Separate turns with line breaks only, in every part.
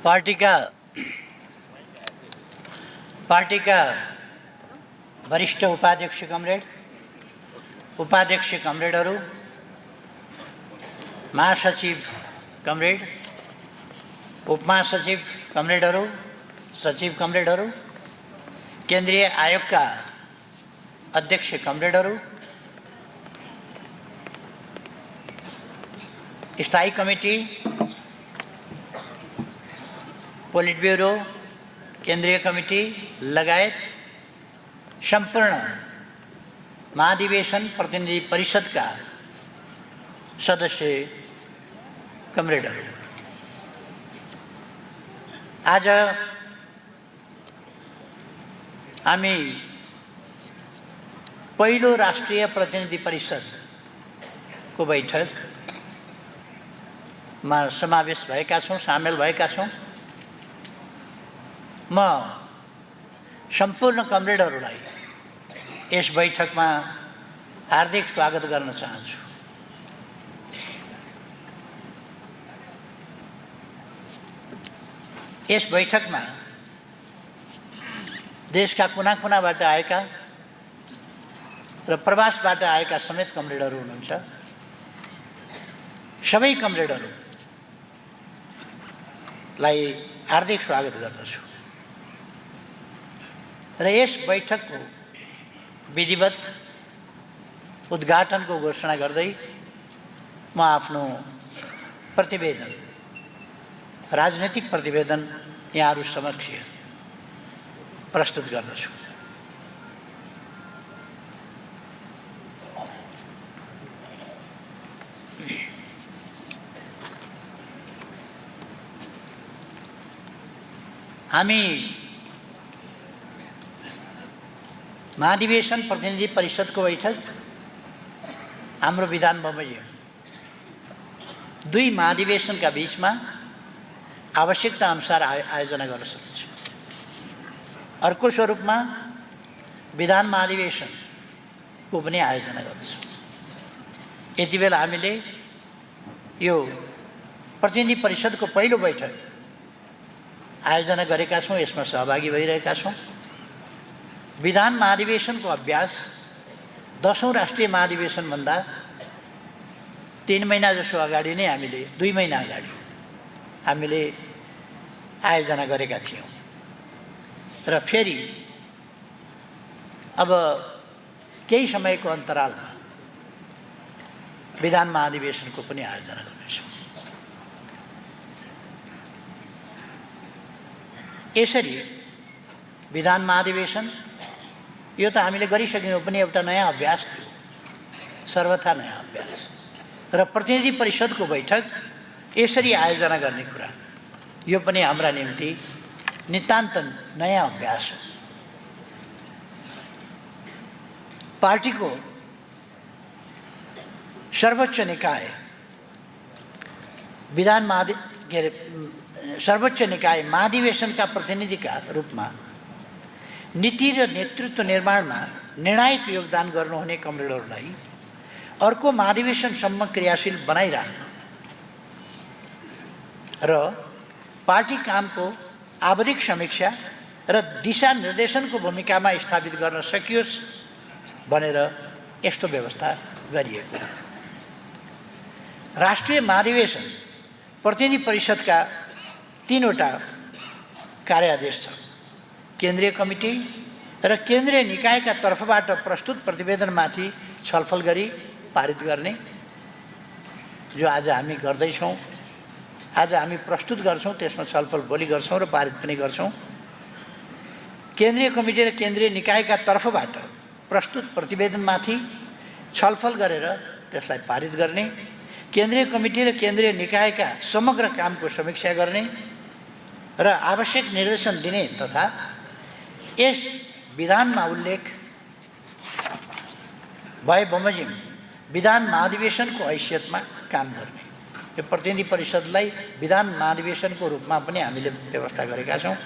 पार्टीका वरिष्ठ उपाध्यक्ष कमरेड, उपाध्यक्ष कमरेडहरू, महासचिव कमरेड, उपमहासचिव कमरेडहरू, सचिव कमरेडहरू, केन्द्रीय आयोगका अध्यक्ष कमरेडहरू, स्थायी कमिटी, पोलिट ब्युरो, केन्द्रीय कमिटी लगायत सम्पूर्ण महाधिवेशन प्रतिनिधि परिषदका सदस्य कमरेडहरू, आज हामी पहिलो राष्ट्रिय प्रतिनिधि परिषदको बैठकमा समावेश भएका छौं, सामेल भएका छौं। म सम्पूर्ण कमरेडहरूलाई यस बैठकमा हार्दिक स्वागत गर्न चाहन्छु। यस बैठकमा देशका कुना-कुनाबाट आएका र प्रवासबाट आएका समेत कमरेडहरू हुनुहुन्छ। सबै कमरेडहरूलाई हार्दिक स्वागत गर्दछु र यस बैठकको विधिवत उद्घाटनको घोषणा गर्दै म आफ्नो प्रतिवेदन, राजनीतिक प्रतिवेदन यहाँहरू समक्ष प्रस्तुत गर्दछु। हामी महाधिवेशन प्रतिनिधि परिषदको बैठक हाम्रो विधान बमोजिम दुई महाधिवेशनका बीचमा आवश्यकता अनुसार आयोजना गर्न सकिन्छ। अर्को स्वरूपमा विधान महाधिवेशनको पनि आयोजना गर्दछौँ। यति बेला हामीले यो प्रतिनिधि परिषदको पहिलो बैठक आयोजना गरेका छौँ, यसमा सहभागी भइरहेका छौँ। विधान महाधिवेशनको अभ्यास 10औं राष्ट्रिय महाधिवेशनभन्दा 3 महिना जसो अगाडि नै हामीले 2 महिना अगाडि हामीले आयोजना गरेका थियौँ र फेरि अब केही समयको अन्तरालमा विधान महाधिवेशनको पनि आयोजना गर्नेछौँ। यसरी विधान महाधिवेशन यो त हामीले गरिसक्यौँ, पनि एउटा नयाँ अभ्यास थियो, सर्वथा नयाँ अभ्यास। र प्रतिनिधि परिषदको बैठक यसरी आयोजना गर्ने कुरा यो पनि हाम्रा निम्ति नितान्त नयाँ अभ्यास हो। पार्टीको सर्वोच्च निकाय सर्वोच्च निकाय महाधिवेशनका प्रतिनिधिका रूपमा नीति र नेतृत्व निर्माणमा निर्णायक योगदान गर्नुहुने कमरेडहरूलाई अर्को महाधिवेशनसम्म क्रियाशील बनाइराख्न र पार्टी कामको आवधिक समीक्षा र दिशानिर्देशनको भूमिकामा स्थापित गर्न सकियोस् भनेर यस्तो व्यवस्था गरिएको हो। राष्ट्रिय महाधिवेशन प्रतिनिधि परिषदका 3वटा कार्यादेश छ। केन्द्रीय कमिटी र केन्द्रीय निकायका तर्फबाट प्रस्तुत प्रतिवेदनमाथि छलफल गरी पारित गर्ने, जो आज हामी गर्दैछौँ। आज हामी प्रस्तुत गर्छौँ, त्यसमा छलफल भोलि गर्छौँ र पारित पनि गर्छौँ। केन्द्रीय कमिटी र केन्द्रीय निकायका तर्फबाट प्रस्तुत प्रतिवेदनमाथि छलफल गरेर त्यसलाई पारित गर्ने, केन्द्रीय कमिटी र केन्द्रीय निकायका समग्र कामको समीक्षा गर्ने र आवश्यक निर्देशन दिने तथा यस विधानमा उल्लेख भए बमोजिम विधान महाधिवेशनको हैसियतमा काम गर्ने। यो प्रतिनिधि परिषदलाई विधान महाधिवेशनको रूपमा पनि हामीले व्यवस्था गरेका छौँ।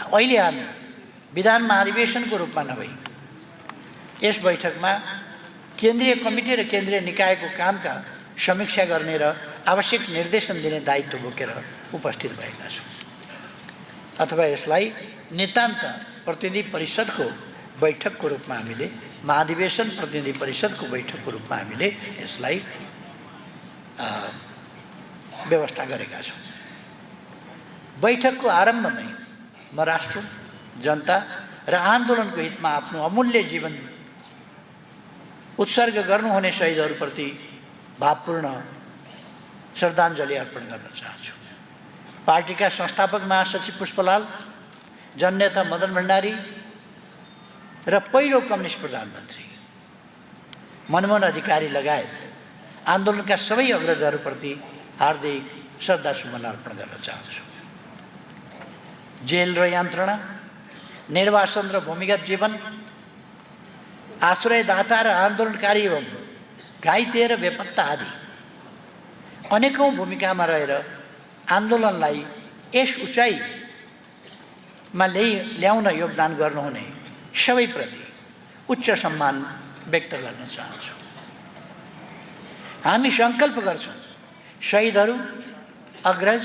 अहिले हामी विधान महाधिवेशनको रूपमा नभई यस बैठकमा केन्द्रीय कमिटी र केन्द्रीय निकायको कामका समीक्षा गर्ने र आवश्यक निर्देशन दिने दायित्व बोकेर उपस्थित भएका छौँ। अथवा यसलाई नितान्त प्रतिनिधि परिषदको बैठकको रूपमा हामीले महाधिवेशन प्रतिनिधि परिषदको बैठकको रूपमा हामीले यसलाई व्यवस्था गरेका छौँ। बैठकको आरम्भमै म राष्ट्र, जनता र आन्दोलनको हितमा आफ्नो अमूल्य जीवन उत्सर्ग गर्नुहुने शहीदहरूप्रति भावपूर्ण श्रद्धाञ्जली अर्पण गर्न चाहन्छु। पार्टीका संस्थापक महासचिव पुष्पलाल, जननेता मदन भण्डारी र पहिलो कम्युनिस्ट प्रधानमन्त्री मनमोहन अधिकारी लगायत आन्दोलनका सबै अग्रजहरूप्रति हार्दिक श्रद्धासुमन अर्पण गर्न चाहन्छु। जेल र यन्त्रणा, निर्वासन र भूमिगत जीवन, आश्रयदाता र आन्दोलनकारी एवं घाइते र बेपत्ता आदि अनेकौं भूमिकामा रहेर आन्दोलनलाई यस उचाइमा ल्याउन योगदान गर्नुहुने सबैप्रति उच्च सम्मान व्यक्त गर्न चाहन्छु। हामी सङ्कल्प गर्छौँ शहीदहरू, अग्रज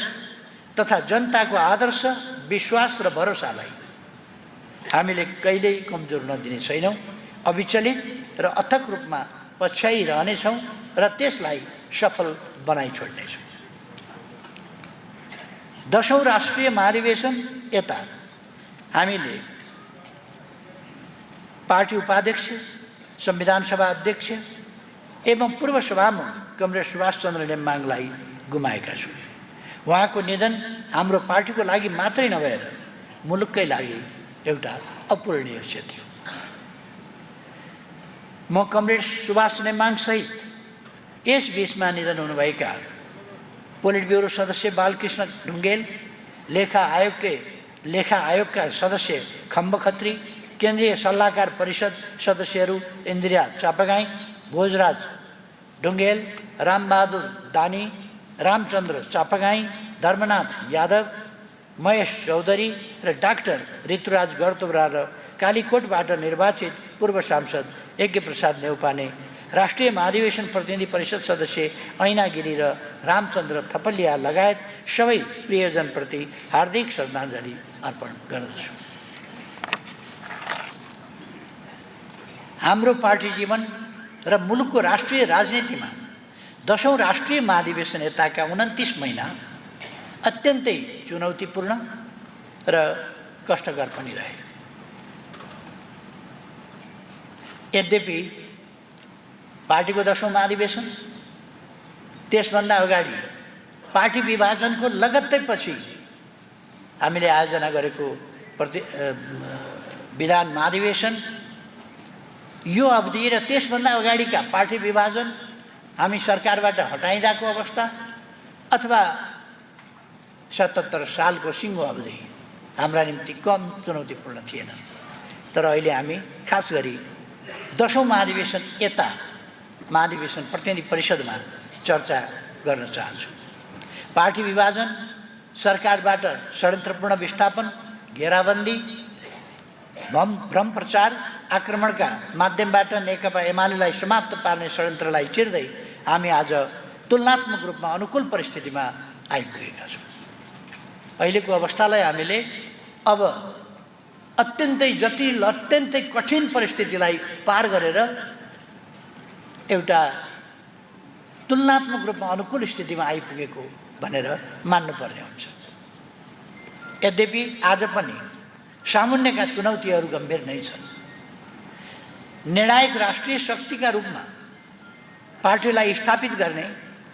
तथा जनताको आदर्श, विश्वास र भरोसालाई हामीले कहिल्यै कमजोर नदिने छैनौँ। अविचलित र अथक रूपमा पछ्याइरहनेछौँ र त्यसलाई सफल बनाइ छोड्नेछौँ। 10औं राष्ट्रिय महाधिवेशन यता हामीले पार्टी उपाध्यक्ष, संविधान सभा अध्यक्ष एवं पूर्व सभामुख कमरेड सुभाष चन्द्र नेम्बाङलाई गुमाएका छौँ। उहाँको निधन हाम्रो पार्टीको लागि मात्रै नभएर मुलुककै लागि एउटा अपूरणीय क्षति हो। म कमरेड सुभाष नेम्बाङसहित यस बीचमा निधन हुनुभएका पोलिट ब्युरो सदस्य बालकृष्ण ढुङ्गेल, लेखा आयोगका सदस्य खम्ब खत्री, केन्द्रीय सल्लाहकार परिषद सदस्यहरू इन्दिरा चापागाई, भोजराज ढुङ्गेल, रामबहादुर दानी, रामचन्द्र चापागाई, धर्मनाथ यादव, महेश चौधरी र डाक्टर ऋतुराज गर्तोबरा र कालीकोटबाट निर्वाचित पूर्व सांसद यज्ञप्रसाद नेउपाने, राष्ट्रिय महाधिवेशन प्रतिनिधि परिषद सदस्य ऐना गिरी र रामचन्द्र थपलिया लगायत सबै प्रियजनप्रति हार्दिक श्रद्धाञ्जली अर्पण गर्दछु। हाम्रो पार्टी जीवन र मुलुकको राष्ट्रिय राजनीतिमा 10औं राष्ट्रिय महाधिवेशन यताका 29 महिना अत्यन्तै चुनौतीपूर्ण र कष्टकर पनि रहे। यद्यपि पार्टीको 10औं महाधिवेशन, त्यसभन्दा अगाडि पार्टी विभाजनको लगत्तै पछि हामीले आयोजना गरेको विधान महाधिवेशन, यो अवधि र त्यसभन्दा अगाडिका पार्टी विभाजन, हामी सरकारबाट हटाइँदाको अवस्था अथवा 77 सालको सिङ्गो अवधि हाम्रा निम्ति कम चुनौतीपूर्ण थिएन। तर अहिले हामी खास गरी 10औं महाधिवेशन यता महाधिवेशन प्रतिनिधि परिषदमा चर्चा गर्न चाहन्छु। पार्टी विभाजन, सरकारबाट षड्यन्त्रपूर्ण विस्थापन, घेराबन्दी, भ्रम प्रचार, आक्रमणका माध्यमबाट नेकपा एमालेलाई समाप्त पार्ने षड्यन्त्रलाई चिर्दै हामी आज तुलनात्मक रूपमा अनुकूल परिस्थितिमा आइपुगेका छौँ। अहिलेको अवस्थालाई हामीले अब अत्यन्तै जटिल, अत्यन्तै कठिन परिस्थितिलाई पार गरेर एउटा तुलनात्मक रूपमा अनुकूल स्थितिमा आइपुगेको भनेर मान्नुपर्ने हुन्छ। यद्यपि आज पनि सामुन्यका चुनौतीहरू गम्भीर नै छन्। निर्णायक राष्ट्रिय शक्तिका रूपमा पार्टीलाई स्थापित गर्ने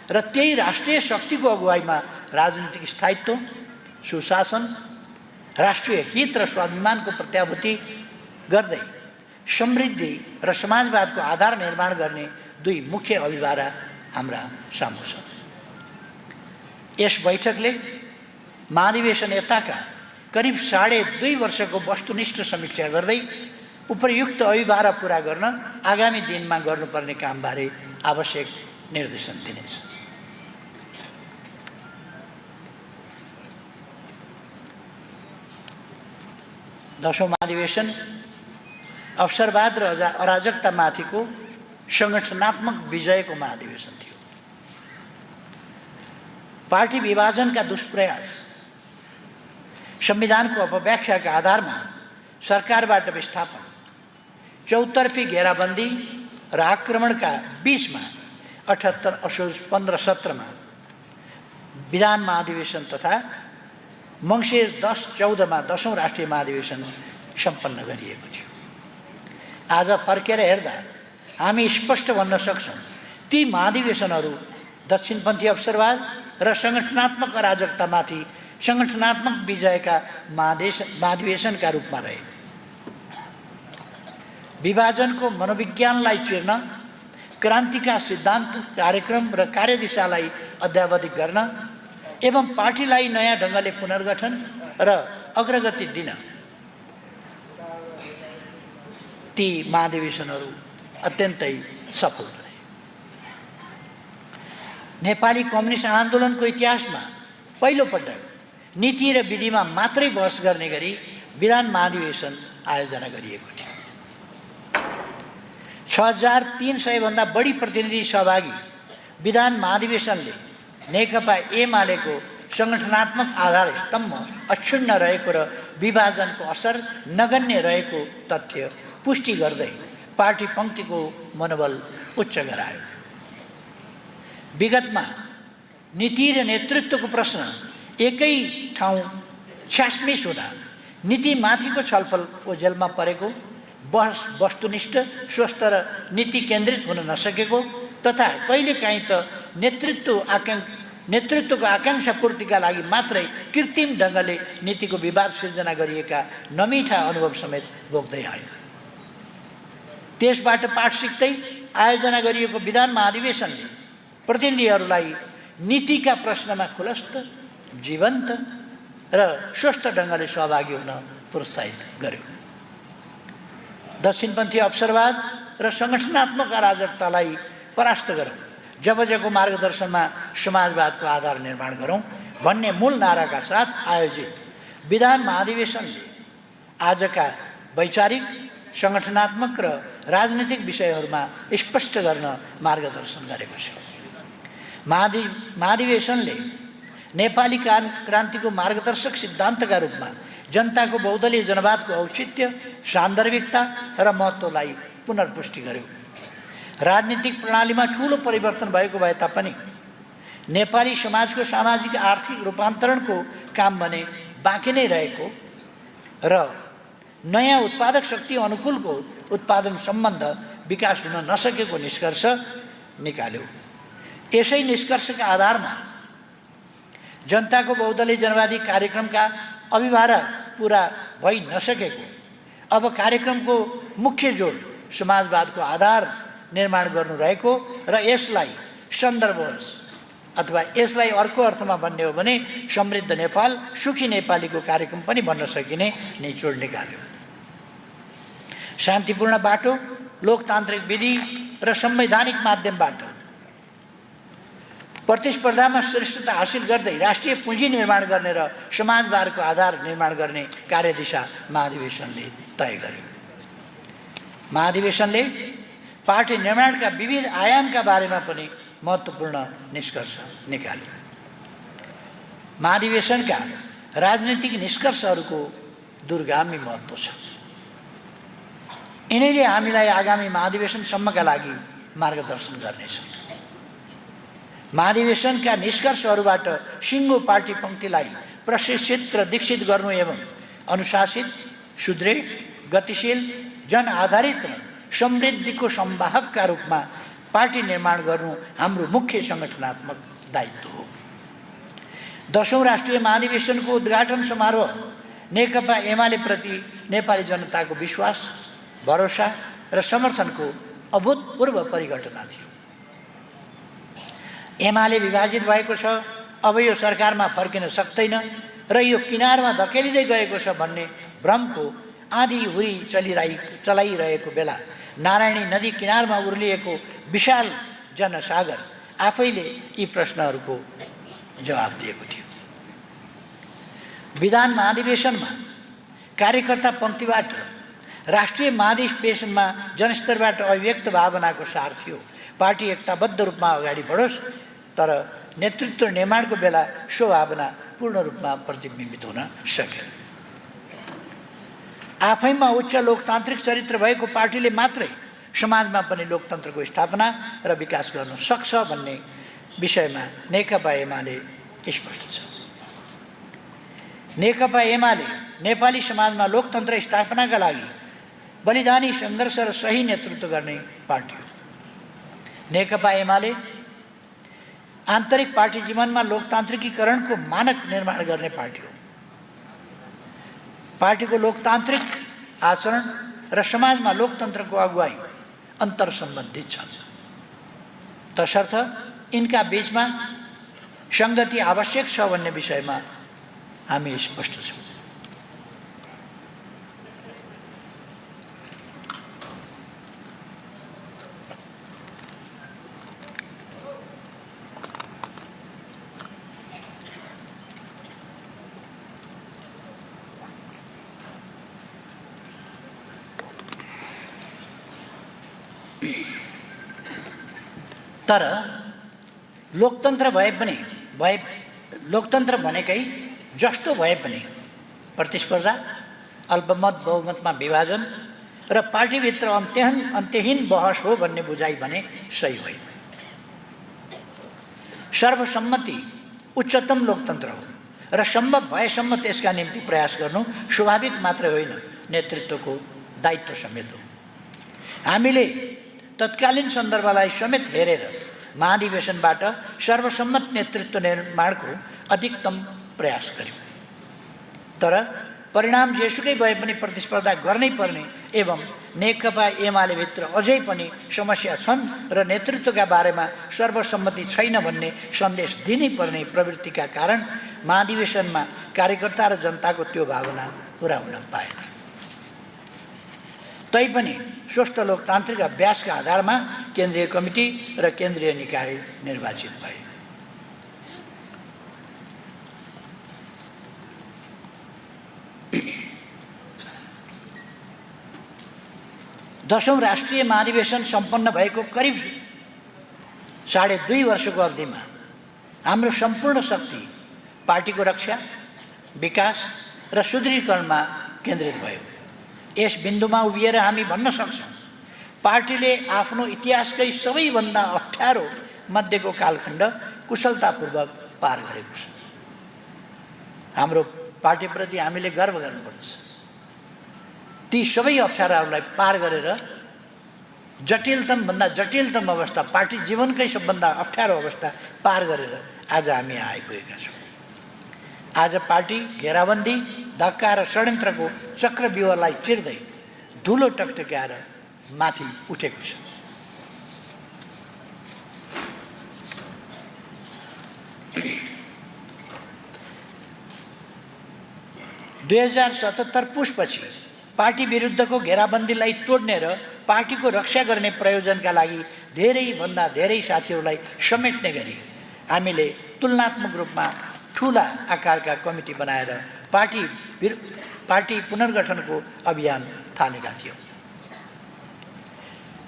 र त्यही राष्ट्रिय शक्तिको अगुवाईमा राजनीतिक स्थायित्व, सुशासन, राष्ट्रिय हित र स्वाभिमानको प्रत्याभूति गर्दै समृद्धि र समाजवादको आधार निर्माण गर्ने दुई मुख्य अभिभारा हाम्रा सामु छन्। यस बैठकले महाधिवेशन यताका करिब 2.5 वर्षको वस्तुनिष्ठ समीक्षा गर्दै उपयुक्त अभिभारा पूरा गर्न आगामी दिनमा गर्नुपर्ने कामबारे आवश्यक निर्देशन दिनेछ। दशौं महाधिवेशन अवसरवाद र अराजकतामाथिको संगठनात्मक विजयको महाधिवेशन थियो। पार्टी विभाजनका दुष्प्रयास संविधानको अपव्याख्याका आधारमा सरकारबाट विस्थापन, चौतर्फी घेराबन्दी र आक्रमणका बीचमा 78 असोज 15-17 विधान महाधिवेशन तथा मङ्सिर 10-14 10औं राष्ट्रिय महाधिवेशन सम्पन्न गरिएको थियो। आज फर्केर हेर्दा हामी स्पष्ट भन्न सक्छौँ ती महाधिवेशनहरू दक्षिणपन्थी अवसरवाद र सङ्गठनात्मक अराजकतामाथि सङ्गठनात्मक विजयका महाधिवेशनका रूपमा रहे। विभाजनको मनोविज्ञानलाई चिर्न, क्रान्तिका सिद्धान्त, कार्यक्रम र कार्यदिशालाई अद्यावधिक गर्न एवं पार्टीलाई नयाँ ढङ्गले पुनर्गठन र अग्रगति दिन ती महाधिवेशनहरू अत्यन्तै सफल रहे। नेपाली कम्युनिस्ट आन्दोलनको इतिहासमा पहिलोपटक नीति र विधिमा मात्रै बहस गर्ने गरी विधान महाधिवेशन आयोजना गरिएको थियो। 6300 भन्दा बढी प्रतिनिधि सहभागी विधान महाधिवेशनले नेकपा एमालेको सङ्गठनात्मक आधार स्तम्भ अक्षुण्ण रहेको र विभाजनको असर नगण्य रहेको तथ्य पुष्टि गर्दै पार्टी पङ्क्तिको मनोबल उच्च गरायो। विगतमा नीति र नेतृत्वको प्रश्न एकै ठाउँ छ्यासमिस हुँदा नीतिमाथिको छलफल ओझेलमा परेको, बहस वस्तुनिष्ठ, स्वस्थ र नीति केन्द्रित हुन नसकेको तथा कहिलेकाहीँ त नेतृत्वको आकाङ्क्षा पूर्तिका लागि मात्रै कृत्रिम ढङ्गले नीतिको विवाद सिर्जना गरिएका नमिठा अनुभव समेत भोग्दै आयो। त्यसबाट पाठ सिक्दै आयोजना गरिएको विधान महाधिवेशनले प्रतिनिधिहरूलाई नीतिका प्रश्नमा खुलस्त, जीवन्त र स्वस्थ ढङ्गले सहभागी हुन प्रोत्साहित गर्यो। दक्षिणपन्थी अवसरवाद र सङ्गठनात्मक अराजकतालाई परास्त गरौँ, जबजको मार्गदर्शनमा समाजवादको आधार निर्माण गरौँ भन्ने मूल नाराका साथ आयोजित विधान महाधिवेशनले आजका वैचारिक, सङ्गठनात्मक र राजनीतिक विषयहरूमा स्पष्ट गर्न मार्गदर्शन गरेको छ। महाधिवेशनले नेपाली क्रान्तिको मार्गदर्शक सिद्धान्तका रूपमा जनताको बहुदलीय जनवादको औचित्य, सान्दर्भिकता र महत्त्वलाई पुनर्पुष्टि गर्यो। राजनीतिक प्रणालीमा ठूलो परिवर्तन भएको भए तापनि नेपाली समाजको सामाजिक आर्थिक रूपान्तरणको काम भने बाँकी नै रहेको र नयाँ उत्पादक शक्ति अनुकूलको उत्पादन सम्बन्ध विकास हुन नसकेको निष्कर्ष निकाल्यो। यसै निष्कर्षका आधारमा जनताको बहुदलीय जनवादी कार्यक्रमका अभिभारा पुरा भइ नसकेको, अब कार्यक्रमको मुख्य जोड समाजवादको आधार निर्माण गर्नु रहेको र यसलाई सन्दर्भवश अथवा यसलाई अर्को अर्थमा भन्ने हो भने समृद्ध नेपाल, सुखी नेपालीको कार्यक्रम पनि भन्न सकिने निचोड निकाल्यो। शान्तिपूर्ण बाटो, लोकतान्त्रिक विधि र संवैधानिक माध्यमबाट प्रतिस्पर्धामा श्रेष्ठता हासिल गर्दै राष्ट्रिय पुँजी निर्माण गर्ने र समाजवादको आधार निर्माण गर्ने कार्यदिशा महाधिवेशनले तय गर्यो। महाधिवेशनले पार्टी निर्माणका विविध आयामका बारेमा पनि महत्त्वपूर्ण निष्कर्ष निकाल्यो। महाधिवेशनका राजनीतिक निष्कर्षहरूको दूरगामी महत्त्व छ। यिनैले हामीलाई आगामी महाधिवेशनसम्मका लागि मार्गदर्शन गर्नेछ। महाधिवेशनका निष्कर्षहरूबाट सिङ्गो पार्टी पङ्क्तिलाई प्रशिक्षित र दीक्षित गर्नु एवं अनुशासित, सुदृढ, गतिशील, जनआधारित र समृद्धिको संवाहकका रूपमा पार्टी निर्माण गर्नु हाम्रो मुख्य सङ्गठनात्मक दायित्व हो। 10औं राष्ट्रिय महाधिवेशनको उद्घाटन समारोह नेकपा एमाले प्रति नेपाली जनताको विश्वास, भरोसा र समर्थनको अभूतपूर्व परिघटना थियो। एमाले विभाजित भएको छ, अब यो सरकारमा फर्किन सक्दैन र यो किनारमा धकेलिँदै गएको छ भन्ने भ्रमको आँधी हुरी चलाइरहेको बेला नारायणी नदी किनारमा उर्लिएको विशाल जनसागर आफैले यी प्रश्नहरूको जवाब दिएको थियो। विधान महाधिवेशनमा कार्यकर्ता पङ्क्तिबाट राष्ट्रिय महाधिवेशनमा जनस्तरबाट अभिव्यक्त भावनाको सार थियो पार्टी एकताबद्ध रूपमा अगाडि बढोस्, तर नेतृत्व निर्माणको बेला सो भावना पूर्ण रूपमा प्रतिबिम्बित हुन सकेन। आफैमा उच्च लोकतान्त्रिक चरित्र भएको पार्टीले मात्रै समाजमा पनि लोकतन्त्रको स्थापना र विकास गर्न सक्छ भन्ने विषयमा नेकपा एमाले स्पष्ट छ। नेकपा एमाले नेपाली समाजमा लोकतन्त्र स्थापनाका लागि बलिदानी सङ्घर्ष र सही नेतृत्व गर्ने पार्टी हो। नेकपा एमाले आन्तरिक पार्टी जीवनमा लोकतान्त्रिकीकरणको मानक निर्माण गर्ने पार्टी हो। पार्टीको लोकतान्त्रिक आचरण र समाजमा लोकतन्त्रको अगुवाई अन्तर सम्बन्धित छन्, तसर्थ यिनका बीचमा सङ्गति आवश्यक छ भन्ने विषयमा हामी स्पष्ट छौँ। तर लोकतन्त्र भनेकै जस्तो भए पनि प्रतिस्पर्धा, अल्पमत बहुमतमा विभाजन र पार्टीभित्र अन्त्यहीन बहस हो भन्ने बुझाइ भने सही होइन। सर्वसम्मति उच्चतम लोकतन्त्र हो र सम्भव भएसम्म त्यसका निम्ति प्रयास गर्नु स्वाभाविक मात्रै होइन, नेतृत्वको दायित्व समेत हो। हामीले तत्कालीन सन्दर्भलाई समेत हेरेर महाधिवेशनबाट सर्वसम्मत नेतृत्व निर्माणको अधिकतम प्रयास गर्यौँ। तर परिणाम जेसुकै भए पनि प्रतिस्पर्धा गर्नै पर्ने एवं नेकपा एमालेभित्र अझै पनि समस्या छन् र नेतृत्वका बारेमा सर्वसम्मति छैन भन्ने सन्देश दिनै पर्ने प्रवृत्तिका कारण महाधिवेशनमा कार्यकर्ता र जनताको त्यो भावना पुरा हुन पाएन। तैपनि स्वस्थ लोकतान्त्रिक अभ्यासका आधारमा केन्द्रीय कमिटी र केन्द्रीय निकाय निर्वाचित भए। दशौं राष्ट्रिय महाधिवेशन सम्पन्न भएको करिब 2.5 वर्षको अवधिमा हाम्रो सम्पूर्ण शक्ति पार्टीको रक्षा, विकास र सुदृढीकरणमा केन्द्रित भयो। यस बिन्दुमा उभिएर हामी भन्न सक्छौँ, पार्टीले आफ्नो इतिहासकै सबैभन्दा अप्ठ्यारो मध्येको कालखण्ड कुशलतापूर्वक पार गरेको छ। हाम्रो पार्टीप्रति हामीले गर्व गर्नुपर्छ। ती सबै अप्ठ्याराहरूलाई पार गरेर जटिलतमभन्दा जटिलतम अवस्था, पार्टी जीवनकै सबभन्दा अप्ठ्यारो अवस्था पार गरेर आज हामी आइपुगेका छौँ। आज पार्टी घेराबन्दी, धक्का र षड्यन्त्रको चक्रव्यूहलाई चिर्दै धुलो टकटक्याएर माथि उठेको छ। दुई 2077 पुसपछि पार्टी विरुद्धको घेराबन्दीलाई तोड्ने र पार्टीको रक्षा गर्ने प्रयोजनका लागि धेरैभन्दा धेरै साथीहरूलाई समेट्ने गरी हामीले तुलनात्मक रूपमा ठुला आकारका कमिटी बनाएर पार्टी पुनर्गठनको अभियान थालेका थियौँ।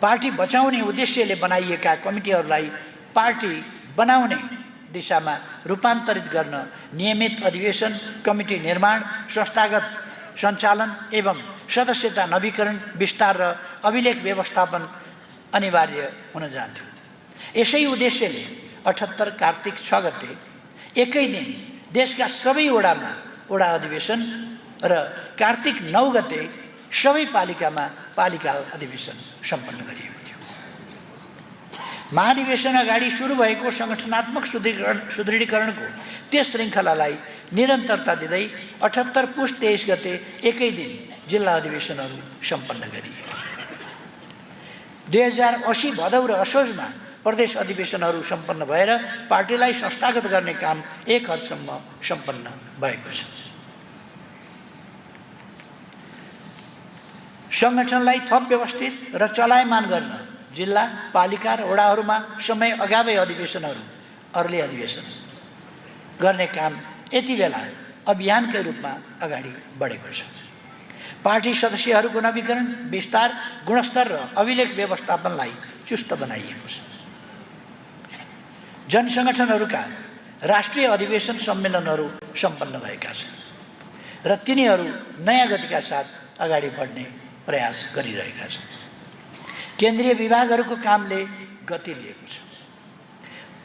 पार्टी बचाउने उद्देश्यले बनाइएका कमिटीहरूलाई पार्टी बनाउने दिशामा रूपान्तरित गर्न नियमित अधिवेशन, कमिटी निर्माण, संस्थागत सञ्चालन एवं सदस्यता नवीकरण, विस्तार र अभिलेख व्यवस्थापन अनिवार्य हुन जान्थ्यो। यसै उद्देश्यले 78 कार्तिक 6 गते एकै दिन देशका सबै वडा अधिवेशन र कार्तिक 9 गते सबै पालिकामा पालिका अधिवेशन सम्पन्न गरिएको थियो। महाधिवेशन अगाडि सुरु भएको सङ्गठनात्मक सुदृढीकरणको त्यस श्रृङ्खलालाई निरन्तरता दिँदै 78 पुस 23 गते एकै दिन जिल्ला अधिवेशनहरू सम्पन्न गरिए। 2080 भदौ र असोजमा प्रदेश अधिवेशनहरू सम्पन्न भएर पार्टीलाई संस्थागत गर्ने काम एक हदसम्म सम्पन्न भएको छ। सङ्गठनलाई थप व्यवस्थित र चलायमान गर्न जिल्ला, पालिका र वडाहरूमा समय अगावै अधिवेशनहरू, अर्ली अधिवेशन गर्ने काम यति बेला अभियानकै रूपमा अगाडि बढेको छ। पार्टी सदस्यहरूको नवीकरण, विस्तार, गुणस्तर र अभिलेख व्यवस्थापनलाई चुस्त बनाइएको छ। जनसङ्गठनहरूका राष्ट्रिय अधिवेशन सम्मेलनहरू सम्पन्न भएका छन् र तिनीहरू नयाँ गतिका साथ अगाडि बढ्ने प्रयास गरिरहेका छन्। केन्द्रीय विभागहरूको कामले गति लिएको छ।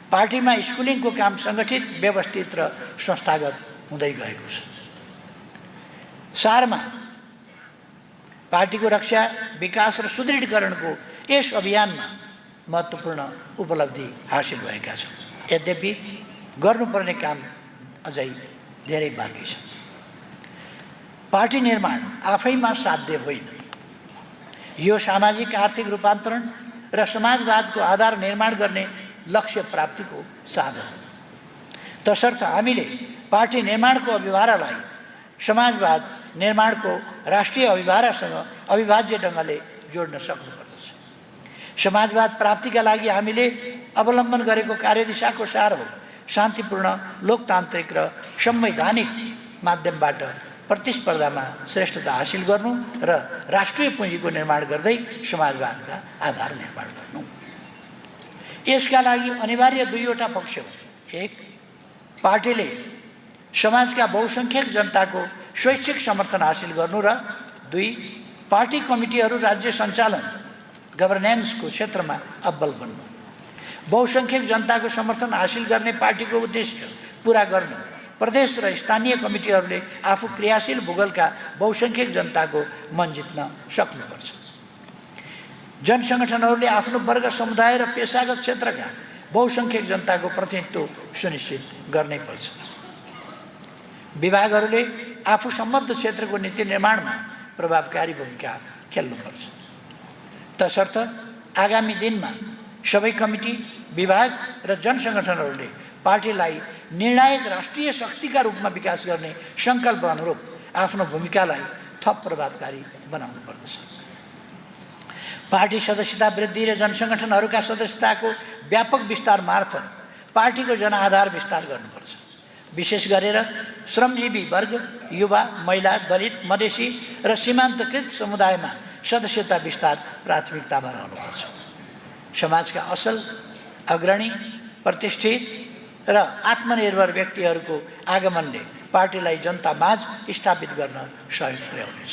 पार्टीमा स्कुलिङको काम सङ्गठित, व्यवस्थित र संस्थागत हुँदै गएको छ। सारमा पार्टीको रक्षा, विकास र सुदृढीकरणको यस अभियानमा महत्त्वपूर्ण उपलब्धि हासिल भएका छन्। यद्यपि गर्नुपर्ने काम अझै धेरै बाँकी छ। पार्टी निर्माण आफैमा साध्य होइन। यो सामाजिक आर्थिक रूपान्तरण र समाजवादको आधार निर्माण गर्ने लक्ष्य प्राप्तिको साधन हो। तसर्थ हामीले पार्टी निर्माणको अभिभारालाई समाजवाद निर्माणको राष्ट्रिय अभिभारासँग अविभाज्य ढङ्गले जोड्न सक्नुपर्दछ। समाजवाद प्राप्तिका लागि हामीले अवलम्बन गरेको कार्यदिशाको सार हो शान्तिपूर्ण, लोकतान्त्रिक र संवैधानिक माध्यमबाट प्रतिस्पर्धामा श्रेष्ठता हासिल गर्नु र राष्ट्रिय पुँजीको निर्माण गर्दै समाजवादका आधार निर्माण गर्नु। यसका लागि अनिवार्य दुईवटा पक्ष हो। एक, पार्टीले समाजका बहुसङ्ख्यक जनताको स्वैच्छिक समर्थन हासिल गर्नु र दुई, पार्टी कमिटीहरू राज्य सञ्चालन गभर्नेन्सको क्षेत्रमा अब्बल बन्नु। बहुसङ्ख्यक जनताको समर्थन हासिल गर्ने पार्टीको उद्देश्य पुरा गर्नु प्रदेश र स्थानीय कमिटीहरूले आफू क्रियाशील भूगोलका बहुसङ्ख्यक जनताको मन जित्न सक्नुपर्छ। जनसङ्गठनहरूले आफ्नो वर्ग, समुदाय र पेसागत क्षेत्रका बहुसङ्ख्यक जनताको प्रतिनिधित्व सुनिश्चित गर्नैपर्छ। विभागहरूले आफू सम्बद्ध क्षेत्रको नीति निर्माणमा प्रभावकारी भूमिका खेल्नुपर्छ। तसर्थ आगामी दिनमा सबै कमिटी, विभाग र जनसङ्गठनहरूले पार्टीलाई निर्णायक राष्ट्रिय शक्तिका रूपमा विकास गर्ने सङ्कल्प अनुरूप आफ्नो भूमिकालाई थप प्रभावकारी बनाउनु पर्दछ। पार्टी सदस्यता वृद्धि र जनसङ्गठनहरूका सदस्यताको व्यापक विस्तार मार्फत पार्टीको जनआधार विस्तार गर्नुपर्छ। विशेष गरेर श्रमजीवी वर्ग, युवा, महिला, दलित, मधेसी र सीमान्तकृत समुदायमा सदस्यता विस्तार प्राथमिकतामा रहनुपर्छ। समाजका असल, अग्रणी, प्रतिष्ठित र आत्मनिर्भर व्यक्तिहरूको आगमनले पार्टीलाई जनतामाझ स्थापित गर्न सहयोग पुर्याउनेछ।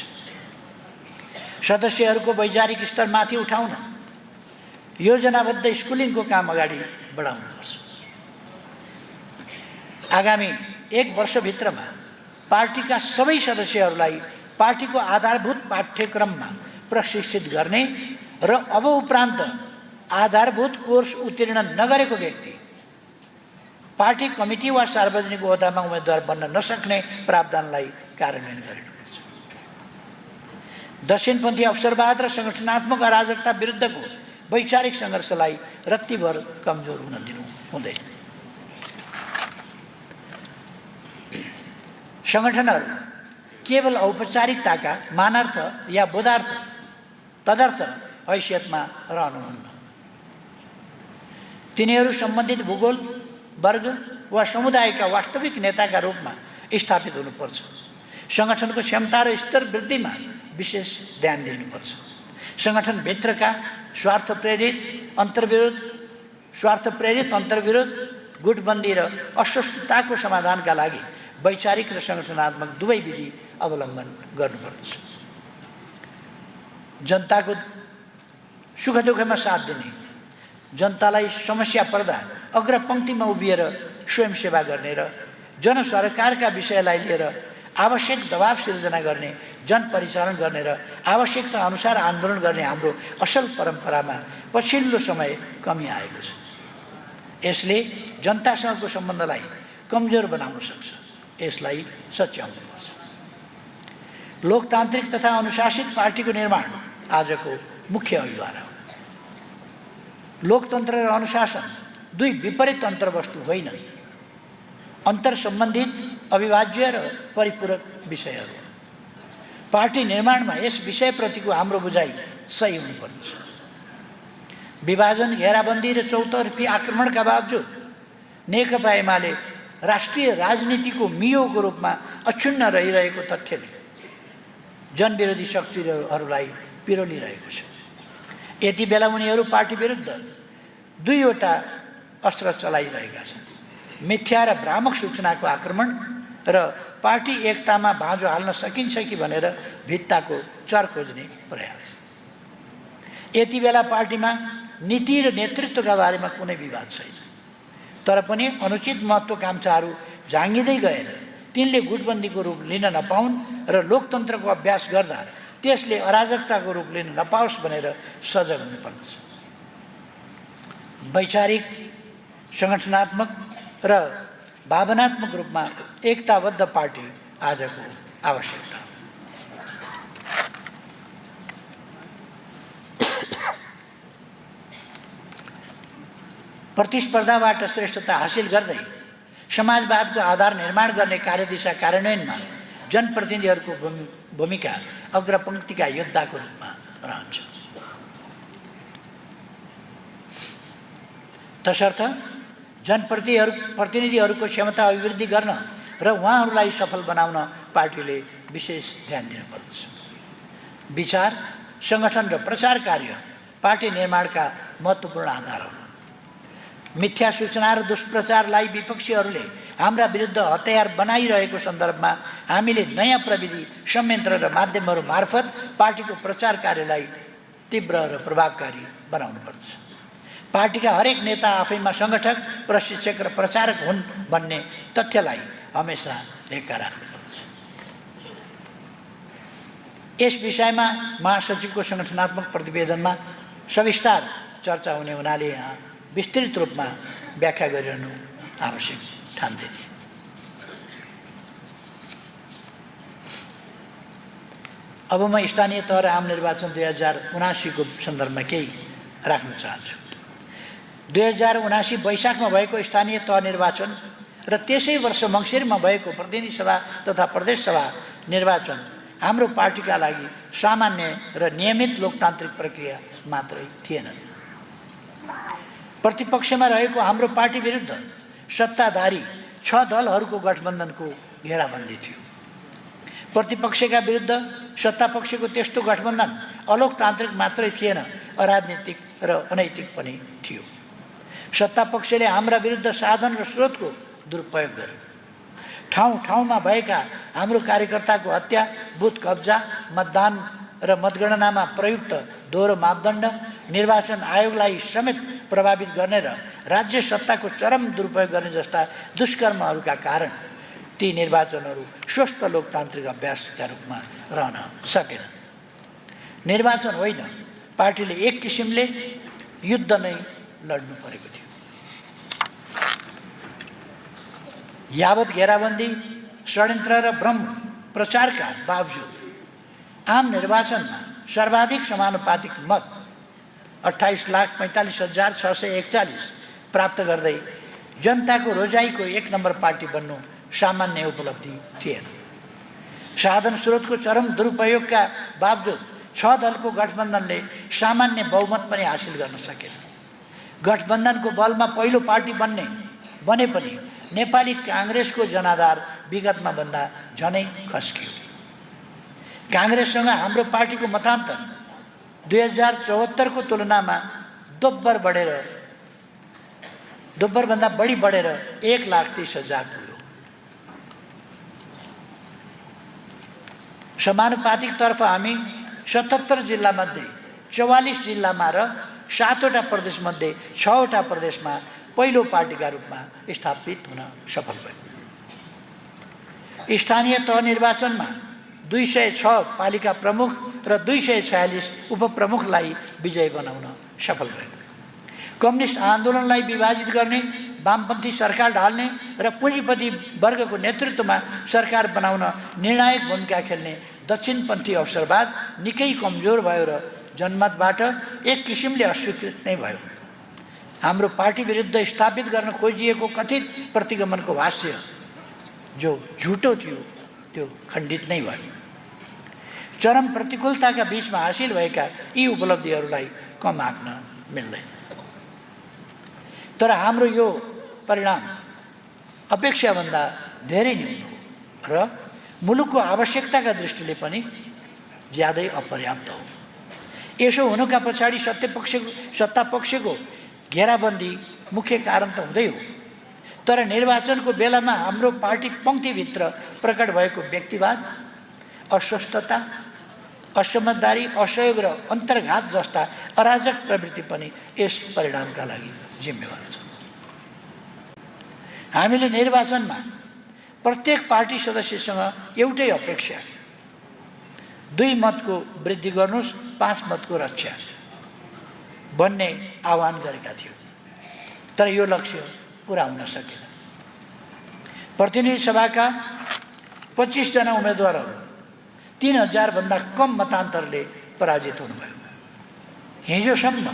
सदस्यहरूको वैचारिक स्तर माथि उठाउन योजनाबद्ध स्कुलिङको काम अगाडि बढाउनुपर्छ। आगामी 1 वर्षभित्रमा पार्टीका सबै सदस्यहरूलाई पार्टीको आधारभूत पाठ्यक्रममा प्रशिक्षित गर्ने र अब उपरान्त आधारभूत कोर्स उत्तीर्ण नगरेको व्यक्ति पार्टी कमिटी वा सार्वजनिक ओहदामा उम्मेदवार बन्न नसक्ने प्रावधानलाई कार्यान्वयन गरिनुपर्छ। दक्षिणपन्थी अवसरवाद र सङ्गठनात्मक अराजकता विरुद्धको वैचारिक सङ्घर्षलाई रत्तिभर कमजोर हुन दिनु हुँदैन। सङ्गठनहरू केवल औपचारिकताका मानार्थ या बोधार्थ, तदर्थ हैसियतमा रहनुहुन्न। तिनीहरू सम्बन्धित भूगोल, वर्ग वा समुदायका वास्तविक नेताका रूपमा स्थापित हुनुपर्छ। सङ्गठनको क्षमता र स्तर वृद्धिमा विशेष ध्यान दिनुपर्छ। सङ्गठनभित्रका स्वार्थ प्रेरित अन्तर्विरोध, गुटबन्दी र अस्वस्थताको समाधानका लागि वैचारिक र सङ्गठनात्मक दुवै विधि अवलम्बन गर्नुपर्दछ। जनताको सुख दुःखमा साथ दिने, जनतालाई समस्या पर्दा अग्रपङ्क्तिमा उभिएर स्वयंसेवा गर्ने र जनसरकारका विषयलाई लिएर आवश्यक दबाव सिर्जना गर्ने, जनपरिचालन गर्ने र आवश्यकता अनुसार आन्दोलन गर्ने हाम्रो असल परम्परामा पछिल्लो समय कमी आएको छ। यसले जनतासँगको सम्बन्धलाई कमजोर बनाउन सक्छ। यसलाई सच्याउनुपर्छ। लोकतान्त्रिक तथा अनुशासित पार्टीको निर्माण आजको मुख्य अभिभारा हो। लोकतन्त्र र अनुशासन दुई विपरीत अन्तर्वस्तु होइनन्, अन्तर्सम्बन्धित, अविभाज्य र परिपूरक विषयहरू। पार्टी निर्माणमा यस विषयप्रतिको हाम्रो बुझाइ सही हुनुपर्दछ। विभाजन, घेराबन्दी र चौतर्फी आक्रमणका बावजुद नेकपा एमाले राष्ट्रिय राजनीतिको मियोको रूपमा अक्षुण्ण रहिरहेको तथ्यले जनविरोधी शक्तिहरूलाई पिरोलिरहेको छ। यति बेला उनीहरू पार्टी विरुद्ध दुईवटा अस्त्र चलाइरहेका छन्। मिथ्या र भ्रामक सूचनाको आक्रमण र पार्टी एकतामा भाँजो हाल्न सकिन्छ कि भनेर भित्ताको चर खोज्ने प्रयास। यति बेला पार्टीमा नीति र नेतृत्वका बारेमा कुनै विवाद छैन, तर पनि अनुचित महत्त्वाकांक्षाहरू झाँगिँदै गएर तिनले गुटबन्दीको रूप लिन नपाउन् र लोकतन्त्रको अभ्यास गर्दा त्यसले अराजकताको रूप लिन नपाओस् भनेर सजग हुनुपर्दछ। वैचारिक, सङ्गठनात्मक र भावनात्मक रूपमा एकताबद्ध पार्टी आजको आवश्यकता। प्रतिस्पर्धाबाट श्रेष्ठता हासिल गर्दै समाजवादको आधार निर्माण गर्ने कार्यदिशा कार्यान्वयनमा जनप्रतिनिधिहरूको भूमिका अग्रपङ्क्तिका योद्धाको रूपमा रहन्छ। तसर्थ जनप्रतिनिधिहरूको क्षमता अभिवृद्धि गर्न र उहाँहरूलाई सफल बनाउन पार्टीले विशेष ध्यान दिनुपर्दछ। विचार, सङ्गठन र प्रचार कार्य पार्टी निर्माणका महत्त्वपूर्ण आधारहरू। मिथ्या सूचना र दुष्प्रचारलाई विपक्षीहरूले हाम्रा विरुद्ध हतियार बनाइरहेको सन्दर्भमा हामीले नयाँ प्रविधि, संयन्त्र र माध्यमहरू मार्फत पार्टीको प्रचार कार्यलाई तीव्र र प्रभावकारी बनाउनुपर्छ। पार्टीका हरेक नेता आफैमा सङ्गठक, प्रशिक्षक र प्रचारक हुन् भन्ने तथ्यलाई हमेसा ढेक्का राख्नुपर्छ। यस विषयमा महासचिवको सङ्गठनात्मक प्रतिवेदनमा सविस्तार चर्चा हुने हुनाले यहाँ विस्तृत रूपमा व्याख्या गरिरहनु आवश्यक ठान्दिए। अब म स्थानीय तह र आम निर्वाचन 2079 को सन्दर्भमा केही राख्न चाहन्छु। 2079 वैशाखमा भएको स्थानीय तह निर्वाचन र त्यसै वर्ष मङ्सिरमा भएको प्रतिनिधि सभा तथा प्रदेश सभा निर्वाचन हाम्रो पार्टीका लागि सामान्य र नियमित लोकतान्त्रिक प्रक्रिया मात्रै थिएनन्। प्रतिपक्षमा रहेको हाम्रो पार्टी विरुद्ध सत्ताधारी 6 दलहरूको गठबन्धनको घेराबन्दी थियो। प्रतिपक्षका विरुद्ध सत्तापक्षको त्यस्तो गठबन्धन अलोकतान्त्रिक मात्रै थिएन, अराजनीतिक र अनैतिक पनि थियो। सत्तापक्षले हाम्रा विरुद्ध साधन र स्रोतको दुरुपयोग गर्यो। ठाउँ ठाउँमा भएका हाम्रो कार्यकर्ताको हत्या, बुथ कब्जा, मतदान र मतगणनामा प्रयुक्त दोहोरो मापदण्ड, निर्वाचन आयोगलाई समेत प्रभावित गर्ने र राज्य सत्ताको चरम दुरुपयोग गर्ने जस्ता दुष्कर्महरूका कारण ती निर्वाचनहरू स्वस्थ लोकतान्त्रिक अभ्यासका रूपमा रहन सकेन। निर्वाचन होइन, पार्टीले एक किसिमले युद्ध नै लड्नु परेको थियो। यावत घेराबन्दी, षड्यन्त्र र भ्रम प्रचारका बावजुद आम निर्वाचनमा सर्वाधिक समानुपातिक मत 28,45,641 प्राप्त गर्दै जनताको रोजाइको 1 नम्बर पार्टी बन्नु सामान्य उपलब्धि थिएन। साधन स्रोतको चरम दुरुपयोगका बावजुद 6 दलको गठबन्धनले सामान्य बहुमत पनि हासिल गर्न सकेन। गठबन्धनको बलमा पहिलो पार्टी बने पनि नेपाली काङ्ग्रेसको जनाधार विगतमा भन्दा झनै खस्कियो। काङ्ग्रेससँग हाम्रो पार्टीको मतान्तर 2074 को तुलनामा दोब्बरभन्दा बढी बढेर 1,30,000 पुग्यो। समानुपातिकतर्फ हामी 77 जिल्लामध्ये 44 जिल्लामा र 7वटा प्रदेशमध्ये 6वटा प्रदेशमा पहिलो पार्टीका रूपमा स्थापित हुन सफल भयो। स्थानीय तह निर्वाचनमा 206 पालिका प्रमुख र 246 उपप्रमुखलाई विजयी बनाउन सफल भयो। कम्युनिस्ट आन्दोलनलाई विभाजित गर्ने, वामपन्थी सरकार ढाल्ने र पुँजीपति वर्गको नेतृत्वमा सरकार बनाउन निर्णायक भूमिका खेल्ने दक्षिणपन्थी अवसरवाद निकै कमजोर भयो र जनमतबाट एक किसिमले अस्वीकृत नै भयो। हाम्रो पार्टी विरुद्ध स्थापित गर्न खोजिएको कथित प्रतिगमनको भाष्य जो झुटो थियो त्यो खण्डित नै भयो। चरम प्रतिकूलताका बीचमा हासिल भएका यी उपलब्धिहरूलाई कम आँक्न मिल्दैन। तर हाम्रो यो परिणाम अपेक्षाभन्दा धेरै न्यून हो र मुलुकको आवश्यकताका दृष्टिले पनि ज्यादै अपर्याप्त हो। यसो हुनुका पछाडि सत्तापक्षको घेराबन्दी मुख्य कारण त हुँदै हो, तर निर्वाचनको बेलामा हाम्रो पार्टी पङ्क्तिभित्र प्रकट भएको व्यक्तिवाद, अस्वस्थता, असमझदारी, असहयोग र अन्तर्घात जस्ता अराजक प्रवृत्ति पनि यस परिणामका लागि जिम्मेवार छ। हामीले निर्वाचनमा प्रत्येक पार्टी सदस्यसँग एउटै अपेक्षा, 2 मतको वृद्धि गर्नुहोस्, 5 मतको रक्षा भन्ने आह्वान गरेका थियौँ। तर यो लक्ष्य पुरा हुन सकेन। प्रतिनिधि सभाका 25 जना उम्मेदवारहरू 3000 भन्दा कम मतान्तरले पराजित हुनुभयो। हिजोसम्म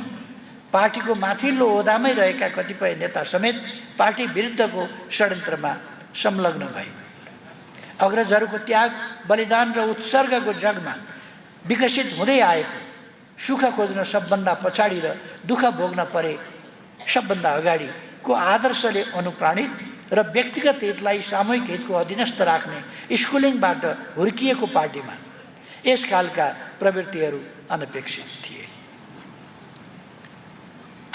पार्टीको माथिल्लो ओहदामै रहेका कतिपय नेता समेत पार्टी विरुद्धको षड्यन्त्रमा संलग्न भए। अग्रजहरूको त्याग, बलिदान र उत्सर्गको जगमा विकसित हुँदै आएको सुख खोज्न सबभन्दा पछाडि र दुःख भोग्न परे सबभन्दा अगाडिको आदर्शले अनुप्राणित र व्यक्तिगत हितलाई सामूहिक हितको अधीनस्थ राख्ने स्कुलिङबाट हुर्किएको पार्टीमा यसकालका प्रवृत्तिहरू अनपेक्षित थिए।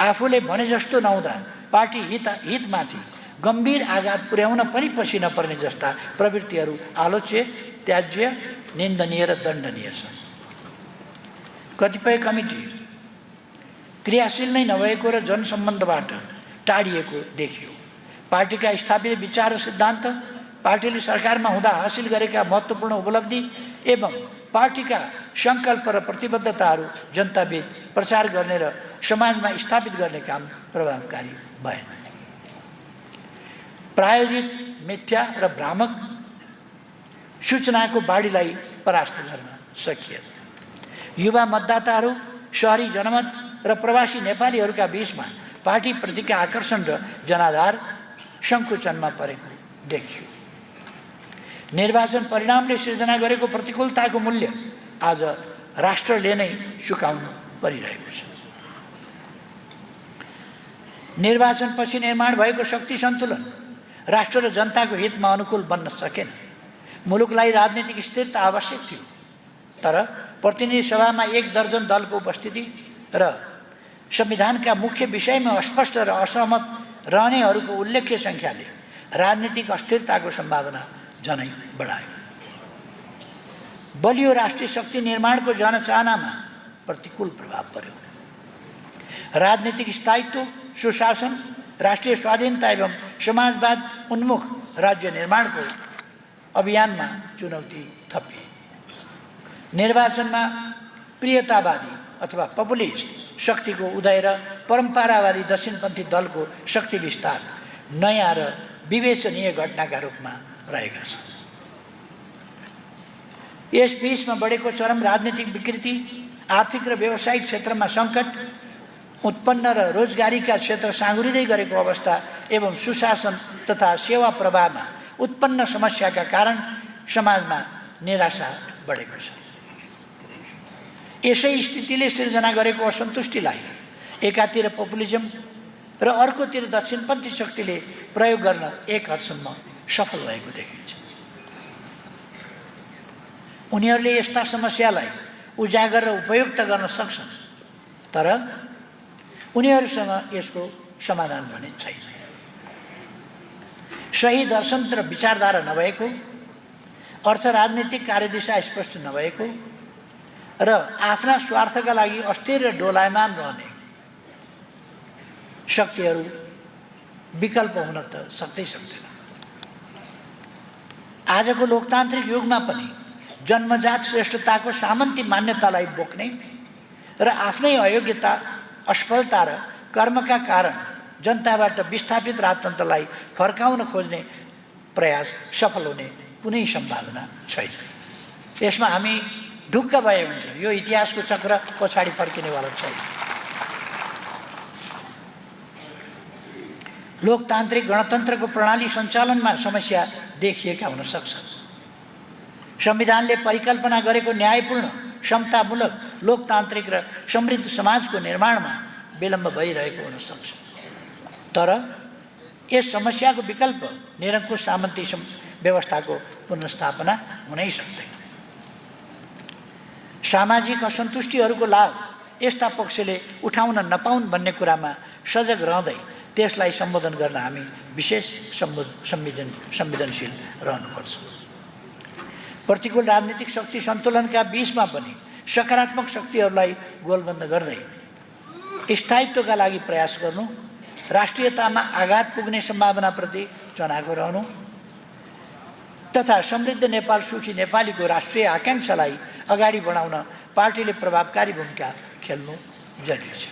आफूले भने जस्तो नहुँदा पार्टी हितमाथि गम्भीर आघात पुर्याउन पनि पछि नपर्ने जस्ता प्रवृत्तिहरू आलोच्य, त्याज्य, निन्दनीय र दण्डनीय छन्। कतिपय कमिटी क्रियाशील नै नभएको र जनसम्बन्धबाट टाढिएको देखियो। पार्टीका स्थापित विचार र सिद्धान्त, पार्टीले सरकारमा हुँदा हासिल गरेका महत्त्वपूर्ण उपलब्धि एवं पार्टीका सङ्कल्प र प्रतिबद्धताहरू जनताबीच प्रचार गर्ने र समाजमा स्थापित गर्ने काम प्रभावकारी भएन। प्रायोजित मिथ्या र भ्रामक सूचनाको बाढीलाई परास्त गर्न सकिएन। युवा मतदाताहरू, शहरी जनमत र प्रवासी नेपालीहरूका बीचमा पार्टीप्रतिका आकर्षण र जनाधार सङ्कुचनमा परेको देखियो। निर्वाचन परिणामले सिर्जना गरेको प्रतिकूलताको मूल्य आज राष्ट्रले नै चुकाउनु परिरहेको छ। निर्वाचनपछि निर्माण भएको शक्ति सन्तुलन राष्ट्र र जनताको हितमा अनुकूल बन्न सकेन। मुलुकलाई राजनीतिक स्थिरता आवश्यक थियो, तर प्रतिनिधि सभामा 1 दर्जन दलको उपस्थिति र संविधानका मुख्य विषयमा अस्पष्ट र असहमत रहनेहरूको उल्लेख्य सङ्ख्याले राजनीतिक अस्थिरताको सम्भावना झनै बढायो। बलियो राष्ट्रिय शक्ति निर्माणको जनचाहनामा प्रतिकूल प्रभाव पर्यो। राजनीतिक स्थायित्व, सुशासन, राष्ट्रिय स्वाधीनता एवं समाजवाद उन्मुख राज्य निर्माणको अभियानमा चुनौती थपिए। निर्वाचनमा प्रियतावादी अथवा पपुलिस्ट शक्तिको उदय र परम्परावादी दक्षिणपन्थी दलको शक्ति विस्तार नयाँ र विवेचनीय घटनाका रूपमा रहेका छन्। यस बीचमा बढेको चरम राजनीतिक विकृति, आर्थिक र व्यावसायिक क्षेत्रमा सङ्कट उत्पन्न र रोजगारीका क्षेत्र साँघुरिँदै गरेको अवस्था एवं सुशासन तथा सेवा प्रवाहमा उत्पन्न समस्याका कारण समाजमा निराशा बढेको छ। यसै स्थितिले सिर्जना गरेको असन्तुष्टिलाई एकातिर पपुलिजम र अर्कोतिर दक्षिणपन्थी शक्तिले प्रयोग गर्न एक हदसम्म सफल भएको देखिन्छ। उनीहरूले यस्ता समस्यालाई उजागर र उपयुक्त गर्न सक्छन्, तर उनीहरूसँग यसको समाधान भने छैन। सही दर्शन र विचारधारा नभएको, अर्थ राजनीतिक कार्यदिशा स्पष्ट नभएको र आफ्ना स्वार्थका लागि अस्थिर र डोलायमान रहने शक्तिहरू विकल्प हुन त सक्दैन। आजको लोकतान्त्रिक युगमा पनि जन्मजात श्रेष्ठताको सामन्ती मान्यतालाई बोक्ने र आफ्नै अयोग्यता, असफलता र कर्मका कारण जनताबाट विस्थापित राजतन्त्रलाई फर्काउन खोज्ने प्रयास सफल हुने कुनै सम्भावना छैन। यसमा हामी ढुक्क भए हुन्छ, यो इतिहासको चक्र पछाडि फर्किनेवाला छैन। लोकतान्त्रिक गणतन्त्रको प्रणाली सञ्चालनमा समस्या देखिएका हुन सक्छन्। संविधानले परिकल्पना गरेको न्यायपूर्ण, समतामूलक, लोकतान्त्रिक र समृद्ध समाजको निर्माणमा विलम्ब भइरहेको हुन सक्छ। तर यस समस्याको विकल्प निरङ्कुश सामन्ती व्यवस्थाको पुनर्स्थापना हुनै सक्दैन। सामाजिक असन्तुष्टिहरूको लाभ यस्ता पक्षले उठाउन नपाउन् भन्ने कुरामा सजग रहँदै त्यसलाई सम्बोधन गर्न हामी विशेष संवेदनशील रहनुपर्छ। प्रतिकूल राजनीतिक शक्ति सन्तुलनका बीचमा पनि सकारात्मक शक्तिहरूलाई गोलबन्द गर्दै स्थायित्वका लागि प्रयास गर्नु, राष्ट्रियतामा आघात पुग्ने सम्भावनाप्रति चनाखो रहनु तथा समृद्ध नेपाल सुखी नेपालीको राष्ट्रिय आकांक्षालाई अगाडि बढाउन पार्टीले प्रभावकारी भूमिका खेल्नु जरुरी छ।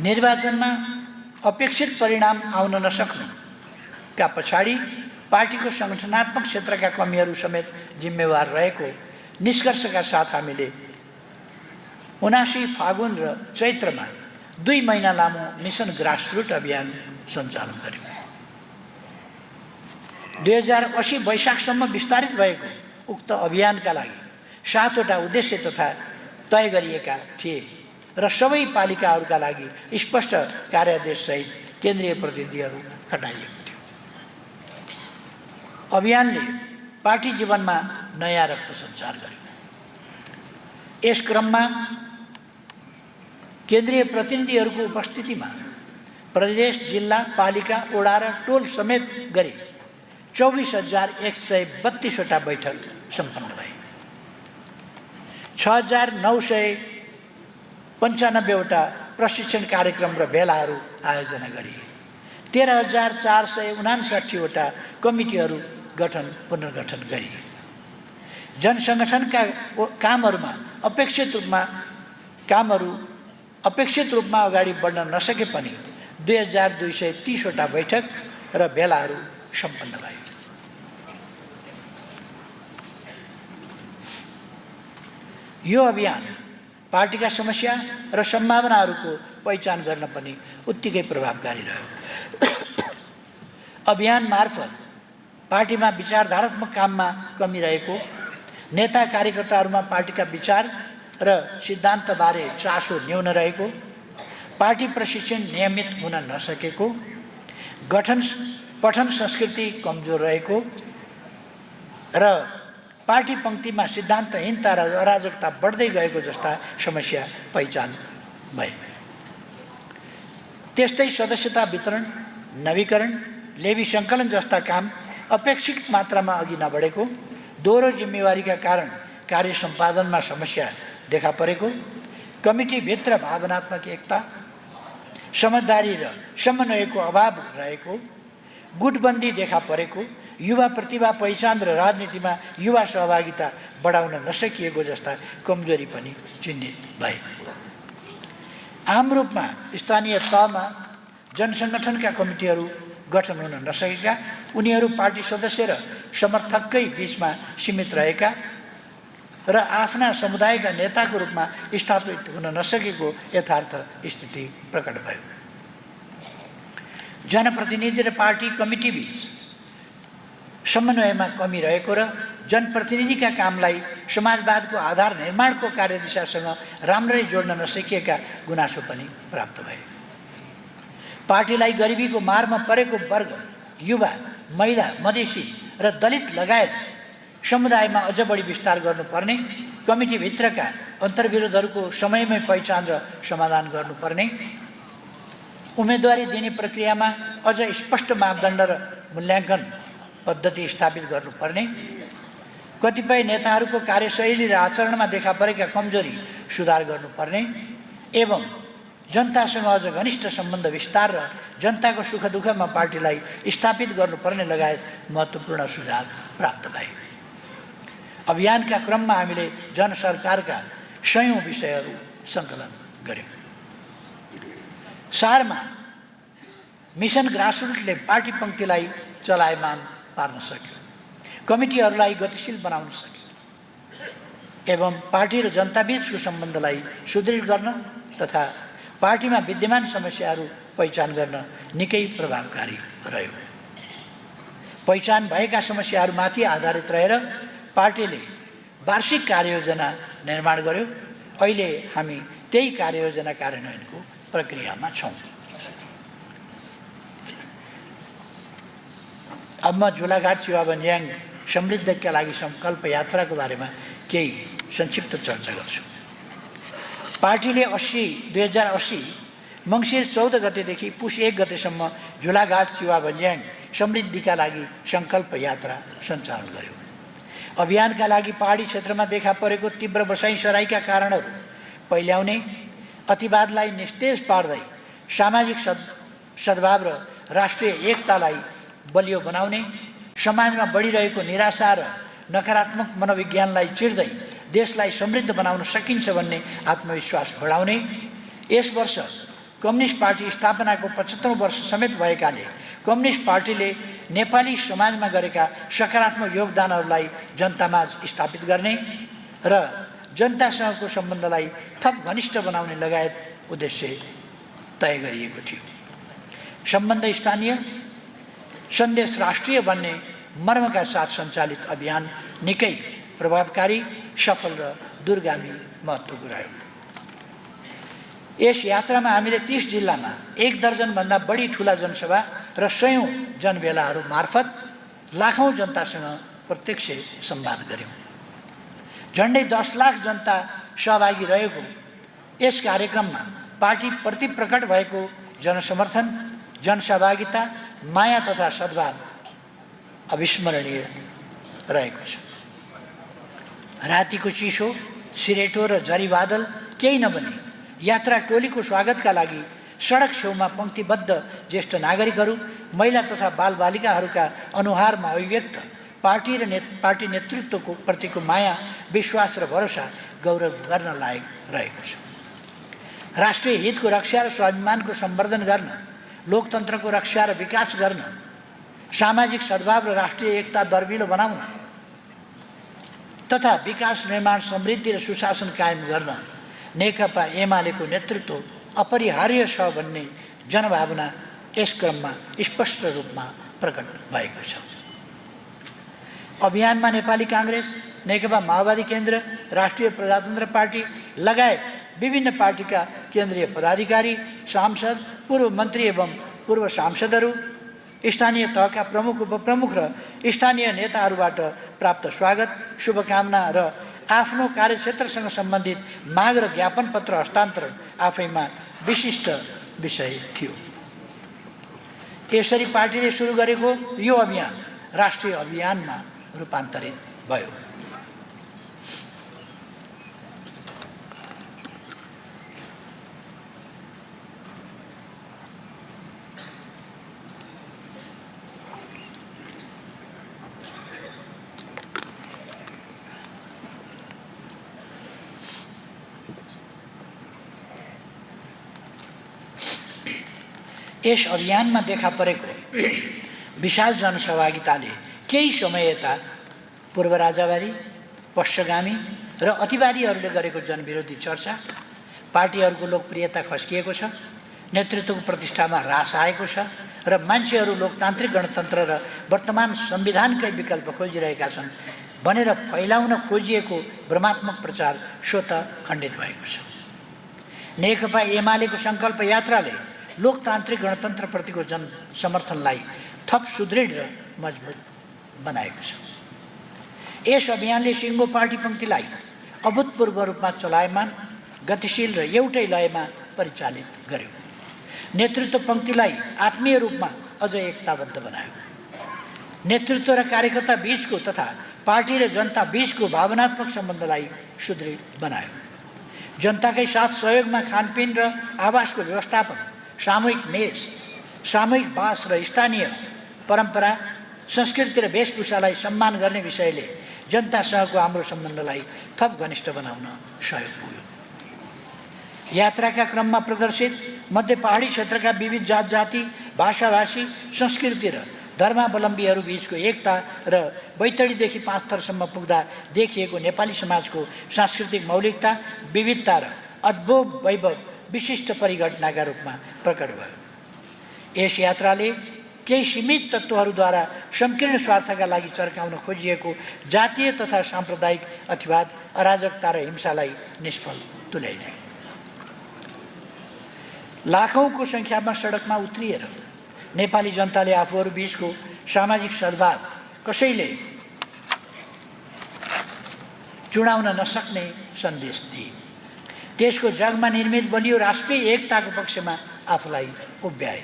निर्वाचनमा अपेक्षित परिणाम आउन नसक्नुका पछाडि पार्टीको संगठनात्मक क्षेत्रका कमीहरू समेत जिम्मेवार रहेको निष्कर्षका साथ हामीले 79 फागुन र चैत्रमा 2 महिना लामो मिसन ग्रासरुट अभियान सञ्चालन गर्यौं। 2080 वैशाखसम्म विस्तारित भएको उक्त अभियानका लागि 7 वटा उद्देश्य तथा तय गरिएका थिए र सबै पालिकाहरूका लागि स्पष्ट कार्यादेशसहित केन्द्रीय प्रतिनिधिहरू खटाइएको थियो। अभियानले पार्टी जीवनमा नयाँ रक्त सञ्चार गर्यो। यस क्रममा केन्द्रीय प्रतिनिधिहरूको उपस्थितिमा प्रदेश, जिल्ला, पालिका, वडा र टोल समेत गरी 24,132 वटा बैठक सम्पन्न भए। 6,995 वटा प्रशिक्षण कार्यक्रम र भेलाहरू आयोजना गरिए। 13,459 वटा कमिटीहरू पुनर्गठन गरिए। जनसङ्गठनका कामहरू अपेक्षित रूपमा अगाडि बढ्न नसके पनि 2,230 वटा बैठक र भेलाहरू सम्पन्न भए। यो अभियान पार्टीका समस्या र सम्भावनाहरूको पहिचान गर्न पनि उत्तिकै प्रभावकारी रह्यो। अभियान मार्फत पार्टीमा विचारधारात्मक काममा कमी रहेको, नेता कार्यकर्ताहरूमा पार्टीका विचार र सिद्धान्तबारे चासो न्यून रहेको, पार्टी प्रशिक्षण नियमित हुन नसकेको, पठन संस्कृति कमजोर रहेको र पार्टी पङ्क्तिमा सिद्धान्तहीनता र अराजकता बढ्दै गएको जस्ता समस्या पहिचान भए। त्यस्तै सदस्यता वितरण, नवीकरण, लेवी सङ्कलन जस्ता काम अपेक्षित मात्रामा अघि नबढेको, दोहोरो जिम्मेवारीका कारण कार्य सम्पादनमा समस्या देखा परेको, कमिटीभित्र भावनात्मक एकता, समझदारी र समन्वयको अभाव रहेको, गुटबन्दी देखा परेको, युवा प्रतिभा पहिचान र राजनीतिमा युवा सहभागिता बढाउन नसकिएको जस्ता कमजोरी पनि चिन्हित भए। आम रूपमा स्थानीय तहमा जनसङ्गठनका कमिटीहरू गठन हुन नसकेका, उनीहरू पार्टी सदस्य र समर्थककै बीचमा सीमित रहेका र आफ्ना समुदायका नेताको रूपमा स्थापित हुन नसकेको यथार्थ स्थिति प्रकट भयो। जनप्रतिनिधि र पार्टी कमिटी बीच समन्वयमा कमी रहेको र जनप्रतिनिधिका कामलाई समाजवादको आधार निर्माणको कार्यदिशासँग राम्ररी जोड्न नसकिएका गुनासो पनि प्राप्त भए। पार्टीलाई गरिबीको मारमा परेको वर्ग, युवा, महिला, मधेसी र दलित लगायत समुदायमा अझ बढी विस्तार गर्नुपर्ने, कमिटीभित्रका अन्तर्विरोधहरूको समयमै पहिचान र समाधान गर्नुपर्ने, उम्मेदवारी दिने प्रक्रियामा अझ स्पष्ट मापदण्ड र मूल्याङ्कन पद्धति स्थापित गर्नुपर्ने, कतिपय नेताहरूको कार्यशैली र आचरणमा देखा परेका कमजोरी सुधार गर्नुपर्ने एवं जनतासँग अझ घनिष्ठ सम्बन्ध विस्तार र जनताको सुख दुःखमा पार्टीलाई स्थापित गर्नुपर्ने लगायत महत्त्वपूर्ण सुझाव प्राप्त भए। अभियानका क्रममा हामीले जनसरकारका 100औं विषयहरू सङ्कलन गर्यौँ। सारमा मिसन ग्रासरुटले पार्टी पङ्क्तिलाई चलायमान पार्न सक्यो, कमिटीहरूलाई गतिशील बनाउन सक्यो एवं पार्टी र जनताबीचको सम्बन्धलाई सुदृढ गर्न तथा पार्टीमा विद्यमान समस्याहरू पहिचान गर्न निकै प्रभावकारी रह्यो। पहिचान भएका समस्याहरूमाथि आधारित रहेर पार्टीले वार्षिक कार्ययोजना निर्माण गर्यो। अहिले हामी त्यही कार्ययोजना कार्यान्वयनको प्रक्रियामा छौँ। अब म झुलाघाट चिवाबन्ज्याङ समृद्धिका लागि सङ्कल्प यात्राको बारेमा केही संक्षिप्त चर्चा गर्छु। पार्टीले 2080 मङ्सिर 14 गतेदेखि पुस 1 गतेसम्म झुलाघाट चिवा भन्ज्याङ समृद्धिका लागि सङ्कल्प यात्रा सञ्चालन गर्यो। अभियानका लागि पहाडी क्षेत्रमा देखा परेको तीव्र बसाइसराईका कारणहरू पहिल्याउने, अतिवादलाई निस्तेज पार्दै सामाजिक सद्भाव र राष्ट्रिय एकतालाई बलियो बनाउने, समाजमा बढिरहेको निराशा र नकारात्मक मनोविज्ञानलाई चिर्दै देशलाई समृद्ध बनाउन सकिन्छ भन्ने आत्मविश्वास बढाउने, यस वर्ष कम्युनिस्ट पार्टी स्थापनाको 75औं वर्ष समेत भएकाले कम्युनिस्ट पार्टीले नेपाली समाजमा गरेका सकारात्मक योगदानहरूलाई जनतामा स्थापित गर्ने र जनतासँगको सम्बन्धलाई थप घनिष्ठ बनाउने लगायत उद्देश्य तय गरिएको थियो। सम्बन्ध स्थानीय, सन्देश राष्ट्रिय भन्ने मर्मका साथ सञ्चालित अभियान निकै प्रभावकारी, सफल र दूरगामी महत्त्वको रह्यो। यस यात्रामा हामीले 30 जिल्लामा 1 दर्जनभन्दा बढी ठुला जनसभा र 100औं जनभेलाहरू मार्फत लाखौं जनतासँग प्रत्यक्ष संवाद गर्यौं। झन्डै 10 लाख जनता सहभागी रहेको यस कार्यक्रममा पार्टीप्रति प्रकट भएको जनसमर्थन, जनसहभागिता, माया तथा सद्भाव अविस्मरणीय रहेको छ। रातिको चिसो, सिरेटो र झरीबादल केही नबनी यात्रा टोलीको स्वागतका लागि सडक छेउमा पंक्तिबद्ध ज्येष्ठ नागरिकहरू, महिला तथा बालबालिकाहरूका अनुहारमा अभिव्यक्त पार्टी नेतृत्वको प्रतिको माया, विश्वास र भरोसा गौरव गर्न लायक रहेको छ। राष्ट्रिय हितको रक्षा र स्वाभिमानको सम्वर्धन गर्न, लोकतन्त्रको रक्षा र विकास गर्न, सामाजिक सद्भाव र राष्ट्रिय एकता दर्विलो बनाउन तथा विकास निर्माण, समृद्धि र सुशासन कायम गर्न नेकपा एमालेको नेतृत्व अपरिहार्य छ भन्ने जनभावना यस क्रममा स्पष्ट रूपमा प्रकट भएको छ। अभियानमा नेपाली कांग्रेस, नेकपा माओवादी केन्द्र, राष्ट्रिय प्रजातन्त्र पार्टी लगायत विभिन्न पार्टीका केन्द्रीय पदाधिकारी, सांसद, पूर्व मन्त्री एवं पूर्व सांसदहरू, स्थानीय तहका प्रमुख, उपप्रमुख र स्थानीय नेताहरूबाट प्राप्त स्वागत, शुभकामना र आफ्नो कार्यक्षेत्रसँग सम्बन्धित माग र ज्ञापन पत्र हस्तान्तरण आफैमा विशिष्ट विषय थियो। यसरी पार्टीले सुरु गरेको यो अभियान राष्ट्रिय अभियानमा रूपान्तरित भयो। यस अभियानमा देखा परेको विशाल जनसहभागिताले केही समय यता पूर्व राजावादी, पश्चगामी र अतिवादीहरूले गरेको जनविरोधी चर्चा, पार्टीहरूको लोकप्रियता खस्किएको छ, नेतृत्वको प्रतिष्ठामा ह्रास आएको छ र मान्छेहरू लोकतान्त्रिक गणतन्त्र र वर्तमान संविधानकै विकल्प खोजिरहेका छन् भनेर फैलाउन खोजिएको भ्रमात्मक प्रचार स्वतः खण्डित भएको छ। नेकपा एमालेको सङ्कल्प यात्राले लोकतान्त्रिक गणतन्त्रप्रतिको जन समर्थनलाई थप सुदृढ र मजबुत बनाएको छ। यस अभियानले सिङ्गो पार्टी पंक्तिलाई अभूतपूर्व रूपमा चलायमान, गतिशील र एउटै लयमा परिचालित गर्यो। नेतृत्व पंक्तिलाई आत्मीय रूपमा अझ एकताबद्ध बनायो। नेतृत्व र कार्यकर्ता बीचको तथा पार्टी र जनता बीचको भावनात्मक सम्बन्धलाई सुदृढ बनायो। जनताकै साथ सहयोगमा खानपिन र आवासको व्यवस्थापन, सामूहिक मेष, सामूहिक बास र स्थानीय परम्परा, संस्कृति र वेशभूषालाई सम्मान गर्ने विषयले जनतासँगको हाम्रो सम्बन्धलाई थप घनिष्ठ बनाउन सहयोग पुग्यो। यात्राका क्रममा प्रदर्शित मध्य पहाडी क्षेत्रका विविध जात जाति, भाषाभाषी, संस्कृति र धर्मावलम्बीहरू बीचको एकता र बैतडीदेखि पाँचथरसम्म पुग्दा देखिएको नेपाली समाजको सांस्कृतिक मौलिकता, विविधता र अद्भुत वैभव विशिष्ट परिघटनाका रूपमा प्रकट भयो। यस यात्राले केही सीमित तत्त्वहरूद्वारा संकीर्ण स्वार्थका लागि चर्काउन खोजिएको जातीय तथा साम्प्रदायिक अतिवाद, अराजकता र हिंसालाई निष्फल तुल्याइदियो। लाखौंको संख्यामा सडकमा उत्रिएर नेपाली जनताले आफूहरू बीचको सामाजिक सद्भाव कसैले चुडाउन नसक्ने सन्देश दिए। देशको जगमा निर्मित बलियो राष्ट्रिय एकताको पक्षमा आफूलाई उभ्याए।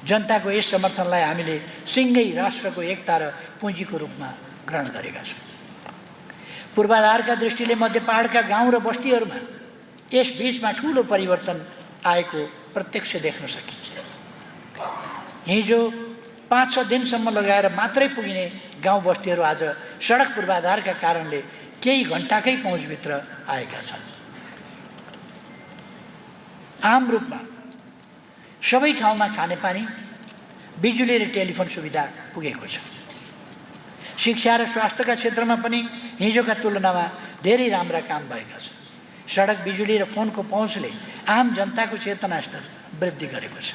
जनताको यस समर्थनलाई हामीले सिङ्गै राष्ट्रको एकता र पुँजीको रूपमा ग्रहण गरेका छौँ। पूर्वाधारका दृष्टिले मध्य पहाडका गाउँ र बस्तीहरूमा यस बीचमा ठुलो परिवर्तन आएको प्रत्यक्ष देख्न सकिन्छ। हिजो 5-6 दिनसम्म लगाएर मात्रै पुगिने गाउँ बस्तीहरू आज सडक पूर्वाधारका कारणले केही घण्टाकै पहुँचभित्र आएका छन्। आम रूपमा सबै ठाउँमा खानेपानी, बिजुली र टेलिफोन सुविधा पुगेको छ। शिक्षा र स्वास्थ्यका क्षेत्रमा पनि हिजोका तुलनामा धेरै राम्रा काम भएका छन्। सडक, बिजुली र फोनको पहुँचले आम जनताको चेतना स्तर वृद्धि गरेको छ।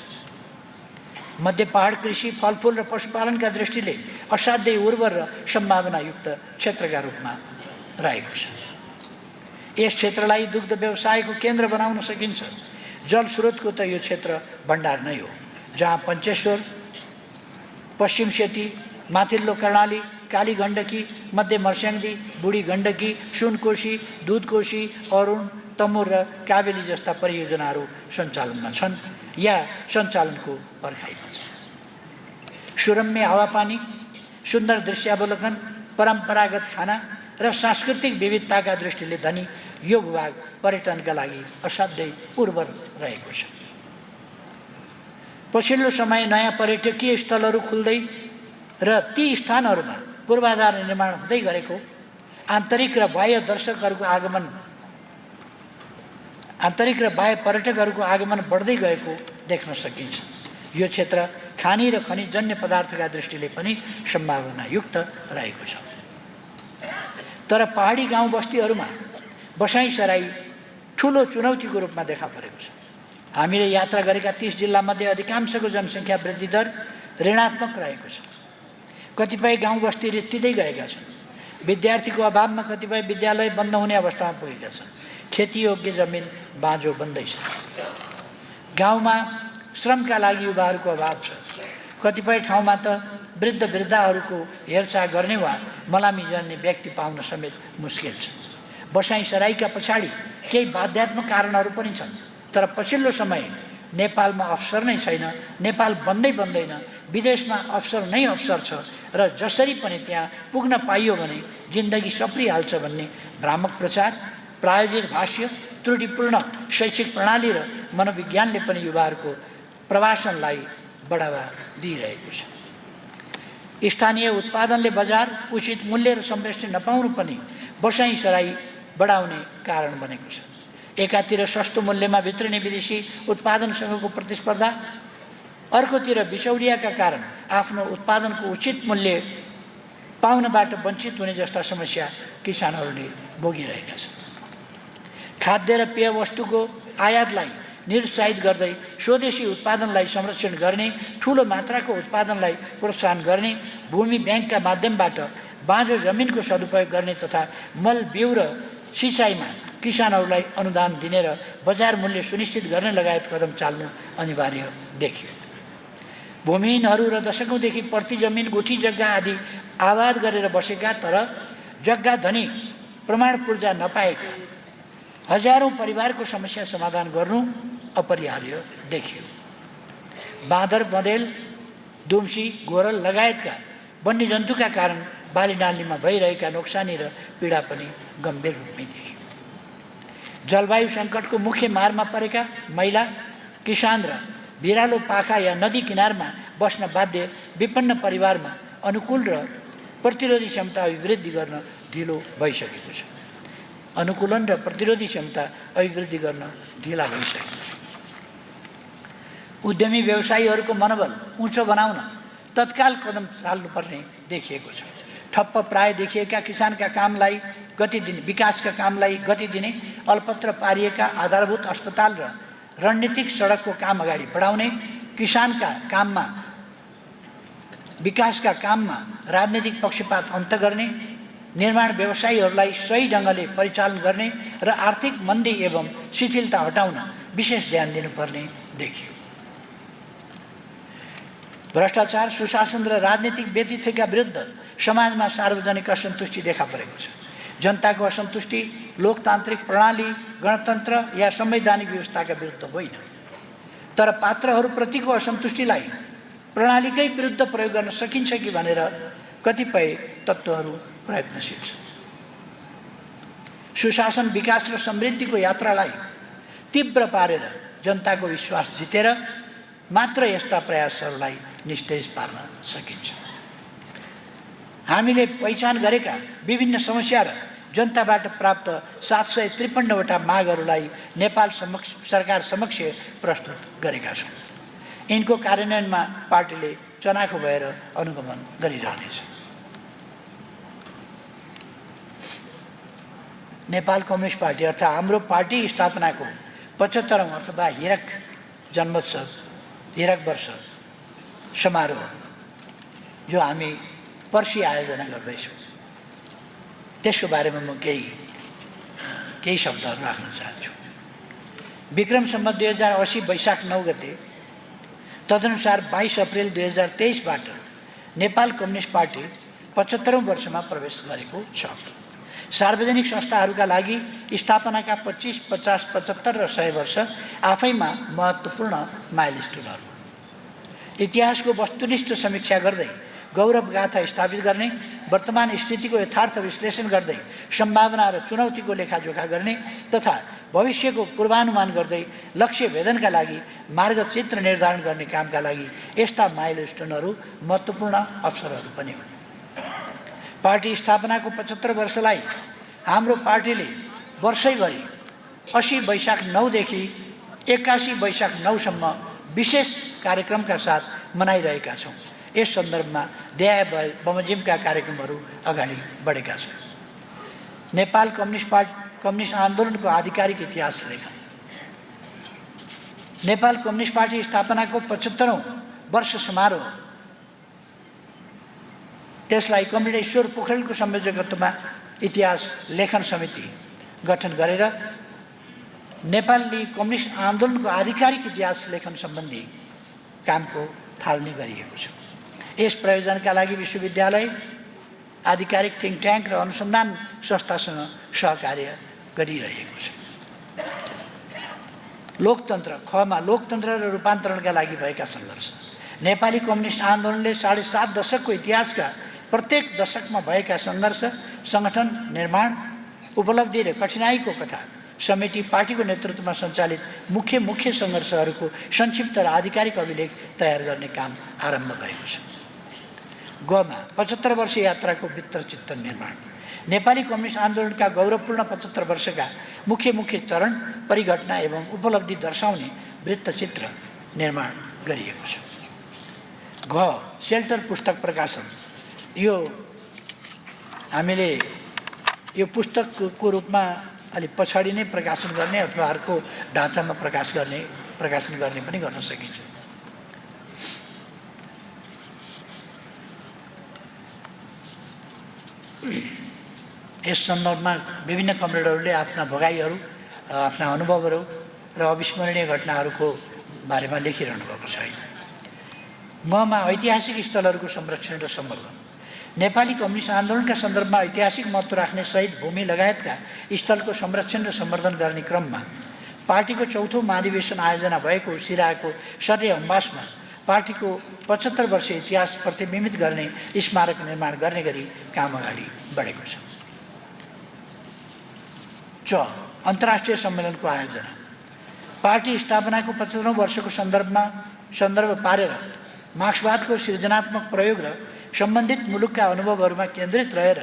मध्य पहाड कृषि, फलफुल र पशुपालनका दृष्टिले असाध्यै उर्वर र सम्भावनायुक्त क्षेत्रका रूपमा रहेको छ। यस क्षेत्रलाई दुग्ध व्यवसायको केन्द्र बनाउन सकिन्छ। जल स्रोतको त यो क्षेत्र भण्डार नै हो, जहाँ पञ्चेश्वर, पश्चिम सेती, माथिल्लो कर्णाली, काली गण्डकी, मध्य मर्स्याङ्दी, बुढी गण्डकी, सुनकोशी, दुधकोशी, अरुण, तमुर र कावेली जस्ता परियोजनाहरू सञ्चालनमा छन् या सञ्चालनको पर्खाइमा छन्। सुरम्य हावापानी, सुन्दर दृश्यावलोकन, परम्परागत खाना र सांस्कृतिक विविधताका दृष्टिले धनी यो भूभाग पर्यटनका लागि असाध्यै उर्वर रहेको छ। पछिल्लो समय नयाँ पर्यटकीय स्थलहरू खुल्दै र ती स्थानहरूमा पूर्वाधार निर्माण हुँदै गरेको, आन्तरिक र बाह्य पर्यटकहरूको आगमन बढ्दै गएको देख्न सकिन्छ। यो क्षेत्र खानी र खनिजजन्य पदार्थका दृष्टिले पनि सम्भावनायुक्त रहेको छ। तर पहाडी गाउँ बस्तीहरूमा बसाइसराई ठुलो चुनौतीको रूपमा देखा परेको छ। हामीले यात्रा गरेका 30 जिल्लामध्ये अधिकांशको जनसङ्ख्या वृद्धि दर ऋणात्मक रहेको छ। कतिपय गाउँ बस्ती रित्तिँदै गएका छन्। विद्यार्थीको अभावमा कतिपय विद्यालय बन्द हुने अवस्थामा पुगेका छन्। खेतीयोग्य जमिन बाँझो बन्दैछ। गाउँमा श्रमका लागि युवाहरूको अभाव छ। कतिपय ठाउँमा त वृद्धहरूको हेरचाह गर्ने वा मलामी गर्ने व्यक्ति पाउन समेत मुस्किल छ। बसाइसराईका पछाडि केही बाध्यात्मक कारणहरू पनि छन्, तर पछिल्लो समय नेपालमा अवसर नै छैन, नेपाल बन्दैन, विदेशमा अवसर नै अवसर छ र जसरी पनि त्यहाँ पुग्न पाइयो भने जिन्दगी सप्रिहाल्छ भन्ने भ्रामक प्रचार, प्रायोजित भाष्य, त्रुटिपूर्ण शैक्षिक प्रणाली र मनोविज्ञानले पनि युवाहरूको प्रवासनलाई बढावा दिइरहेको छ। स्थानीय उत्पादनले बजार, उचित मूल्य र संरक्षण नपाउनु पनि बसाइसराई बढाउने कारण बनेको छ। एकातिर सस्तो मूल्यमा भित्रिने विदेशी उत्पादनसँगको प्रतिस्पर्धा, अर्कोतिर बिचौलियाका कारण आफ्नो उत्पादनको उचित मूल्य पाउनबाट वञ्चित हुने जस्ता समस्या किसानहरूले भोगिरहेका छन्। खाद्य र पेय वस्तुको आयातलाई निरुत्साहित गर्दै स्वदेशी उत्पादनलाई संरक्षण गर्ने, ठुलो मात्राको उत्पादनलाई प्रोत्साहन गर्ने, भूमि ब्याङ्कका माध्यमबाट बाँझो जमिनको सदुपयोग गर्ने तथा मल बिउ र सिँचाइमा किसानहरूलाई अनुदान दिने र बजार मूल्य सुनिश्चित गर्ने लगायत कदम चाल्नु अनिवार्य देखियो। भूमिहीनहरू र दशकौँदेखि प्रति जमिन, गुठी जग्गा आदि आबाद गरेर बसेका तर जग्गा धनी प्रमाण पूर्जा नपाएका हजारौँ परिवारको समस्या समाधान गर्नु अपरिहार्य देखियो। बाँदर, बँदेल, दुम्सी, गोरल लगायतका वन्यजन्तुका कारण बालीनालीमा भइरहेका नोक्सानी र पीडा पनि गम्भीर रूपमै देखियो। जलवायु सङ्कटको मुख्य मारमा परेका महिला, किसान र बिरालो पाखा या नदी किनारमा बस्न बाध्य विपन्न परिवारमा अनुकूल र प्रतिरोधी क्षमता अभिवृद्धि गर्न ढिलो भइसकेको छ। अनुकूलन र प्रतिरोधी क्षमता अभिवृद्धि गर्न ढिला भइसकेको छ। उद्यमी व्यवसायीहरूको मनोबल उँचो बनाउन तत्काल कदम चाल्नुपर्ने देखिएको छ। ठप्प प्राय देखिएका किसानका कामलाई गति दिने, विकासका कामलाई गति दिने, अल्पत्र पारिएका आधारभूत अस्पताल र रणनीतिक सडकको काम अगाडि बढाउने, किसानका काममा, विकासका काममा राजनीतिक पक्षपात अन्त गर्ने, निर्माण व्यवसायीहरूलाई सही ढङ्गले परिचालन गर्ने र आर्थिक मन्दी एवं शिथिलता हटाउन विशेष ध्यान दिनुपर्ने देखियो। भ्रष्टाचार, सुशासन र राजनीतिक व्यतिथिका विरुद्ध समाजमा सार्वजनिक असन्तुष्टि देखा परेको छ। जनताको असन्तुष्टि लोकतान्त्रिक प्रणाली, गणतन्त्र या संवैधानिक व्यवस्थाका विरुद्ध होइन, तर पात्रहरूप्रतिको असन्तुष्टिलाई प्रणालीकै विरुद्ध प्रयोग गर्न सकिन्छ कि भनेर कतिपय तत्त्वहरू प्रयत्नशील छन्। सुशासन, विकास र समृद्धिको यात्रालाई तीव्र पारेर जनताको विश्वास जितेर मात्र यस्ता प्रयासहरूलाई निस्तेज पार्न सकिन्छ। हामीले पहिचान गरेका विभिन्न समस्या र जनताबाट प्राप्त 753 वटा मागहरूलाई नेपाल सरकार समक्ष प्रस्तुत गरेका छौँ। यिनको कार्यान्वयनमा पार्टीले चनाखो भएर अनुगमन गरिरहनेछ। नेपाल कम्युनिस्ट पार्टी अर्थात् हाम्रो पार्टी स्थापनाको 75औं अथवा हीरक जन्मोत्सव, हीरक वर्ष समारोह जो हामी पर्सि आयोजना गर्दैछौँ, त्यसको बारेमा म केही शब्दहरू राख्न चाहन्छु। विक्रम सम्वत 2080 वैशाख 9 गते, तदनुसार 22 अप्रिल 2023बाट नेपाल कम्युनिस्ट पार्टी 75औं वर्षमा प्रवेश गरेको छ। सार्वजनिक संस्थाहरूका लागि स्थापनाका 25, 50, 75 र 100 वर्ष आफैमा महत्त्वपूर्ण माइलस्टोनहरू। इतिहासको वस्तुनिष्ठ समीक्षा गर्दै गौरव गाथा स्थापित गर्ने, वर्तमान स्थितिको यथार्थ विश्लेषण गर्दै सम्भावना र चुनौतीको लेखाजोखा गर्ने तथा भविष्यको पूर्वानुमान गर्दै लक्ष्य भेदनका लागि मार्गचित्र निर्धारण गर्ने कामका लागि यस्ता माइलस्टोनहरू महत्त्वपूर्ण अवसरहरू पनि हुन्। पार्टी स्थापनाको 75 वर्षलाई हाम्रो पार्टीले वर्षैभरि 80 वैशाख 9 देखि 81 वैशाख 9 सम्म विशेष कार्यक्रमका साथ मनाइरहेका छौँ। यस सन्दर्भमा देहाय बमोजिमका कार्यक्रमहरू अगाडि बढेका छन्। नेपाल कम्युनिस्ट आन्दोलनको आधिकारिक इतिहास लेखन। नेपाल कम्युनिस्ट पार्टी स्थापनाको 75औं वर्ष समारोह, त्यसलाई कमरेड ईश्वर पोखरेलको संयोजकत्वमा इतिहास लेखन समिति गठन गरेर नेपाली कम्युनिस्ट आन्दोलनको आधिकारिक इतिहास लेखन सम्बन्धी कामको थालनी गरिएको छ। यस प्रयोजनका लागि विश्वविद्यालय, आधिकारिक थिङ्क ट्याङ्क र अनुसन्धान संस्थासँग सहकार्य गरिरहेको छ। लोकतन्त्र खमा लोकतन्त्र र रूपान्तरणका लागि भएका सङ्घर्ष। नेपाली कम्युनिस्ट आन्दोलनले 7.5 दशकको इतिहासका प्रत्येक दशकमा भएका सङ्घर्ष, सङ्गठन निर्माण, उपलब्धि र कठिनाइको कथा समेटी पार्टीको नेतृत्वमा सञ्चालित मुख्य सङ्घर्षहरूको संक्षिप्त र आधिकारिक अभिलेख तयार गर्ने काम आरम्भ भएको छ। गमा 75 वर्ष यात्राको वृत्तचित्र निर्माण। नेपाली कम्युनिस्ट आन्दोलनका गौरवपूर्ण 75 वर्षका मुख्य चरण, परिघटना एवं उपलब्धि दर्शाउने वृत्तचित्र निर्माण गरिएको छ। घ सेल्टर पुस्तक प्रकाशन। यो हामीले यो पुस्तकको रूपमा अलि पछाडि नै प्रकाशन गर्ने अथवा अर्को ढाँचामा प्रकाशन गर्ने पनि गर्न सकिन्छ। यस सन्दर्भमा विभिन्न कमरेडहरूले आफ्ना भोगाईहरू, आफ्ना अनुभवहरू र अविस्मरणीय घटनाहरूको बारेमा लेखिरहनु भएको छ। ममा ऐतिहासिक स्थलहरूको संरक्षण र सम्वर्धन। नेपाली कम्युनिस्ट आन्दोलनका सन्दर्भमा ऐतिहासिक महत्त्व राख्ने शहीद भूमि लगायतका स्थलको संरक्षण र सम्वर्धन गर्ने क्रममा पार्टीको 4औं महाधिवेशन आयोजना भएको सिराहाको सर्य अम्बासमा पार्टीको 75 वर्ष इतिहास प्रतिबिम्बित गर्ने स्मारक निर्माण गर्ने गरी काम अगाडि बढेको छ। च अन्तर्राष्ट्रिय सम्मेलनको आयोजना। पार्टी स्थापनाको 75औं वर्षको सन्दर्भ पारेर मार्क्सवादको सृजनात्मक प्रयोग र सम्बन्धित मुलुकका अनुभवहरूमा केन्द्रित रहेर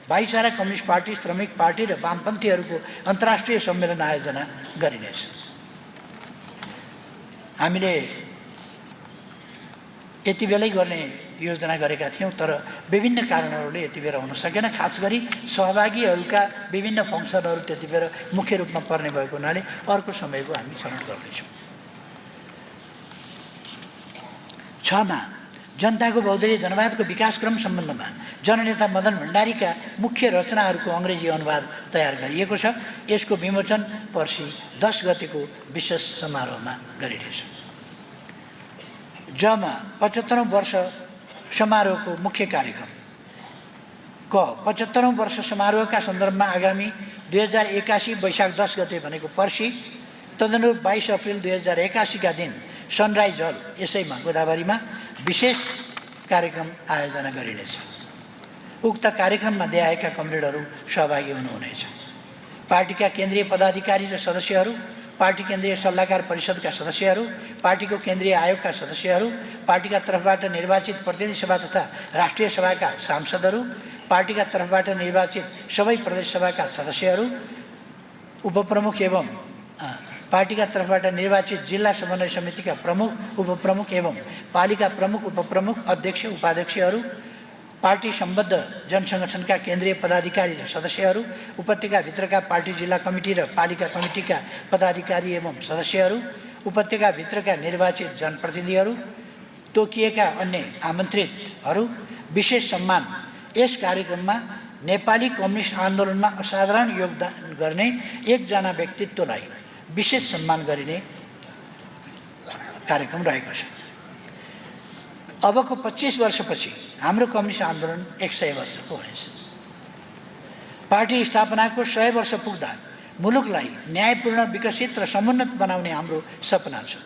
भाइचारा कम्युनिस्ट पार्टी, श्रमिक पार्टी र वामपन्थीहरूको अन्तर्राष्ट्रिय सम्मेलन आयोजना गरिनेछ। हामीले यति बेलै गर्ने योजना गरेका थियौँ, तर विभिन्न कारणहरूले यति बेला हुन सकेन। खास गरी सहभागीहरूका विभिन्न फङ्सनहरू त्यति बेला मुख्य रूपमा पर्ने भएको हुनाले अर्को समयको हामी छनौट गर्दैछौँ। 6मा जनताको बहुदलीय जनवादको विकासक्रम सम्बन्धमा जननेता मदन भण्डारीका मुख्य रचनाहरूको अङ्ग्रेजी अनुवाद तयार गरिएको छ। यसको विमोचन पर्सि 10 गतेको विशेष समारोहमा गरिनेछ। जमा 75औं वर्ष समारोहको मुख्य कार्यक्रम। क 75औं वर्ष समारोहका सन्दर्भमा आगामी 2081 वैशाख 10 गते भनेको पर्सि तदनुरूप 22 अप्रिल 2081 का दिन सनराइज हल यसैमा गोदावरीमा विशेष कार्यक्रम आयोजना गरिनेछ। उक्त कार्यक्रममा देहाएका कमरेडहरू सहभागी हुनुहुनेछ। पार्टीका केन्द्रीय पदाधिकारी र सदस्यहरू, पार्टी केन्द्रीय सल्लाहकार परिषदका सदस्यहरू, पार्टीको केन्द्रीय आयोगका सदस्यहरू, पार्टीका तर्फबाट निर्वाचित प्रतिनिधि सभा तथा राष्ट्रिय सभाका सांसदहरू, पार्टीका तर्फबाट निर्वाचित सबै प्रदेश सभाका सदस्यहरू, उपप्रमुख एवं पार्टीका तर्फबाट निर्वाचित जिल्ला समन्वय समितिका प्रमुख, उपप्रमुख एवं पालिका प्रमुख, उपप्रमुख, अध्यक्ष, उपाध्यक्षहरू, पार्टी सम्बद्ध जनसङ्गठनका केन्द्रीय पदाधिकारी र सदस्यहरू, उपत्यकाभित्रका पार्टी जिल्ला कमिटी र पालिका कमिटीका पदाधिकारी एवं सदस्यहरू, उपत्यकाभित्रका निर्वाचित जनप्रतिनिधिहरू, तोकिएका अन्य आमन्त्रितहरू, विशेष सम्मान यस कार्यक्रममा नेपाली कम्युनिस्ट आन्दोलनमा असाधारण योगदान गर्ने एकजना व्यक्तित्वलाई विशेष सम्मान गरिने कार्यक्रम रहेको छ। अबको 25 वर्षपछि हाम्रो कम्युनिस्ट आन्दोलन 100 वर्षको हुनेछ। पार्टी स्थापनाको 100 वर्ष पुग्दा मुलुकलाई न्यायपूर्ण, विकसित र समुन्नत बनाउने हाम्रो सपना छ,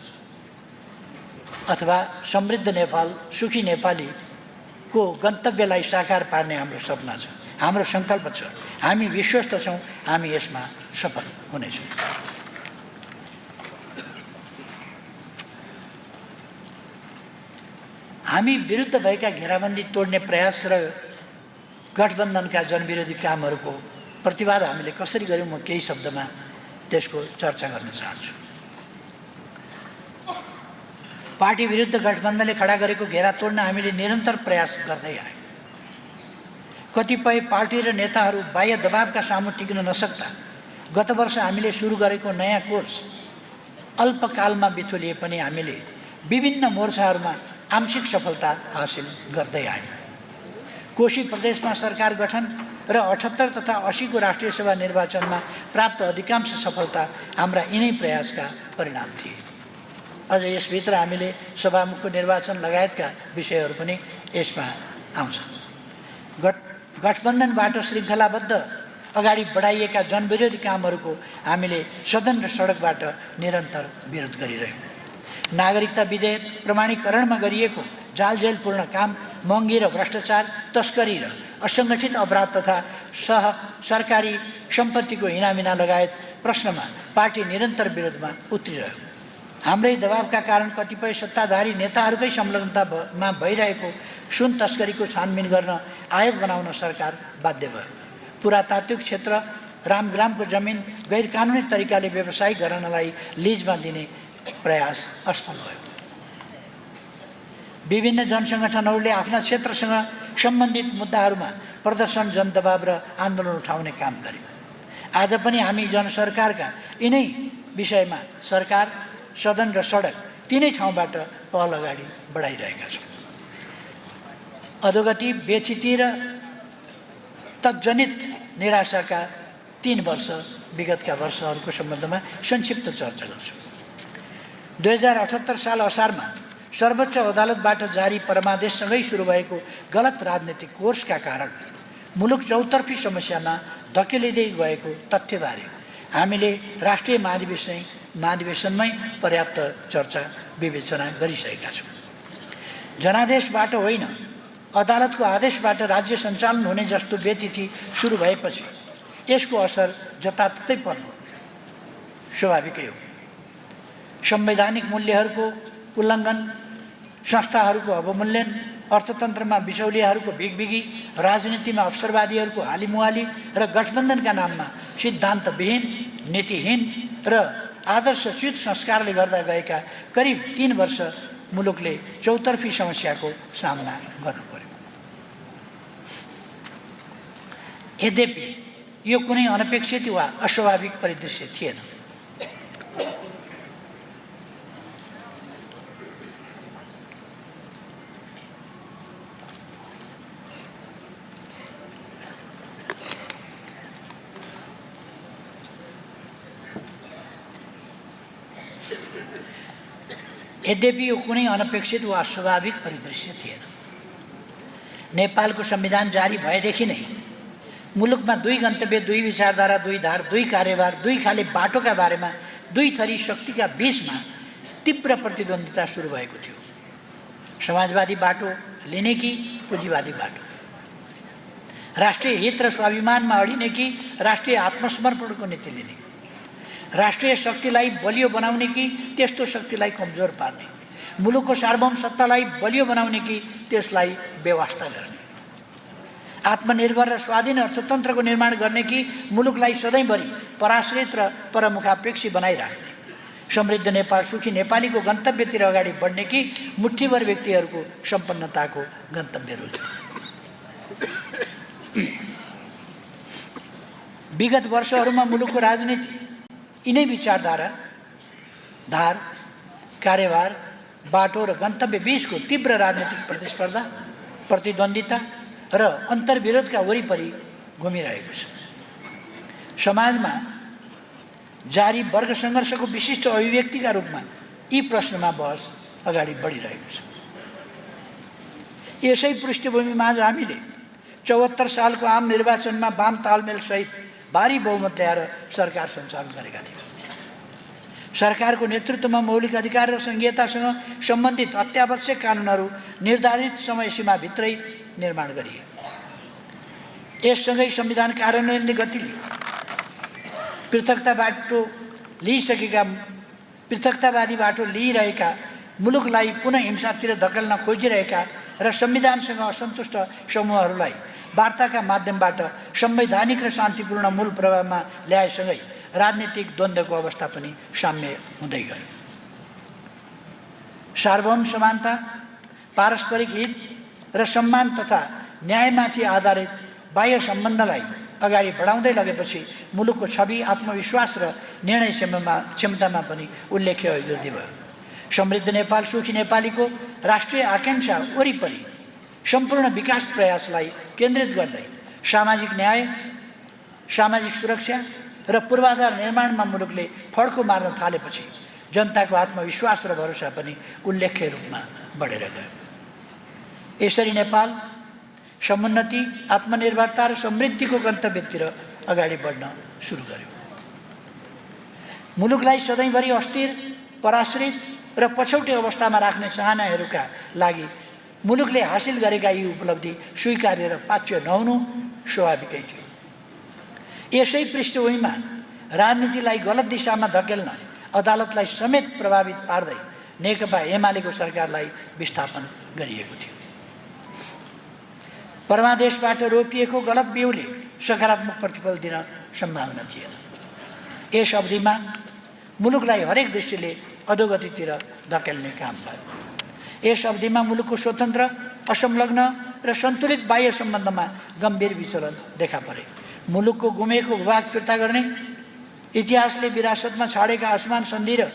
अथवा समृद्ध नेपाल, सुखी नेपालीको गन्तव्यलाई साकार पार्ने हाम्रो सपना छ, हाम्रो सङ्कल्प छ। हामी विश्वस्त छौँ हामी यसमा सफल हुनेछौँ। हामी विरुद्ध भएका घेराबन्दी तोड्ने प्रयास र गठबन्धनका जनविरोधी कामहरूको प्रतिवाद हामीले कसरी गर्यौँ, म केही शब्दमा त्यसको चर्चा गर्न चाहन्छु। पार्टी विरुद्ध गठबन्धनले खडा गरेको घेरा तोड्न हामीले निरन्तर प्रयास गर्दै आयौँ। कतिपय पार्टी र नेताहरू बाह्य दबावका सामु टिक्न नसक्दा गत वर्ष हामीले सुरु गरेको नयाँ कोर्स अल्पकालमा बिथोलिए पनि हामीले विभिन्न मोर्चाहरूमा आंशिक सफलता हासिल गर्दै आयौँ। कोशी प्रदेशमा सरकार गठन र 78 तथा 80 को राष्ट्रिय सभा निर्वाचनमा प्राप्त अधिकांश सफलता हाम्रा यिनै प्रयासका परिणाम थिए। अझ यसभित्र हामीले सभामुखको निर्वाचन लगायतका विषयहरू पनि यसमा आउँछन्। गठबन्धनबाट श्रृङ्खलाबद्ध अगाडि बढाइएका जनविरोधी कामहरूको हामीले सदन र सडकबाट निरन्तर विरोध गरिरह्यौँ। नागरिकता विधेयक प्रमाणीकरणमा गरिएको जालझेलपूर्ण काम, महँगी र भ्रष्टाचार, तस्करी र असङ्गठित अपराध तथा सरकारी सम्पत्तिको हिनामिना लगायत प्रश्नमा पार्टी निरन्तर विरोधमा उत्रिरह्यो। हाम्रै दबावका कारण कतिपय सत्ताधारी नेताहरूकै संलग्नतामा भइरहेको सुन तस्करीको छानबिन गर्न आयोग बनाउन सरकार बाध्य भयो। पुरातात्विक क्षेत्र, रामग्रामको जमिन गैर कानुनी तरिकाले व्यवसायिक घरानालाई लिजमा दिने प्रयास असफल भयो। विभिन्न जनसङ्गठनहरूले आफ्ना क्षेत्रसँग सम्बन्धित मुद्दाहरूमा प्रदर्शन, जनदबाव र आन्दोलन उठाउने काम गरे। आज पनि हामी जनसरकारका यिनै विषयमा सरकार, सदन र सडक तीनै ठाउँबाट पहल अगाडि बढाइरहेका छौँ। अधोगति, व्यथिति र तत्जनित निराशाका 3 वर्ष विगतका वर्षहरूको सम्बन्धमा संक्षिप्त चर्चा गर्छु। 2078 साल असारमा सर्वोच्च अदालतबाट जारी परमादेशसँगै सुरु भएको गलत राजनीतिक कोर्सका कारण मुलुक चौतर्फी समस्यामा धकेलिँदै गएको तथ्यबारे हामीले राष्ट्रिय महाधिवेशनमै पर्याप्त चर्चा विवेचना गरिसकेका छौँ। जनादेशबाट होइन, अदालतको आदेशबाट राज्य सञ्चालन हुने जस्तो व्यतिथि सुरु भएपछि यसको असर जताततै पर्नु स्वाभाविकै हो। संवैधानिक मूल्यहरूको उल्लङ्घन, संस्थाहरूको अवमूल्यन, अर्थतन्त्रमा बिचौलियाहरूको भिगभिगी, राजनीतिमा अवसरवादीहरूको हालिमुहाली र गठबन्धनका नाममा सिद्धान्तविहीन, नीतिहीन र आदर्शच्युत संस्कारले गर्दा गएका करिब 3 वर्ष मुलुकले चौतर्फी समस्याको सामना गर्नु पर्यो। यद्यपि यो कुनै अनपेक्षित वा अस्वाभाविक परिदृश्य थिएन। यद्यपि यो कुनै अनपेक्षित वा अस्वाभाविक परिदृश्य थिएन। नेपालको संविधान जारी भएदेखि नै मुलुकमा दुई गन्तव्य, दुई विचारधारा, दुई धार, दुई कार्यभार, दुई खाले बाटोका बारेमा दुई थरी शक्तिका बीचमा तीव्र प्रतिद्वन्दिता सुरु भएको थियो। समाजवादी बाटो लिने कि पुँजीवादी बाटो, राष्ट्रिय हित र स्वाभिमानमा अडिने कि राष्ट्रिय आत्मसमर्पणको नीति लिने, राष्ट्रिय शक्तिलाई बलियो बनाउने कि त्यस्तो शक्तिलाई कमजोर पार्ने, मुलुकको सार्वभौम सत्तालाई बलियो बनाउने कि त्यसलाई बेवास्ता गर्ने, आत्मनिर्भर र स्वाधीन अर्थतन्त्रको निर्माण गर्ने कि मुलुकलाई सधैँभरि पराश्रित र परमुखापेक्षी बनाइराख्ने, समृद्ध नेपाल, सुखी नेपालीको गन्तव्यतिर अगाडि बढ्ने कि मुठ्ठीभर व्यक्तिहरूको सम्पन्नताको गन्तव्य रोज्ने। विगत वर्षहरूमा मुलुकको राजनीति यिनै विचारधारा, धार, कार्यभार, बाटो र गन्तव्य बीचको तीव्र राजनीतिक प्रतिस्पर्धा, प्रतिद्वन्दिता र अन्तर्विरोधका वरिपरि घुमिरहेको छ। समाजमा जारी वर्ग सङ्घर्षको विशिष्ट अभिव्यक्तिका रूपमा यी प्रश्नमा बहस अगाडि बढिरहेको छ। यसै पृष्ठभूमिमा आज हामीले 74 सालको आम निर्वाचनमा वाम तालमेलसहित भारी बहुमत ल्याएर सरकार सञ्चालन गरेका थियौँ। सरकारको नेतृत्वमा मौलिक अधिकार र संहितासँग सम्बन्धित अत्यावश्यक कानुनहरू निर्धारित समयसीमाभित्रै निर्माण गरिए। यससँगै संविधान कार्यान्वयनले गति लियो। पृथकतावादी बाटो लिइरहेका, मुलुकलाई पुनः हिंसातिर धकेल्न खोजिरहेका र संविधानसँग असन्तुष्ट समूहहरूलाई वार्ताका माध्यमबाट संवैधानिक र शान्तिपूर्ण मूल प्रभावमा ल्याएसँगै राजनीतिक द्वन्द्वको अवस्था पनि साम्य हुँदै गयो। सार्वभौम समानता, पारस्परिक हित र सम्मान तथा न्यायमाथि आधारित बाह्य सम्बन्धलाई अगाडि बढाउँदै लगेपछि मुलुकको छवि, आत्मविश्वास र निर्णय क्षमतामा पनि उल्लेख्य अभिवृद्धि भयो। समृद्ध नेपाल, सुखी नेपालीको राष्ट्रिय आकांक्षा वरिपरि सम्पूर्ण विकास प्रयासलाई केन्द्रित गर्दै सामाजिक न्याय, सामाजिक सुरक्षा र पूर्वाधार निर्माणमा मुलुकले फड्को मार्न थालेपछि जनताको आत्मविश्वास र भरोसा पनि उल्लेख्य रूपमा बढेर गयो। यसरी नेपाल समुन्नति, आत्मनिर्भरता र समृद्धिको गन्तव्यतिर अगाडि बढ्न सुरु गर्यो। मुलुकलाई सधैँभरि अस्थिर, पराश्रित र पछौटे अवस्थामा राख्ने चाहनाहरूका लागि मुलुकले हासिल गरेका यी उपलब्धि स्वीकार्य र पाच्य नहुनु स्वाभाविकै थियो। यसै पृष्ठभूमिमा राजनीतिलाई गलत दिशामा धकेल्न अदालतलाई समेत प्रभावित पार्दै नेकपा एमालेको सरकारलाई विस्थापन गरिएको थियो। परमादेशबाट रोपिएको गलत बिउले सकारात्मक प्रतिफल दिन सम्भावना थिएन। यस अवधिमा मुलुकलाई हरेक दृष्टिले अधोगतितिर धकेल्ने काम भयो। यस अवधिमा मुलुकको स्वतन्त्र, असंलग्न र सन्तुलित बाह्य सम्बन्धमा गम्भीर विचलन देखा परे। मुलुकको गुमेको भूभाग फिर्ता गर्ने, इतिहासले विरासतमा छाडेका आसमान सन्धि र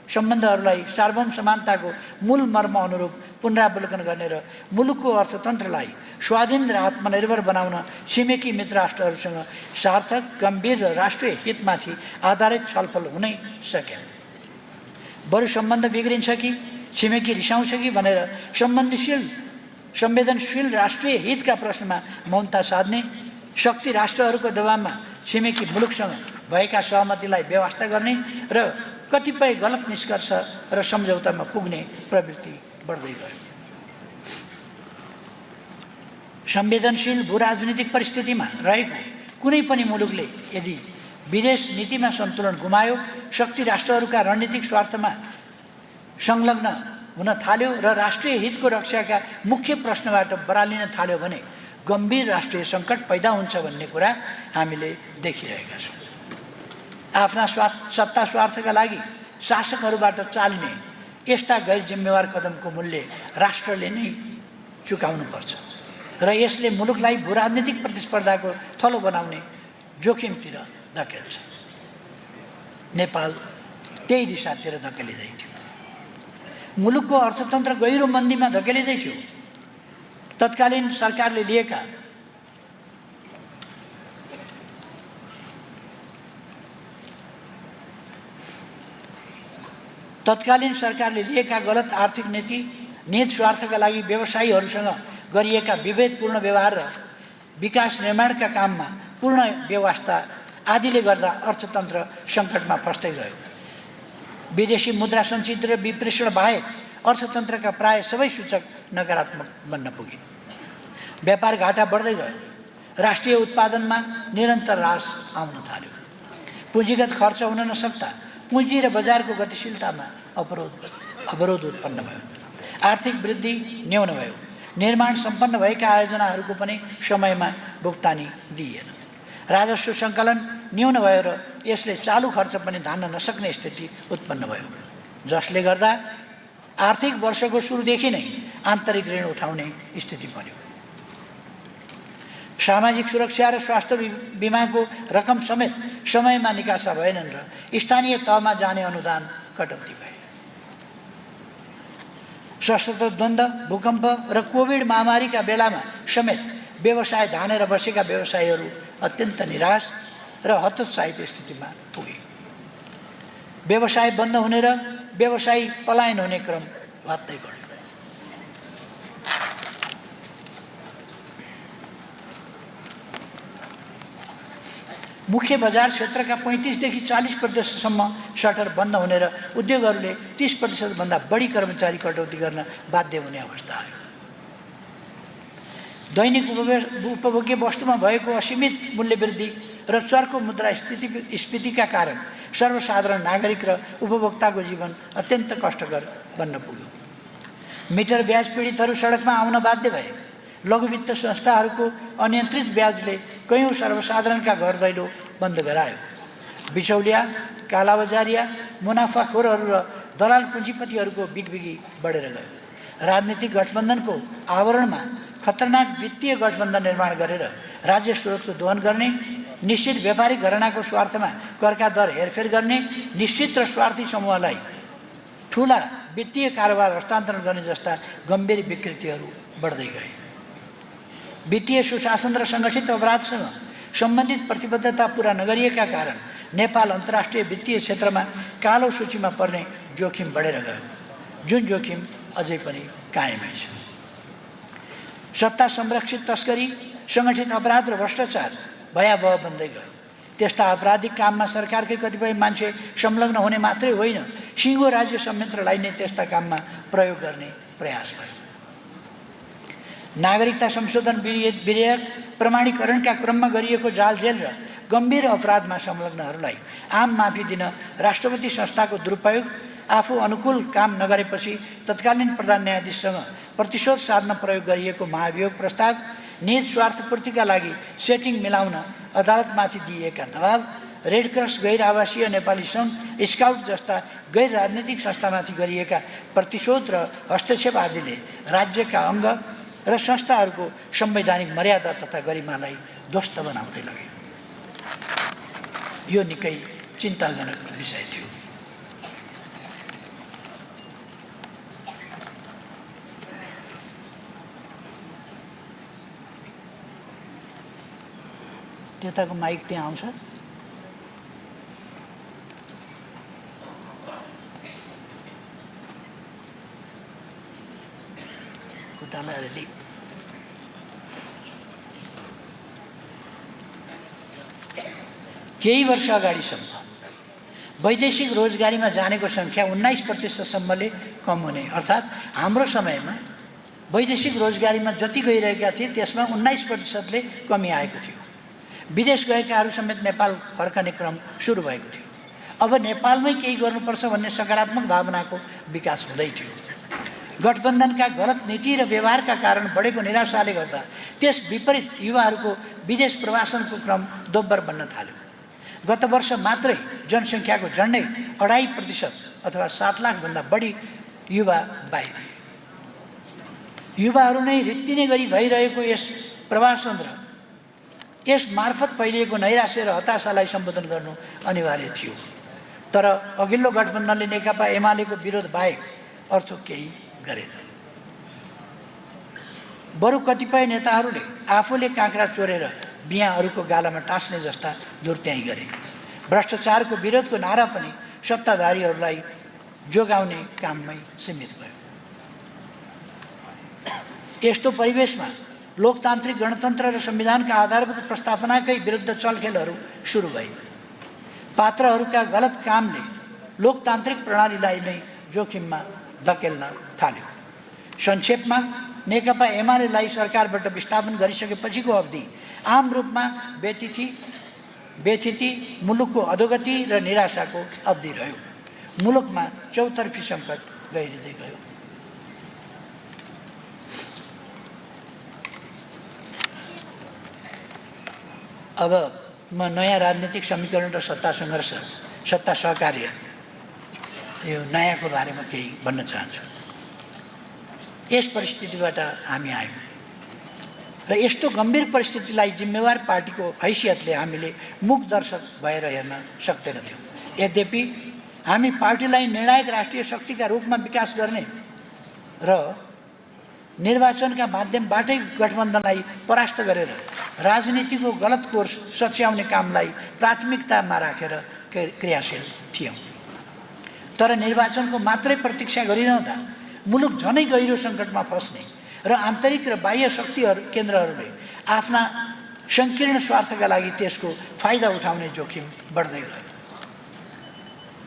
सम्बन्धहरूलाई सार्वभौम समानताको मूल मर्म अनुरूप पुनरावलोकन गर्ने र मुलुकको अर्थतन्त्रलाई स्वाधीन र आत्मनिर्भर बनाउन छिमेकी मित्र राष्ट्रहरूसँग सार्थक, गम्भीर र राष्ट्रिय हितमाथि आधारित छलफल हुनै सकेन। बरु सम्बन्ध बिग्रिन्छ कि छिमेकी रिसाउँछ कि भनेर संवेदनशील राष्ट्रिय हितका प्रश्नमा मौनता साध्ने, शक्ति राष्ट्रहरूको दबावमा छिमेकी मुलुकसँग भएका सहमतिलाई बेवास्ता गर्ने र कतिपय गलत निष्कर्ष र सम्झौतामा पुग्ने प्रवृत्ति बढ्दै गयो। संवेदनशील भूराजनीतिक परिस्थितिमा रहेको कुनै पनि मुलुकले यदि विदेश नीतिमा सन्तुलन गुमायो, शक्ति राष्ट्रहरूका रणनीतिक स्वार्थमा संलग्न हुन थाल्यो र राष्ट्रिय हितको रक्षाका मुख्य प्रश्नबाट बरालिन थाल्यो भने गम्भीर राष्ट्रिय सङ्कट पैदा हुन्छ भन्ने कुरा हामीले देखिरहेका छौँ। आफ्ना सत्ता स्वार्थका लागि शासकहरूबाट चालिने यस्ता गैर जिम्मेवार कदमको मूल्य राष्ट्रले नै चुकाउनुपर्छ र यसले मुलुकलाई भूराजनीतिक प्रतिस्पर्धाको थलो बनाउने जोखिमतिर धकेल्छ। नेपाल त्यही दिशातिर धकेलिँदै थियो। मुलुकको अर्थतन्त्र गहिरो मन्दीमा धकेलिँदै थियो। तत्कालीन सरकारले लिएका गलत आर्थिक नीति, निहित स्वार्थका लागि व्यवसायीहरूसँग गरिएका विभेदपूर्ण व्यवहार र विकास निर्माणका काममा पूर्ण व्यवस्था आदिले गर्दा अर्थतन्त्र सङ्कटमा फस्दै गयो। विदेशी मुद्रा सञ्चित र विप्रेषण बाहेक अर्थतन्त्रका प्राय सबै सूचक नकारात्मक बन्न पुगे। व्यापार घाटा बढ्दै गयो। राष्ट्रिय उत्पादनमा निरन्तर ह्रास आउन थाल्यो। पुँजीगत खर्च हुन नसक्दा पुँजी र बजारको गतिशीलतामा अवरोध उत्पन्न भयो। आर्थिक वृद्धि न्यून भयो। निर्माण सम्पन्न भएका आयोजनाहरूको पनि समयमा भुक्तानी दिइएन। राजस्व सङ्कलन न्यून भयो र यसले चालु खर्च पनि धान्न नसक्ने स्थिति उत्पन्न भयो, जसले गर्दा आर्थिक वर्षको सुरुदेखि नै आन्तरिक ऋण उठाउने स्थिति बन्यो। सामाजिक सुरक्षा र स्वास्थ्य बिमाको रकम समेत समयमा निकासा भएनन् र स्थानीय तहमा जाने अनुदान कटौती भए। सशस्त्र द्वन्द्व, भूकम्प र कोभिड महामारीका बेलामा समेत व्यवसाय धानेर बसेका व्यवसायीहरू अत्यन्त निराश र हतोत्साहित स्थितिमा पुगे। व्यवसाय बन्द हुने र व्यवसायी पलायन हुने क्रम बढ्दै गयो। मुख्य बजार क्षेत्रका 35 देखि 40% सटर बन्द हुने र उद्योगहरूले 30% भन्दा बढी कर्मचारी कटौती गर्न बाध्य हुने अवस्था आयो। दैनिक उपभोग्य वस्तुमा भएको असीमित मूल्य वृद्धि र चर्को मुद्रास्फीतिका कारण सर्वसाधारण नागरिक र उपभोक्ताको जीवन अत्यन्त कष्टकर बन्न पुग्यो। मिटर ब्याज पीडितहरू सडकमा आउन बाध्य भए। लघुवित्त संस्थाहरूको अनियन्त्रित ब्याजले कयौं सर्वसाधारणका घर दैलो बन्द गरायो। बिचौलिया, कालाबजारिया, मुनाफाखोरहरू र दलाल पुँजीपतिहरूको बिगबिगी बढेर गयो। राजनीतिक गठबन्धनको आवरणमा खतरनाक वित्तीय गठबन्धन निर्माण गरेर राज्य स्रोतको दोहन गर्ने, निश्चित व्यापारिक घरानाको स्वार्थमा करका दर हेरफेर गर्ने, निश्चित र स्वार्थी समूहलाई ठूला वित्तीय कारोबार हस्तान्तरण गर्ने जस्ता गम्भीर विकृतिहरू बढ्दै गए। वित्तीय सुशासन र सङ्गठित अपराधसँग सम्बन्धित प्रतिबद्धता पूरा नगरिएका कारण नेपाल अन्तर्राष्ट्रिय वित्तीय क्षेत्रमा कालो सूचीमा पर्ने जोखिम बढेर गयो, जुन जोखिम अझै पनि कायमै छ। सत्ता संरक्षित तस्करी, सङ्गठित अपराध र भ्रष्टाचार भयावह बन्दै गयो। त्यस्ता आपराधिक काममा सरकारकै कतिपय मान्छे संलग्न हुने मात्रै होइन, सिङ्गो राज्य संयन्त्रलाई नै त्यस्ता काममा प्रयोग गर्ने प्रयास भयो। नागरिकता संशोधन विधेयक प्रमाणीकरणका क्रममा गरिएको जालझेल र गम्भीर अपराधमा संलग्नहरूलाई आम माफी दिन राष्ट्रपति संस्थाको दुरुपयोग, आफू अनुकूल काम नगरेपछि तत्कालीन प्रधान न्यायाधीशसँग प्रतिशोध साध्न प्रयोग गरिएको महाभियोग प्रस्ताव, निज स्वार्थपूर्तिका लागि सेटिङ मिलाउन अदालतमाथि दिइएका दबाव, रेड क्रस गैर आवासीय नेपाली सङ्घ, स्काउट जस्ता गैर राजनीतिक संस्थामाथि गरिएका प्रतिशोध र हस्तक्षेप आदिले राज्यका अङ्ग र संस्थाहरूको संवैधानिक मर्यादा तथा गरिमालाई ध्वस्त बनाउँदै लगे। यो निकै चिन्ताजनक विषय थियो। त्यताको माइक त्यहाँ आउँछ। केही वर्ष अगाडिसम्म वैदेशिक रोजगारीमा जानेको सङ्ख्या 19%सम्मले कम हुने, अर्थात् हाम्रो समयमा वैदेशिक रोजगारीमा जति गइरहेका थिए त्यसमा 19%ले कमी आएको थियो। विदेश गएकाहरू समेत नेपाल फर्कने क्रम सुरु भएको थियो। अब नेपालमै केही गर्नुपर्छ भन्ने सकारात्मक भावनाको विकास हुँदै थियो। गठबन्धनका गलत नीति र व्यवहारका कारण बढेको निराशाले गर्दा त्यस विपरीत युवाहरूको विदेश प्रवासनको क्रम दोब्बर बन्न थाल्यो। गत वर्ष मात्रै जनसङ्ख्याको झन्डै 2.5% अथवा 7 लाखभन्दा बढी युवा बाहिरिए। युवाहरू नै रित्तिने गरी भइरहेको यस प्रवासन र यस मार्फत फैलिएको नैराश्य र हताशालाई सम्बोधन गर्नु अनिवार्य थियो। तर अघिल्लो गठबन्धनले नेकपा एमालेको विरोध बाहेक अर्थ केही गरेन। बरु कतिपय नेताहरूले आफूले काँक्रा चोरेर बिहाहरूको गालामा टाँस्ने जस्ता दुर्त्याइ गरे। भ्रष्टाचारको विरोधको नारा पनि सत्ताधारीहरूलाई जोगाउने काममै सीमित भयो। यस्तो परिवेशमा लोकतान्त्रिक गणतन्त्र र संविधानका आधारभूत प्रस्तावनाकै विरुद्ध चलखेलहरू सुरु भए। पात्रहरूका गलत कामले लोकतान्त्रिक प्रणालीलाई नै जोखिममा धकेल्न थाल्यो। संक्षेपमा नेकपा एमालेलाई सरकारबाट विस्थापन गरिसकेपछिको अवधि आम रूपमा व्यथिति, मुलुकको अधोगति र निराशाको अवधि रह्यो। मुलुकमा चौतर्फी सङ्कट गहिरिँदै गयो। अब म नयाँ राजनीतिक समीकरण र सत्ता सङ्घर्ष, सत्ता सहकार्य, यो नयाँको बारेमा केही भन्न चाहन्छु। यस परिस्थितिबाट हामी आयौँ र यस्तो गम्भीर परिस्थितिलाई जिम्मेवार पार्टीको हैसियतले हामीले मुख दर्शक भएर हेर्न सक्दैनथ्यौँ। यद्यपि हामी पार्टीलाई निर्णायक राष्ट्रिय शक्तिका रूपमा विकास गर्ने र निर्वाचनका माध्यमबाटै गठबन्धनलाई परास्त गरेर राजनीतिको गलत कोर्स सच्याउने कामलाई प्राथमिकतामा राखेर क्रियाशील थियौँ। तर निर्वाचनको मात्रै प्रतीक्षा गरिरहँदा मुलुक झनै गहिरो सङ्कटमा फस्ने र आन्तरिक र बाह्य शक्तिहरू केन्द्रहरूले आफ्ना सङ्कीर्ण स्वार्थका लागि त्यसको फाइदा उठाउने जोखिम बढ्दै गयो।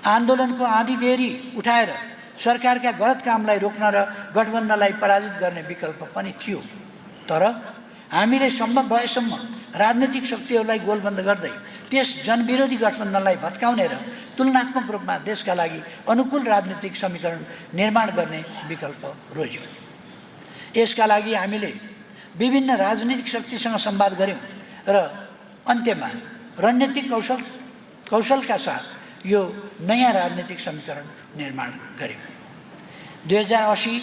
आन्दोलनको आँधीबेहरी उठाएर सरकारका गलत कामलाई रोक्न र गठबन्धनलाई पराजित गर्ने विकल्प पनि थियो। तर हामीले सम्भव भएसम्म राजनीतिक शक्तिहरूलाई गोलबन्द गर्दै त्यस जनविरोधी गठबन्धनलाई भत्काउने र तुलनात्मक रूपमा देशका लागि अनुकूल राजनीतिक समीकरण निर्माण गर्ने विकल्प रोज्यौँ। यसका लागि हामीले विभिन्न राजनीतिक शक्तिसँग संवाद गऱ्यौँ र अन्त्यमा रणनीतिक कौशलका साथ यो नयाँ राजनीतिक समीकरण निर्माण गऱ्यौँ। 2080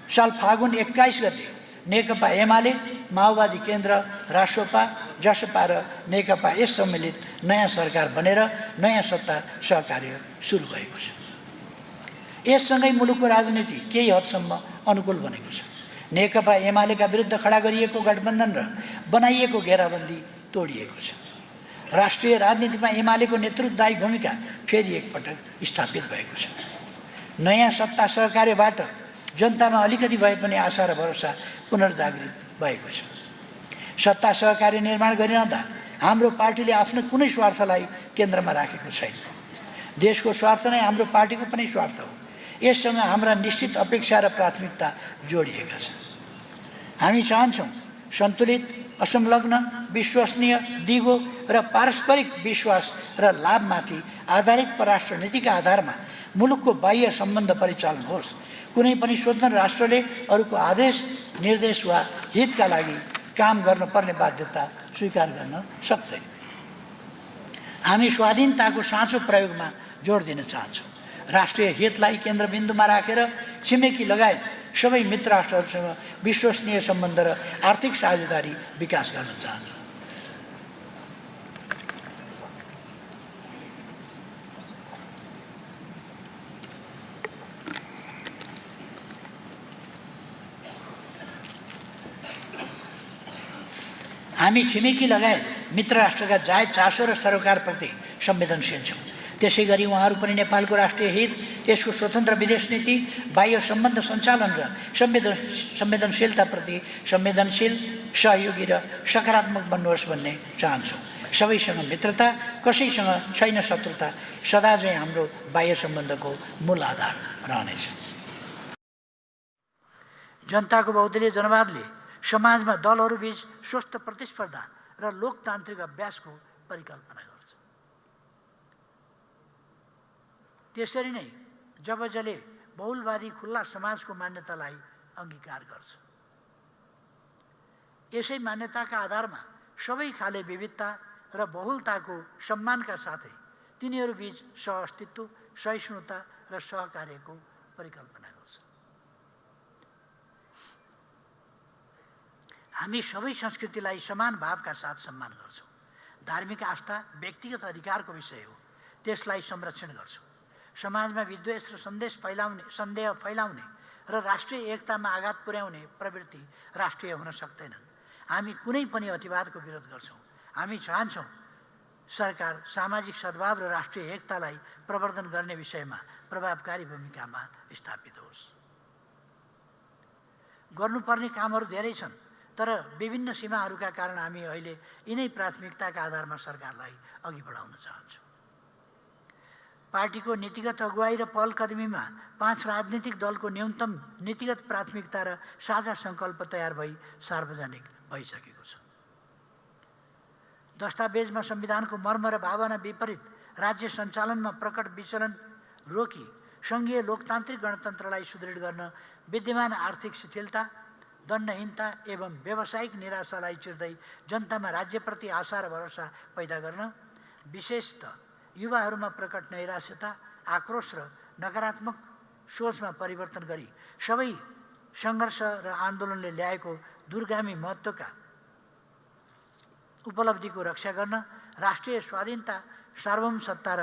साल फागुन 21 गते नेकपा एमाले, माओवादी केन्द्र, रासोपा, जसपा र नेकपा यस सम्मिलित नयाँ सरकार बनेर नयाँ सत्ता सहकार्य सुरु भएको छ। यससँगै मुलुकको राजनीति केही हदसम्म अनुकूल बनेको छ। नेकपा एमालेका विरुद्ध खडा गरिएको गठबन्धन र बनाइएको घेराबन्दी तोडिएको छ। राष्ट्रिय राजनीतिमा एमालेको नेतृत्वदायी भूमिका फेरि एकपटक स्थापित भएको छ। नयाँ सत्ता सहकार्यबाट जनतामा अलिकति भए पनि आशा र भरोसा पुनर्जागृत भएको छ। सत्ता सहकार्य निर्माण गरिरहँदा हाम्रो पार्टीले आफ्नो कुनै स्वार्थलाई केन्द्रमा राखेको छैन। देशको स्वार्थ नै हाम्रो पार्टीको पनि स्वार्थ हो। यससँग हाम्रा निश्चित अपेक्षा र प्राथमिकता जोडिएका छन्। हामी चाहन्छौँ सन्तुलित, असंलग्न, विश्वसनीय, दिगो र पारस्परिक विश्वास र लाभमाथि आधारित परराष्ट्र नीतिका आधारमा मुलुकको बाह्य सम्बन्ध परिचालन होस्। कुनै पनि स्वतन्त्र राष्ट्रले अरूको आदेश, निर्देश वा हितका लागि काम गर्नुपर्ने बाध्यता स्वीकार गर्न सक्दैन। हामी स्वाधीनताको साँचो प्रयोगमा जोड दिन चाहन्छौँ। राष्ट्रिय हितलाई केन्द्रबिन्दुमा राखेर छिमेकी लगायत सबै मित्र राष्ट्रहरूसँग विश्वसनीय सम्बन्ध र आर्थिक साझेदारी विकास गर्न चाहन्छौँ। हामी छिमेकी लगायत मित्र राष्ट्रका जायज चासो र सरोकारप्रति संवेदनशील छौँ। त्यसै गरी उहाँहरू पनि नेपालको राष्ट्रिय हित, यसको स्वतन्त्र विदेश नीति, बाह्य सम्बन्ध सञ्चालन र संवेदनशीलताप्रति संवेदनशील, सहयोगी र सकारात्मक बन्नुहोस् भन्ने चाहन्छौँ। सबैसँग मित्रता, कसैसँग छैन शत्रुता सदा चाहिँ हाम्रो बाह्य सम्बन्धको मूल आधार रहनेछ। जनताको बहुदलीय जनवादले समाजमा दलहरूबीच स्वस्थ प्रतिस्पर्धा र लोकतान्त्रिक अभ्यासको परिकल्पना गर्छ। त्यसरी नै जसले बहुलवादी खुल्ला समाजको मान्यतालाई अङ्गीकार गर्छ। यसै मान्यताका आधारमा सबै खाले विविधता र बहुलताको सम्मानका साथै तिनीहरूबीच सहअस्तित्व, सहिष्णुता र सहकार्यको परिकल्पना गर्छ। हामी सबै संस्कृतिलाई समान भावका साथ सम्मान गर्छौँ। धार्मिक आस्था व्यक्तिगत अधिकारको विषय हो, त्यसलाई संरक्षण गर्छौँ। समाजमा विद्वेष र सन्देह फैलाउने र राष्ट्रिय एकतामा आघात पुर्याउने प्रवृत्ति राष्ट्रिय हुन सक्दैनन्। हामी कुनै पनि अतिवादको विरोध गर्छौँ। हामी चाहन्छौँ सरकार सामाजिक सद्भाव र राष्ट्रिय एकतालाई प्रवर्धन गर्ने विषयमा प्रभावकारी भूमिकामा स्थापित होस्। गर्नुपर्ने कामहरू धेरै छन्, तर विभिन्न सीमाहरूका कारण हामी अहिले यिनै प्राथमिकताका आधारमा सरकारलाई अघि बढाउन चाहन्छौँ। पार्टीको नीतिगत अगुवाई र पहलकदमीमा 5 राजनीतिक दलको न्यूनतम नीतिगत प्राथमिकता र साझा सङ्कल्प तयार भई सार्वजनिक भइसकेको छ। दस्तावेजमा संविधानको मर्म र भावना विपरीत राज्य सञ्चालनमा प्रकट विचलन रोकी सङ्घीय लोकतान्त्रिक गणतन्त्रलाई सुदृढ गर्न विद्यमान आर्थिक शिथिलता, दण्डहीनता एवं व्यावसायिक निराशालाई चिर्दै जनतामा राज्यप्रति आशा र भरोसा पैदा गर्न, विशेषतः युवाहरूमा प्रकट नैराश्यता, आक्रोश र नकारात्मक सोचमा परिवर्तन गरी सबै सङ्घर्ष र आन्दोलनले ल्याएको दूरगामी महत्त्वका उपलब्धिको रक्षा गर्न, राष्ट्रिय स्वाधीनता, सार्वभौमसत्ता र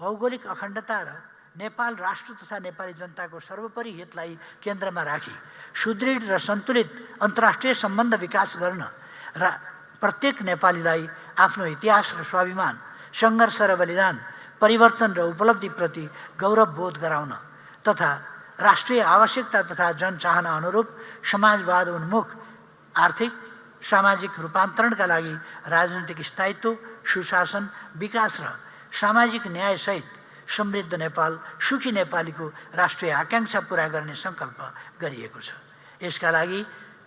भौगोलिक अखण्डता र नेपाल राष्ट्र तथा नेपाली जनताको सर्वोपरि हितलाई केन्द्रमा राखी सुदृढ र सन्तुलित अन्तर्राष्ट्रिय सम्बन्ध विकास गर्न र प्रत्येक नेपालीलाई आफ्नो इतिहास र स्वाभिमान, सङ्घर्ष र बलिदान, परिवर्तन र उपलब्धिप्रति गौरवबोध गराउन तथा राष्ट्रिय आवश्यकता तथा जनचाहना अनुरूप समाजवाद उन्मुख आर्थिक सामाजिक रूपान्तरणका लागि राजनीतिक स्थायित्व, सुशासन, विकास र सामाजिक न्यायसहित समृद्ध नेपाल, सुखी नेपालीको राष्ट्रिय आकाङ्क्षा पूरा गर्ने सङ्कल्प गरिएको छ। यसका लागि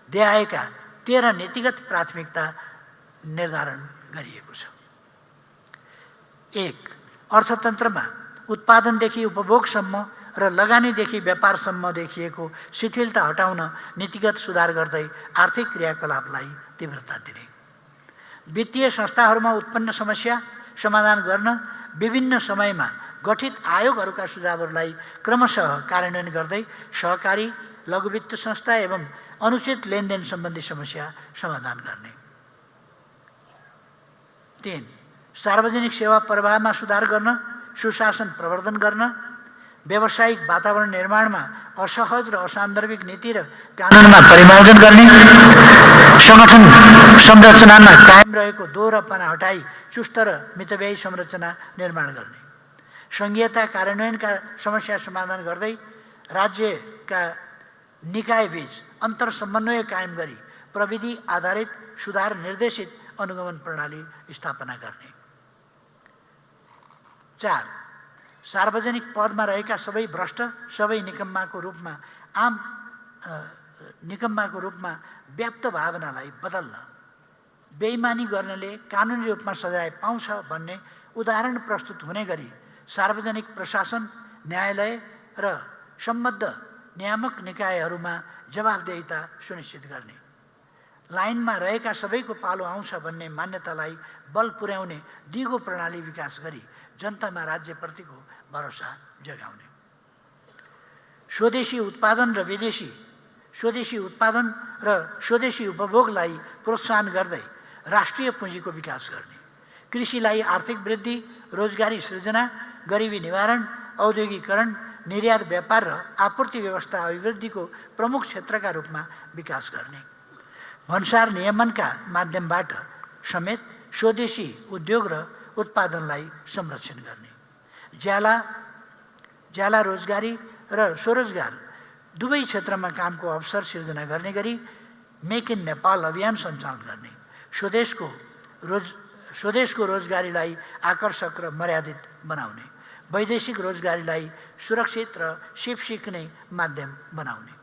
देखाएका 13 नीतिगत प्राथमिकता निर्धारण गरिएको छ। 1. अर्थतन्त्रमा उत्पादनदेखि उपभोगसम्म र लगानीदेखि व्यापारसम्म देखिएको शिथिलता हटाउन नीतिगत सुधार गर्दै आर्थिक क्रियाकलापलाई तीव्रता दिने। वित्तीय संस्थाहरूमा उत्पन्न समस्या समाधान गर्न विभिन्न समयमा गठित आयोगहरूका सुझावहरूलाई क्रमशः कार्यान्वयन गर्दै सहकारी, लघुवित्त संस्था एवं अनुचित लेनदेन सम्बन्धी समस्या समाधान गर्ने। 3. सार्वजनिक सेवा प्रवाहमा सुधार गर्न, सुशासन प्रवर्धन गर्न, व्यावसायिक वातावरण निर्माणमा असहज र असान्दर्भिक नीति र कानुनमा परिमार्जन गर्ने, सङ्गठन संरचनामा कायम रहेको दोहोरोपना हटाई चुस्त र मितव्ययी संरचना निर्माण गर्ने, सङ्घीयता कार्यान्वयनका समस्या समाधान गर्दै राज्यका निकायबीच अन्तर समन्वय कायम गरी प्रविधि आधारित सुधार निर्देशित अनुगमन प्रणाली स्थापना गर्ने। 4. सार्वजनिक पदमा रहेका सबै भ्रष्ट, सबै निकम्माको रूपमा व्याप्त भावनालाई बदल्न, बेइमानी गर्नेले कानुनी रूपमा सजाय पाउँछ भन्ने उदाहरण प्रस्तुत हुने गरी सार्वजनिक प्रशासन, न्यायालय र सम्बद्ध नियामक निकायहरूमा जवाफदेहिता सुनिश्चित गर्ने, लाइनमा रहेका सबैको पालो आउँछ भन्ने मान्यतालाई बल पुर्याउने दिगो प्रणाली विकास गरी जनतामा राज्यप्रतिको भरोसा जगाउने। स्वदेशी उत्पादन र स्वदेशी उपभोगलाई प्रोत्साहन गर्दै राष्ट्रिय पुँजीको विकास गर्ने, कृषिलाई आर्थिक वृद्धि, रोजगारी सृजना, गरिबी निवारण, औद्योगिकरण, निर्यात व्यापार र आपूर्ति व्यवस्था अभिवृद्धिको प्रमुख क्षेत्रका रूपमा विकास गर्ने, भन्सार नियमनका माध्यमबाट समेत स्वदेशी उद्योग र उत्पादनलाई संरक्षण गर्ने, ज्याला रोजगारी र स्वरोजगार दुवै क्षेत्रमा कामको अवसर सिर्जना गर्ने गरी मेक इन नेपाल अभियान सञ्चालन गर्ने, स्वदेशको रोजगारीलाई आकर्षक र मर्यादित बनाउने, वैदेशिक रोजगारीलाई सुरक्षित र सिक्ने माध्यम बनाउने,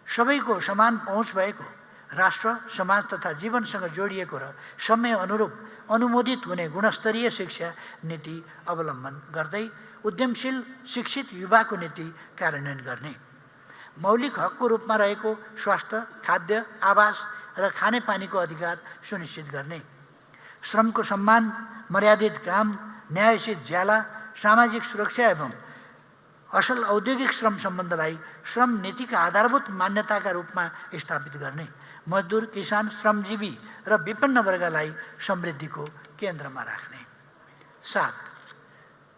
सबैको समान पहुँच भएको राष्ट्र, समाज तथा जीवनसँग जोडिएको र समय अनुरूप अनुमोदित हुने गुणस्तरीय शिक्षा नीति अवलम्बन गर्दै उद्यमशील शिक्षित युवाको नीति कार्यान्वयन गर्ने, मौलिक हकको रूपमा रहेको स्वास्थ्य, खाद्य, आवास र खानेपानीको अधिकार सुनिश्चित गर्ने, श्रमको सम्मान, मर्यादित काम, न्यायोचित ज्याला, सामाजिक सुरक्षा एवं असल औद्योगिक श्रम सम्बन्धलाई श्रम नीतिका आधारभूत मान्यताका रूपमा स्थापित गर्ने, मजदुर, किसान, श्रमजीवी र विपन्न वर्गलाई समृद्धिको केन्द्रमा राख्ने। 7.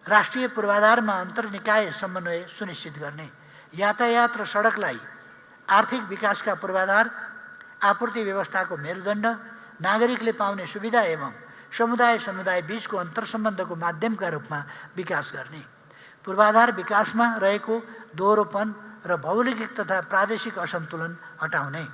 राष्ट्रिय पूर्वाधारमा अन्तर्निकाय समन्वय सुनिश्चित गर्ने, यातायात र सडकलाई आर्थिक विकासका पूर्वाधार, आपूर्ति व्यवस्थाको मेरुदण्ड, नागरिकले पाउने सुविधा एवं समुदाय बीचको अन्तर्सम्बन्धको माध्यमका रूपमा विकास गर्ने, पूर्वाधार विकासमा रहेको दोहोरोपन र भौगोलिक तथा प्रादेशिक असन्तुलन हटाउने,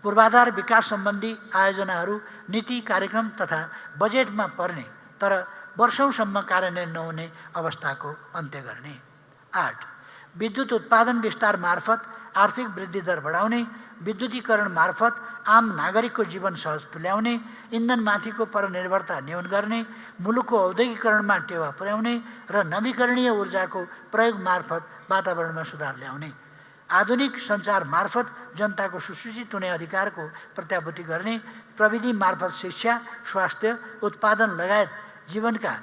पूर्वाधार विकास सम्बन्धी आयोजनाहरू नीति कार्यक्रम तथा बजेटमा पर्ने तर वर्षौंसम्म कार्यान्वयन नहुने अवस्थाको अन्त्य गर्ने। 8. विद्युत उत्पादन विस्तार मार्फत आर्थिक वृद्धि दर बढाउने, विद्युतीकरण मार्फत आम नागरिकको जीवन सहज तुल्याउने, इन्धनमाथिको परनिर्भरता न्यून गर्ने, मुलुकको औद्योगिकरणमा टेवा पुर्याउने र नवीकरणीय ऊर्जाको प्रयोग मार्फत वातावरणमा सुधार ल्याउने, आधुनिक सञ्चार मार्फत जनताको सुसूचित हुने अधिकारको प्रत्याभूति गर्ने, प्रविधि मार्फत शिक्षा, स्वास्थ्य, उत्पादन लगायत जीवनका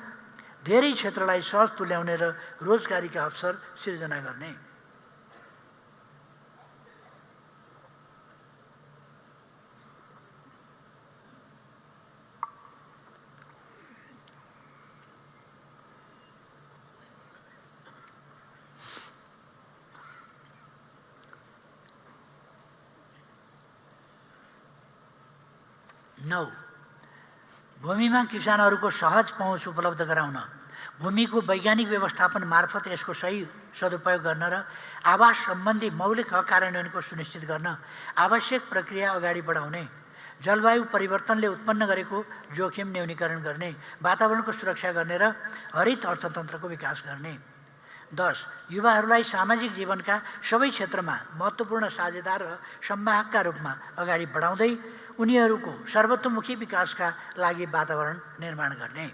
धेरै क्षेत्रलाई सहज तुल्याउने र रोजगारीका अवसर सिर्जना गर्ने। नौ, भूमिमा किसानहरूको सहज पहुँच उपलब्ध गराउन, भूमिको वैज्ञानिक व्यवस्थापन मार्फत यसको सही सदुपयोग गर्न र आवास सम्बन्धी मौलिक हक कार्यान्वयनको सुनिश्चित गर्न आवश्यक प्रक्रिया अगाडि बढाउने, जलवायु परिवर्तनले उत्पन्न गरेको जोखिम न्यूनीकरण गर्ने, वातावरणको सुरक्षा गर्ने र हरित अर्थतन्त्रको विकास गर्ने। 10. युवाहरूलाई सामाजिक जीवनका सबै क्षेत्रमा महत्त्वपूर्ण साझेदार र संवाहकका रूपमा अगाडि बढाउँदै उनीहरूको सर्वतोमुखी विकासका लागि वातावरण निर्माण गर्ने,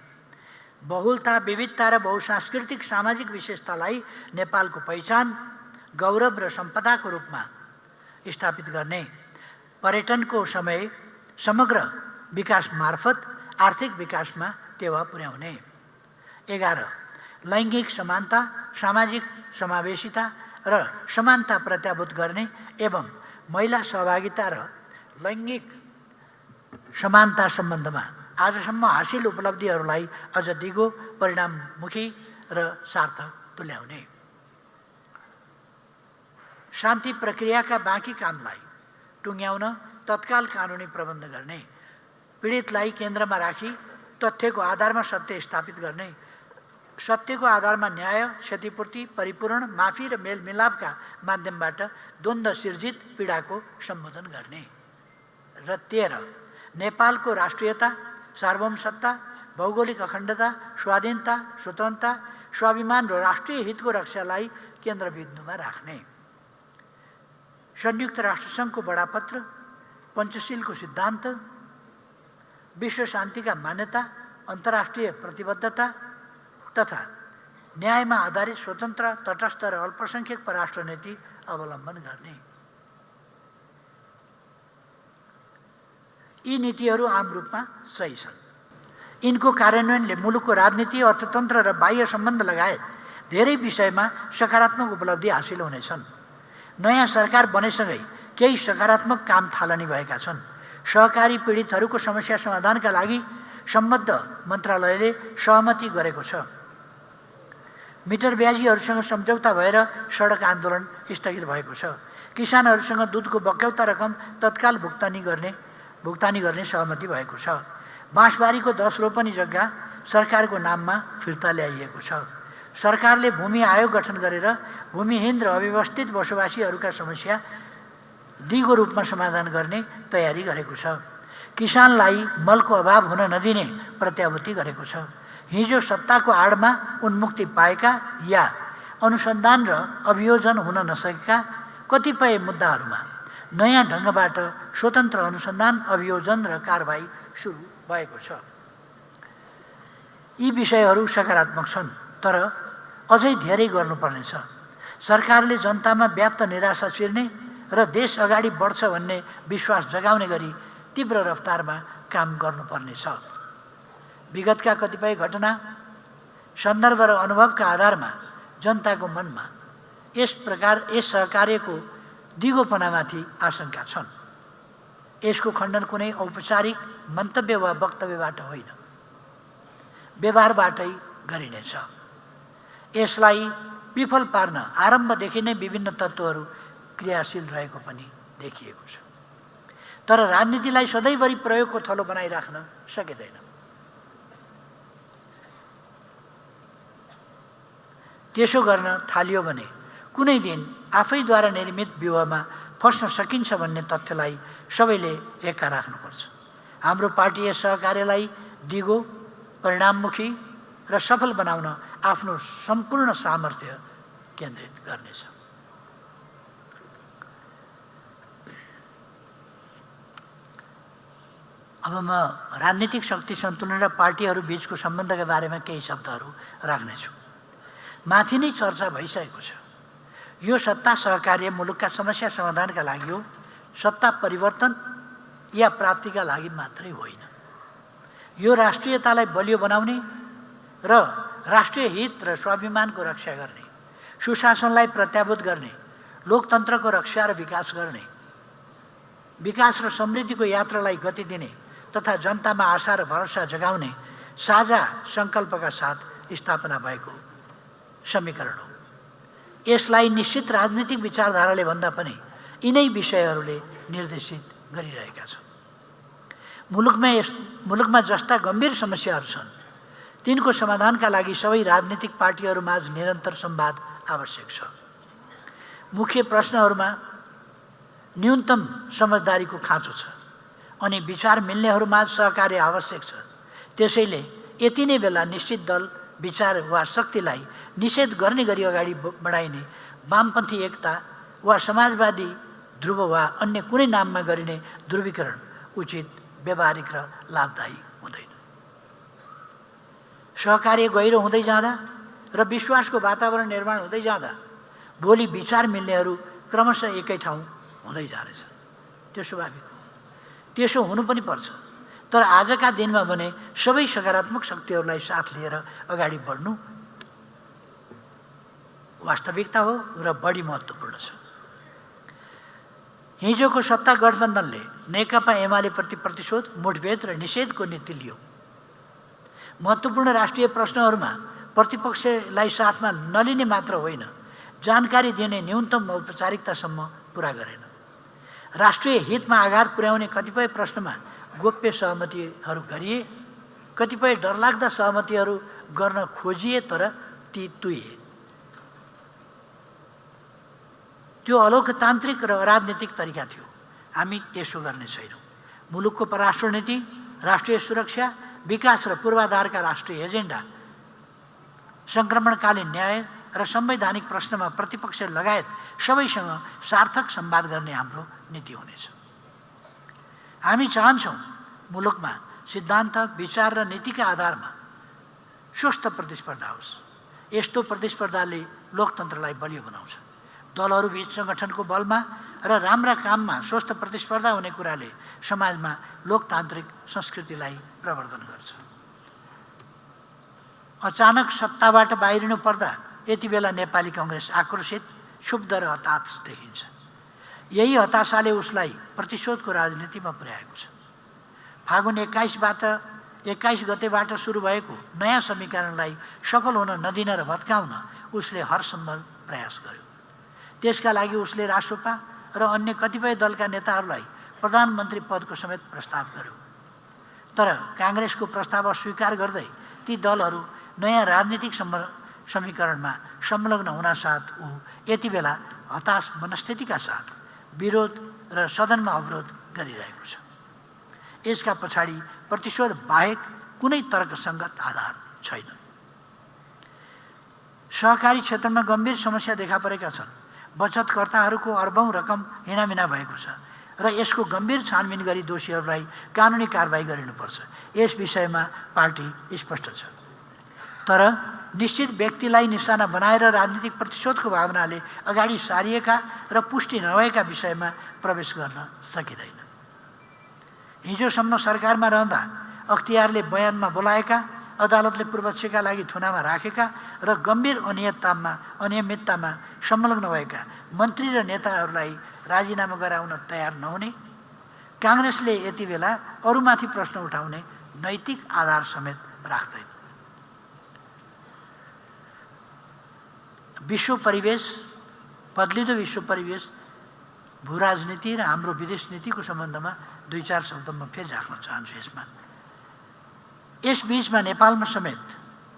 बहुलता, विविधता र बहुसांस्कृतिक सामाजिक विशेषतालाई नेपालको पहिचान, गौरव र सम्पदाको रूपमा स्थापित गर्ने, पर्यटनको समय समग्र विकास मार्फत आर्थिक विकासमा टेवा पुर्याउने। 11. लैङ्गिक समानता, सामाजिक समावेशिता र समानता प्रत्याभूत गर्ने एवं महिला सहभागिता र लैङ्गिक समानता सम्बन्धमा आजसम्म हासिल उपलब्धिहरूलाई अझ दिगो, परिणाममुखी र सार्थक तुल्याउने। शान्ति प्रक्रियाका बाँकी कामलाई टुङ्ग्याउन तत्काल कानुनी प्रबन्ध गर्ने, पीडितलाई केन्द्रमा राखी तथ्यको आधारमा सत्य स्थापित गर्ने, सत्यको आधारमा न्याय, क्षतिपूर्ति, परिपूरण, माफी र मेलमिलापका माध्यमबाट द्वन्द्व सिर्जित पीडाको सम्बोधन गर्ने। र 13. नेपालको राष्ट्रियता, सार्वभौमसत्ता, भौगोलिक अखण्डता, स्वाधीनता, स्वतन्त्रता, स्वाभिमान र राष्ट्रिय हितको रक्षालाई केन्द्रबिन्दुमा राख्ने। संयुक्त राष्ट्रसङ्घको बडापत्र, पञ्चशीलको सिद्धान्त, विश्व शान्तिका मान्यता, अन्तर्राष्ट्रिय प्रतिबद्धता तथा न्यायमा आधारित स्वतन्त्र, तटस्थ र अल्पसङ्ख्यक परराष्ट्र नीति अवलम्बन गर्ने। यी नीतिहरू आम रूपमा सही छन्। यिनको कार्यान्वयनले मुलुकको राजनीति, अर्थतन्त्र र बाह्य सम्बन्ध लगायत धेरै विषयमा सकारात्मक उपलब्धि हासिल हुनेछन्। नयाँ सरकार बनेसँगै केही सकारात्मक काम थालनी भएका छन्। सहकारी पीडितहरूको समस्या समाधानका लागि सम्बद्ध मन्त्रालयले सहमति गरेको छ। मिटर ब्याजीहरूसँग सम्झौता भएर सडक आन्दोलन स्थगित भएको छ। किसानहरूसँग दुधको बक्यौता रकम तत्काल भुक्तानी गर्ने सहमति भएको छ। बाँसबारीको 10 रोपनी जग्गा सरकारको नाममा फिर्ता ल्याइएको छ। सरकारले भूमि आयोग गठन गरेर भूमिहीन र अव्यवस्थित बसोबासीहरूका समस्या दिगो रूपमा समाधान गर्ने तयारी गरेको छ। किसानलाई मलको अभाव हुन नदिने प्रत्याभूति गरेको छ। हिजो सत्ताको आडमा उन्मुक्ति पाएका या अनुसन्धान र अभियोजन हुन नसकेका कतिपय मुद्दाहरूमा नयाँ ढङ्गबाट स्वतन्त्र अनुसन्धान, अभियोजन र कारबाही सुरु भएको छ। यी विषयहरू सकारात्मक छन्, तर अझै धेरै गर्नुपर्नेछ। सरकारले जनतामा व्याप्त निराशा छिर्ने र देश अगाडि बढ्छ भन्ने विश्वास जगाउने गरी तीव्र रफ्तारमा काम गर्नुपर्नेछ। विगतका कतिपय घटना, सन्दर्भ र अनुभवका आधारमा जनताको मनमा यस सहकार्यको दिगोपनामाथि आशंका छन्। यसको खण्डन कुनै औपचारिक मन्तव्य वा वक्तव्यबाट होइन, व्यवहारबाटै गरिनेछ। यसलाई विफल पार्न आरम्भदेखि नै विभिन्न तत्त्वहरू क्रियाशील रहेको पनि देखिएको छ। तर राजनीतिलाई सधैँभरि प्रयोगको थलो बनाइराख्न सकिँदैन। त्यसो गर्न थालियो भने कुनै दिन आफैद्वारा निर्मित व्यूहमा फस्न सकिन्छ भन्ने तथ्यलाई सबैले एकता राख्नुपर्छ। हाम्रो पार्टी यस सहकार्यलाई दिगो, परिणाममुखी र सफल बनाउन आफ्नो सम्पूर्ण सामर्थ्य केन्द्रित गर्नेछ। अब म राजनीतिक शक्ति सन्तुलन र पार्टीहरू बीचको सम्बन्धका बारेमा केही शब्दहरू राख्नेछु। माथि नै चर्चा भइसकेको छ। यो सत्ता सहकार्य मुलुकका समस्या समाधानका लागि हो, सत्ता परिवर्तन या प्राप्तिका लागि मात्रै होइन। यो राष्ट्रियतालाई बलियो बनाउने र राष्ट्रिय हित र स्वाभिमानको रक्षा गर्ने, सुशासनलाई प्रत्याभूत गर्ने, लोकतन्त्रको रक्षा र विकास गर्ने, विकास र समृद्धिको यात्रालाई गति दिने तथा जनतामा आशा र भरोसा जगाउने साझा सङ्कल्पका साथ स्थापना भएको समीकरण हो। यसलाई निश्चित राजनीतिक विचारधाराले भन्दा पनि यिनै विषयहरूले निर्देशित गरिरहेका छन्। मुलुकमा जस्ता गम्भीर समस्याहरू छन् तिनको समाधानका लागि सबै राजनीतिक पार्टीहरूमाझ निरन्तर संवाद आवश्यक छ। मुख्य प्रश्नहरूमा न्यूनतम समझदारीको खाँचो छ अनि विचार मिल्नेहरूमाझ सहकार्य आवश्यक छ। त्यसैले यति नै बेला निश्चित दल, विचार वा शक्तिलाई निषेध गर्ने गरी अगाडि बढाइने वामपन्थी एकता वा समाजवादी ध्रुव वा अन्य कुनै नाममा गरिने ध्रुवीकरण उचित, व्यावहारिक र लाभदायी हुँदैन। सहकार्य गहिरो हुँदै जाँदा र विश्वासको वातावरण निर्माण हुँदै जाँदा भोलि विचार मिल्नेहरू क्रमशः एकै ठाउँ हुँदै जानेछ। त्यो स्वाभाविक हो, त्यसो हुनु पनि पर्छ। तर आजका दिनमा भने सबै सकारात्मक शक्तिहरूलाई साथ लिएर अगाडि बढ्नु वास्तविकता हो र बढी महत्त्वपूर्ण छ। हिजोको सत्ता गठबन्धनले नेकपा एमालेप्रति प्रतिशोध, मुठभेड र निषेधको नीति लियो। महत्त्वपूर्ण राष्ट्रिय प्रश्नहरूमा प्रतिपक्षलाई साथमा नलिने मात्र होइन, जानकारी दिने न्यूनतम औपचारिकतासम्म पुरा गरेन। राष्ट्रिय हितमा आघात पुर्याउने कतिपय प्रश्नमा गोप्य सहमतिहरू गरिए, कतिपय डरलाग्दा सहमतिहरू गर्न खोजिए तर ती तुइए। त्यो अलोकतान्त्रिक र अराजनीतिक तरिका थियो। हामी त्यसो गर्ने छैनौँ। मुलुकको परराष्ट्र नीति, राष्ट्रिय सुरक्षा, विकास र पूर्वाधारका राष्ट्रिय एजेन्डा, सङ्क्रमणकालीन न्याय र संवैधानिक प्रश्नमा प्रतिपक्ष लगायत सबैसँग सार्थक संवाद गर्ने हाम्रो नीति हुनेछ। हामी चाहन्छौँ मुलुकमा सिद्धान्त, विचार र नीतिका आधारमा स्वस्थ प्रतिस्पर्धा होस्। यस्तो प्रतिस्पर्धाले लोकतन्त्रलाई बलियो बनाउँछ। दलहरूबीच सङ्गठनको बलमा र राम्रा काममा स्वस्थ प्रतिस्पर्धा हुने कुराले समाजमा लोकतान्त्रिक संस्कृतिलाई प्रवर्धन गर्छ। अचानक सत्ताबाट बाहिरिनु पर्दा यति बेला नेपाली काङ्ग्रेस आक्रोशित, क्षुब्ध र हताश देखिन्छ। यही हताशाले उसलाई प्रतिशोधको राजनीतिमा पुर्याएको छ। फागुन 21 गतेबाट सुरु भएको नयाँ समीकरणलाई सफल हुन नदिन र भत्काउन उसले हरसम्भव प्रयास गर्यो। त्यसका लागि उसले रासोपा र अन्य कतिपय दलका नेताहरूलाई प्रधानमन्त्री पदको समेत प्रस्ताव गर्यो। तर काङ्ग्रेसको प्रस्ताव अस्वीकार गर्दै ती दलहरू नयाँ राजनीतिक समीकरणमा संलग्न हुनासाथ ऊ यति बेला हताश मनस्थितिका साथ विरोध र सदनमा अवरोध गरिरहेको छ। यसका पछाडि प्रतिशोध बाहेक कुनै तर्कसङ्गत आधार छैन। सहकारी क्षेत्रमा गम्भीर समस्या देखा परेका छन्। बचतकर्ताहरूको अर्बौं रकम हिनामिना भएको छ र यसको गम्भीर छानबिन गरी दोषीहरूलाई कानुनी कारबाही गरिनुपर्छ। यस विषयमा पार्टी स्पष्ट छ। तर निश्चित व्यक्तिलाई निशाना बनाएर राजनीतिक प्रतिशोधको भावनाले अगाडि सारिएका र पुष्टि नभएका विषयमा प्रवेश गर्न सकिँदैन। हिजोसम्म सरकारमा रहँदा अख्तियारले बयानमा बोलाएका, अदालतले पूर्वपक्षका लागि थुनामा राखेका र गम्भीर अनियमिततामा संलग्न भएका मन्त्री र नेताहरूलाई राजीनामा गराउन तयार नहुने, काङ्ग्रेसले यति बेला अरूमाथि प्रश्न उठाउने नैतिक आधार समेत राख्दैन। बदलिँदो विश्व परिवेश, भूराजनीति र हाम्रो विदेश नीतिको सम्बन्धमा 2-4 शब्द म फेरि राख्न चाहन्छु। यस बीचमा नेपालमा समेत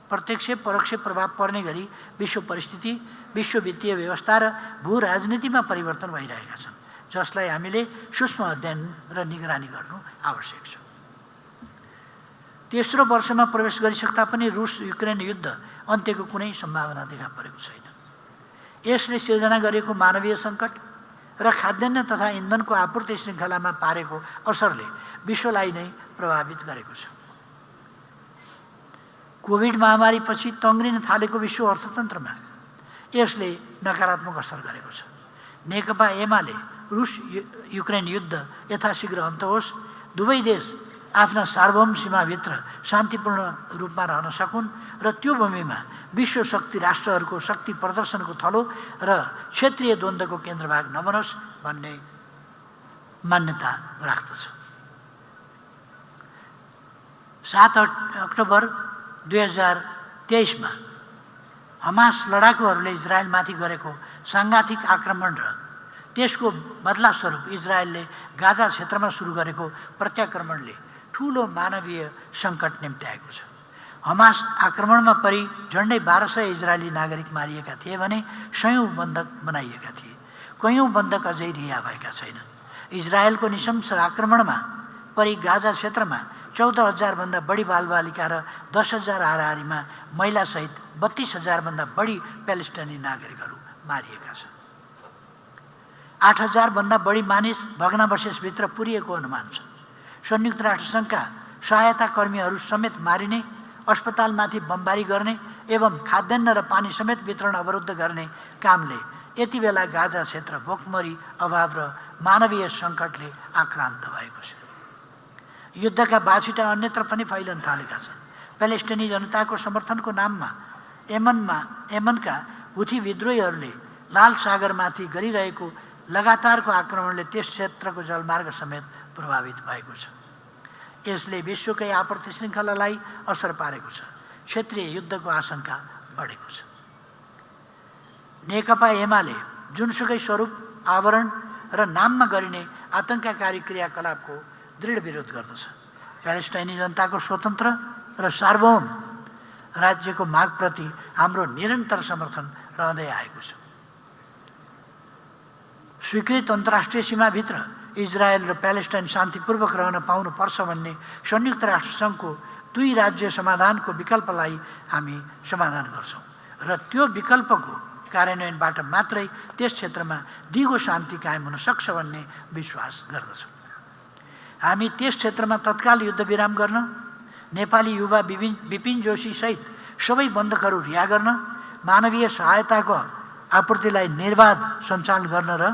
प्रत्यक्ष परोक्ष प्रभाव पर्ने गरी विश्व परिस्थिति, विश्व वित्तीय व्यवस्था र भू राजनीतिमा परिवर्तन भइरहेका छन्। जसलाई हामीले सूक्ष्म अध्ययन र निगरानी गर्नु आवश्यक छ। तेस्रो वर्षमा प्रवेश गरिसक्दा पनि रुस युक्रेन युद्ध अन्त्यको कुनै सम्भावना देखा परेको छैन। यसले सिर्जना गरेको मानवीय सङ्कट र खाद्यान्न तथा इन्धनको आपूर्ति श्रृङ्खलामा पारेको असरले विश्वलाई नै प्रभावित गरेको छ। कोभिड महामारीपछि तङ्ग्रिन थालेको विश्व अर्थतन्त्रमा यसले नकारात्मक असर गरेको छ। नेकपा एमाले रुस युक्रेन युद्ध यथाशीघ्र अन्त होस्, दुवै देश आफ्ना सार्वभौम सीमाभित्र शान्तिपूर्ण रूपमा रहन सकुन् र त्यो भूमिमा विश्व शक्ति राष्ट्रहरूको शक्ति प्रदर्शनको थलो र क्षेत्रीय द्वन्द्वको केन्द्रभाग नबनोस् भन्ने मान्यता राख्दछ। 7 अक्टोबर 2023 मा हमास लडाकुहरूले इजरायलमाथि गरेको साङ्घातिक आक्रमण र त्यसको बदला स्वरूप इजरायलले गाजा क्षेत्रमा सुरु गरेको प्रत्याक्रमणले ठूलो मानवीय सङ्कट निम्त्याएको छ। हमास आक्रमणमा परि झन्डै 1200 इजरायली नागरिक मारिएका थिए भने सयौं बन्धक बनाइएका थिए। कयौं बन्धक अझै रिहा भएका छैनन्। इजरायलको निशंस आक्रमणमा परि गाजा क्षेत्रमा 14,000 भन्दा बढी बालबालिका र 10,000 हाराहारीमा महिलासहित 32,000 भन्दा बढी प्यालेस्टाइनी नागरिकहरू मारिएका छन्। 8,000 भन्दा बढी मानिस भग्नावशेषभित्र पुरिएको अनुमान छ। संयुक्त राष्ट्रसङ्घका सहायता कर्मीहरू समेत मारिने, अस्पतालमाथि बमबारी गर्ने एवं खाद्यान्न र पानी समेत वितरण अवरुद्ध गर्ने कामले यति बेला गाजा क्षेत्र भोकमरी, अभाव र मानवीय सङ्कटले आक्रान्त भएको छ। युद्धका बाछिटा अन्यत्र पनि फैलन थालेका छन्। प्यालेस्टाइनी जनताको समर्थनको नाममा यमनका हुथी विद्रोहीहरूले लाल सागरमाथि गरिरहेको लगातारको आक्रमणले त्यस क्षेत्रको जलमार्ग समेत प्रभावित भएको छ। यसले विश्वकै आपूर्ति श्रृङ्खलालाई असर पारेको छ। क्षेत्रीय युद्धको आशंका बढेको छ। नेकपा एमाले जुनसुकै स्वरूप, आवरण र नाममा गरिने आतङ्ककारी क्रियाकलापको दृढ विरोध गर्दछ। प्यालेस्टाइनी जनताको स्वतन्त्र र सार्वभौम राज्यको मागप्रति हाम्रो निरन्तर समर्थन रहँदै आएको छ। स्वीकृत अन्तर्राष्ट्रिय सीमाभित्र इजरायल र प्यालेस्टाइन शान्तिपूर्वक रहन पाउनुपर्छ भन्ने संयुक्त राष्ट्रसङ्घको 2 राज्य समाधानको विकल्पलाई हामी समाधान गर्छौँ र त्यो विकल्पको कार्यान्वयनबाट मात्रै त्यस क्षेत्रमा दिगो शान्ति कायम हुन सक्छ भन्ने विश्वास गर्दछौँ। हामी त्यस क्षेत्रमा तत्काल युद्धविराम गर्न, नेपाली युवा विपिन जोशी सहित सबै बन्धकहरू रिहा गर्न, मानवीय सहायताको आपूर्तिलाई निर्बाध सञ्चालन गर्न र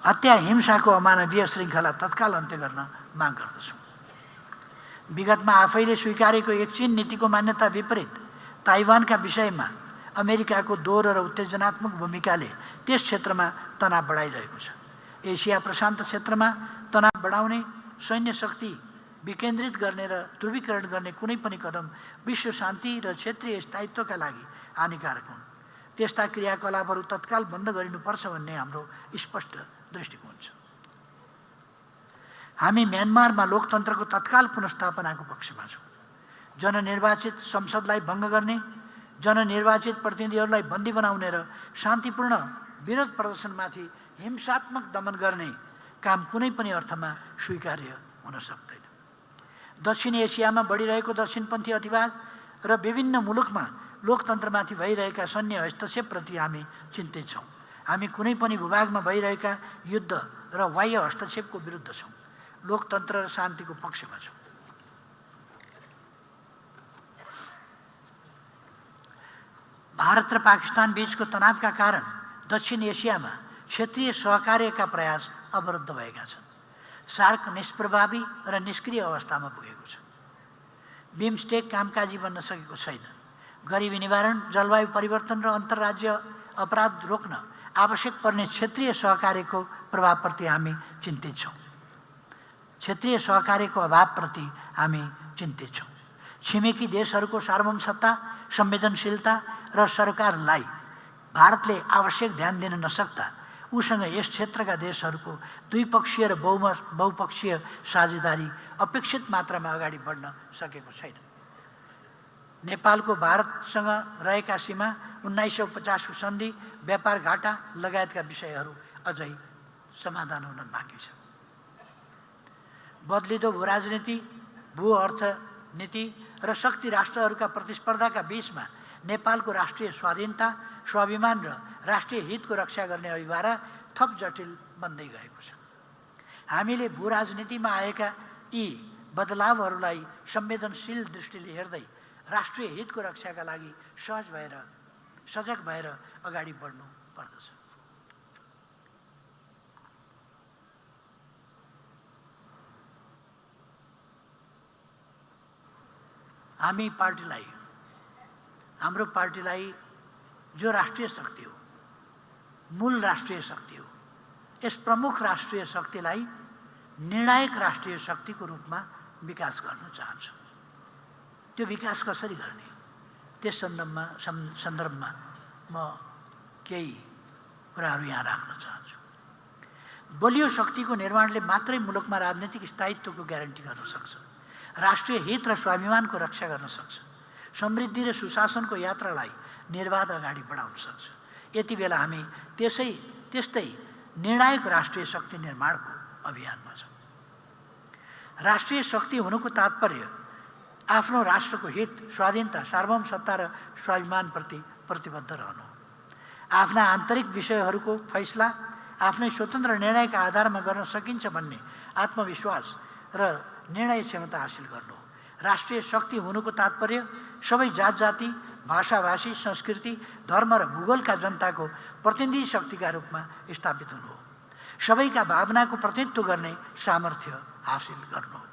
हत्या हिंसाको अमानवीय श्रृङ्खला तत्काल अन्त्य गर्न माग गर्दछौँ। विगतमा आफैले स्वीकारेको एक चीन नीतिको मान्यता विपरीत ताइवानका विषयमा अमेरिकाको दोहोरो र उत्तेजनात्मक भूमिकाले त्यस क्षेत्रमा तनाव बढाइरहेको छ। एसिया प्रशान्त क्षेत्रमा तनाव बढाउने, सैन्य शक्ति विकेन्द्रित गर्ने र ध्रुवीकरण गर्ने कुनै पनि कदम विश्व शान्ति र क्षेत्रीय स्थायित्वका लागि हानिकारक हुन्। त्यस्ता क्रियाकलापहरू तत्काल बन्द गरिनुपर्छ भन्ने हाम्रो स्पष्ट दृष्टिकोण छ। हामी म्यानमारमा लोकतन्त्रको तत्काल पुनर्स्थापनाको पक्षमा छौँ। जननिर्वाचित संसदलाई भङ्ग गर्ने, जननिर्वाचित प्रतिनिधिहरूलाई बन्दी बनाउने र शान्तिपूर्ण विरोध प्रदर्शनमाथि हिंसात्मक दमन गर्ने काम कुनै पनि अर्थमा स्वीकार्य हुन सक्दैन। दक्षिण एसियामा बढिरहेको दक्षिणपन्थी अतिवाद र विभिन्न मुलुकमा लोकतन्त्रमाथि भइरहेका सैन्य हस्तक्षेपप्रति हामी चिन्तित छौँ। हामी कुनै पनि भूभागमा भइरहेका युद्ध र बाह्य हस्तक्षेपको विरुद्ध छौँ। लोकतन्त्र र शान्तिको पक्षमा छौँ। भारत र पाकिस्तान बीचको तनावका कारण दक्षिण एसियामा क्षेत्रीय सहकार्यका प्रयास अवरुद्ध भएका छन्। सार्क निष्प्रभावी र निष्क्रिय अवस्थामा पुगेको छ। बिमस्टेक कामकाजी बन्न सकेको छैन। गरिबी निवारण, जलवायु परिवर्तन र अन्तर्राज्य अपराध रोक्न आवश्यक पर्ने क्षेत्रीय सहकार्यको प्रभावप्रति हामी चिन्तित छौँ। क्षेत्रीय सहकार्यको अभावप्रति हामी चिन्तित छौँ। छिमेकी देशहरूको सार्वभौम सत्ता, संवेदनशीलता र सरकारलाई भारतले आवश्यक ध्यान दिन नसक्दा उसँग यस क्षेत्रका देशहरूको द्विपक्षीय र बहुपक्षीय साझेदारी अपेक्षित मात्रामा अगाडि बढ्न सकेको छैन। नेपालको भारतसँग रहेका सीमा, 1950 को सन्धि, व्यापार घाटा लगायतका विषयहरू अझै समाधान हुन बाँकी छ। बदलिदो भू राजनीति, भू अर्थनीति र शक्ति राष्ट्रहरूका प्रतिस्पर्धाका बीचमा नेपालको राष्ट्रिय स्वाधीनता, स्वाभिमान र राष्ट्रिय हितको रक्षा गर्ने अभिभारा थप जटिल बन्दै गएको छ। हामीले भू राजनीतिमा आएका यी बदलावहरूलाई संवेदनशील दृष्टिले हेर्दै राष्ट्रिय हितको रक्षाका लागि सजग भएर अगाडि बढ्नु पर्दछ। हाम्रो पार्टीलाई जो राष्ट्रिय शक्ति हो, मूल राष्ट्रिय शक्ति हो, यस प्रमुख राष्ट्रिय शक्तिलाई निर्णायक राष्ट्रिय शक्तिको रूपमा विकास गर्न चाहन्छ। त्यो विकास कसरी गर्ने, त्यस सन्दर्भमा म केही कुराहरू यहाँ राख्न चाहन्छु। बलियो शक्तिको निर्माणले मात्रै मुलुकमा राजनीतिक स्थायित्वको ग्यारेन्टी गर्न सक्छ, राष्ट्रिय हित र स्वाभिमानको रक्षा गर्न सक्छ, समृद्धि र सुशासनको यात्रालाई निर्वाध अगाडि बढाउन सक्छ। यति बेला हामी त्यस्तै निर्णायक राष्ट्रिय शक्ति निर्माणको अभियानमा छौँ। राष्ट्रिय शक्ति हुनुको तात्पर्य आफ्नो राष्ट्रको हित, स्वाधीनता, सार्वभौम सत्ता र स्वाभिमानप्रति प्रतिबद्ध रहनु हो। आफ्ना आन्तरिक विषयहरूको फैसला आफ्नै स्वतन्त्र निर्णयका आधारमा गर्न सकिन्छ भन्ने आत्मविश्वास र निर्णय क्षमता हासिल गर्नु हो। राष्ट्रिय शक्ति हुनुको तात्पर्य सबै जात जाति, भाषा भाषी, संस्कृति, धर्म र भूगोलका जनताको प्रतिनिधि शक्तिका रूपमा स्थापित हुनु हो। सबैका भावनाको प्रतिनिधित्व गर्ने सामर्थ्य हासिल गर्नु हो।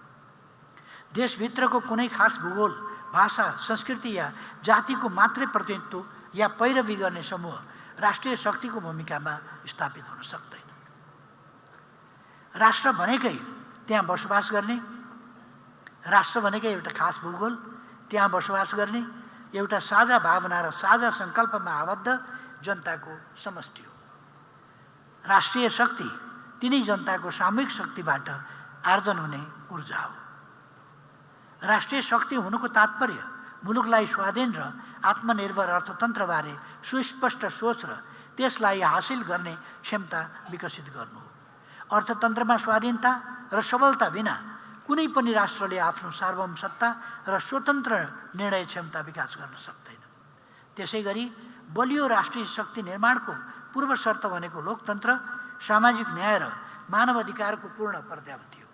देशभित्रको कुनै खास भूगोल, भाषा, संस्कृति या जातिको मात्रै प्रतिनिधित्व या पैरवी गर्ने समूह राष्ट्रिय शक्तिको भूमिकामा स्थापित हुन सक्दैन। राष्ट्र भनेकै त्यहाँ बसोबास गर्ने, राष्ट्र भनेकै एउटा खास भूगोल, त्यहाँ बसोबास गर्ने एउटा साझा भावना र साझा सङ्कल्पमा आबद्ध जनताको समष्टि हो। राष्ट्रिय शक्ति तिनै जनताको सामूहिक शक्तिबाट आर्जन हुने ऊर्जा हो। राष्ट्रिय शक्ति हुनुको तात्पर्य मुलुकलाई स्वाधीन र आत्मनिर्भर अर्थतन्त्रबारे सुस्पष्ट सोच र त्यसलाई हासिल गर्ने क्षमता विकसित गर्नु हो। अर्थतन्त्रमा स्वाधीनता र सबलता बिना कुनै पनि राष्ट्रले आफ्नो सार्वभौम सत्ता र स्वतन्त्र निर्णय क्षमता विकास गर्न सक्दैन। त्यसैगरी बलियो राष्ट्रिय शक्ति निर्माणको पूर्व शर्त भनेको लोकतन्त्र, सामाजिक न्याय र मानव अधिकारको पूर्ण पर्याप्ति हो।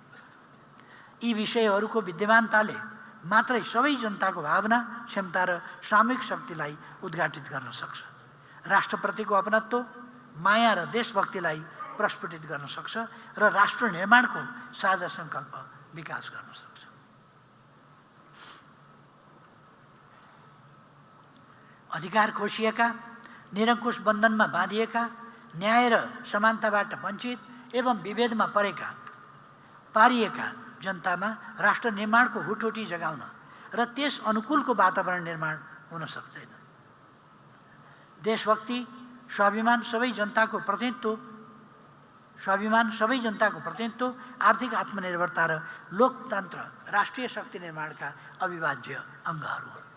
यी विषयहरूको विद्यमानताले मात्रै सबै जनताको भावना, क्षमता र सामूहिक शक्तिलाई उद्घाटित गर्न सक्छ। राष्ट्रप्रतिको अपनत्व, माया र देशभक्तिलाई प्रस्फुटित गर्न सक्छ र राष्ट्र निर्माणको साझा सङ्कल्प विकास गर्न सक्छ। अधिकार खोसिएका, निरङ्कुश बन्धनमा बाँधिएका, न्याय र समानताबाट वञ्चित एवं विभेदमा पारिएका जनतामा राष्ट्र निर्माणको हुटहुटी जगाउन र त्यस अनुकूलको वातावरण निर्माण हुन सक्दैन। देशभक्ति, स्वाभिमान सबै जनताको प्रतिनिधित्व, आर्थिक आत्मनिर्भरता र लोकतन्त्र राष्ट्रिय शक्ति निर्माणका अविभाज्य अङ्गहरू हुन्।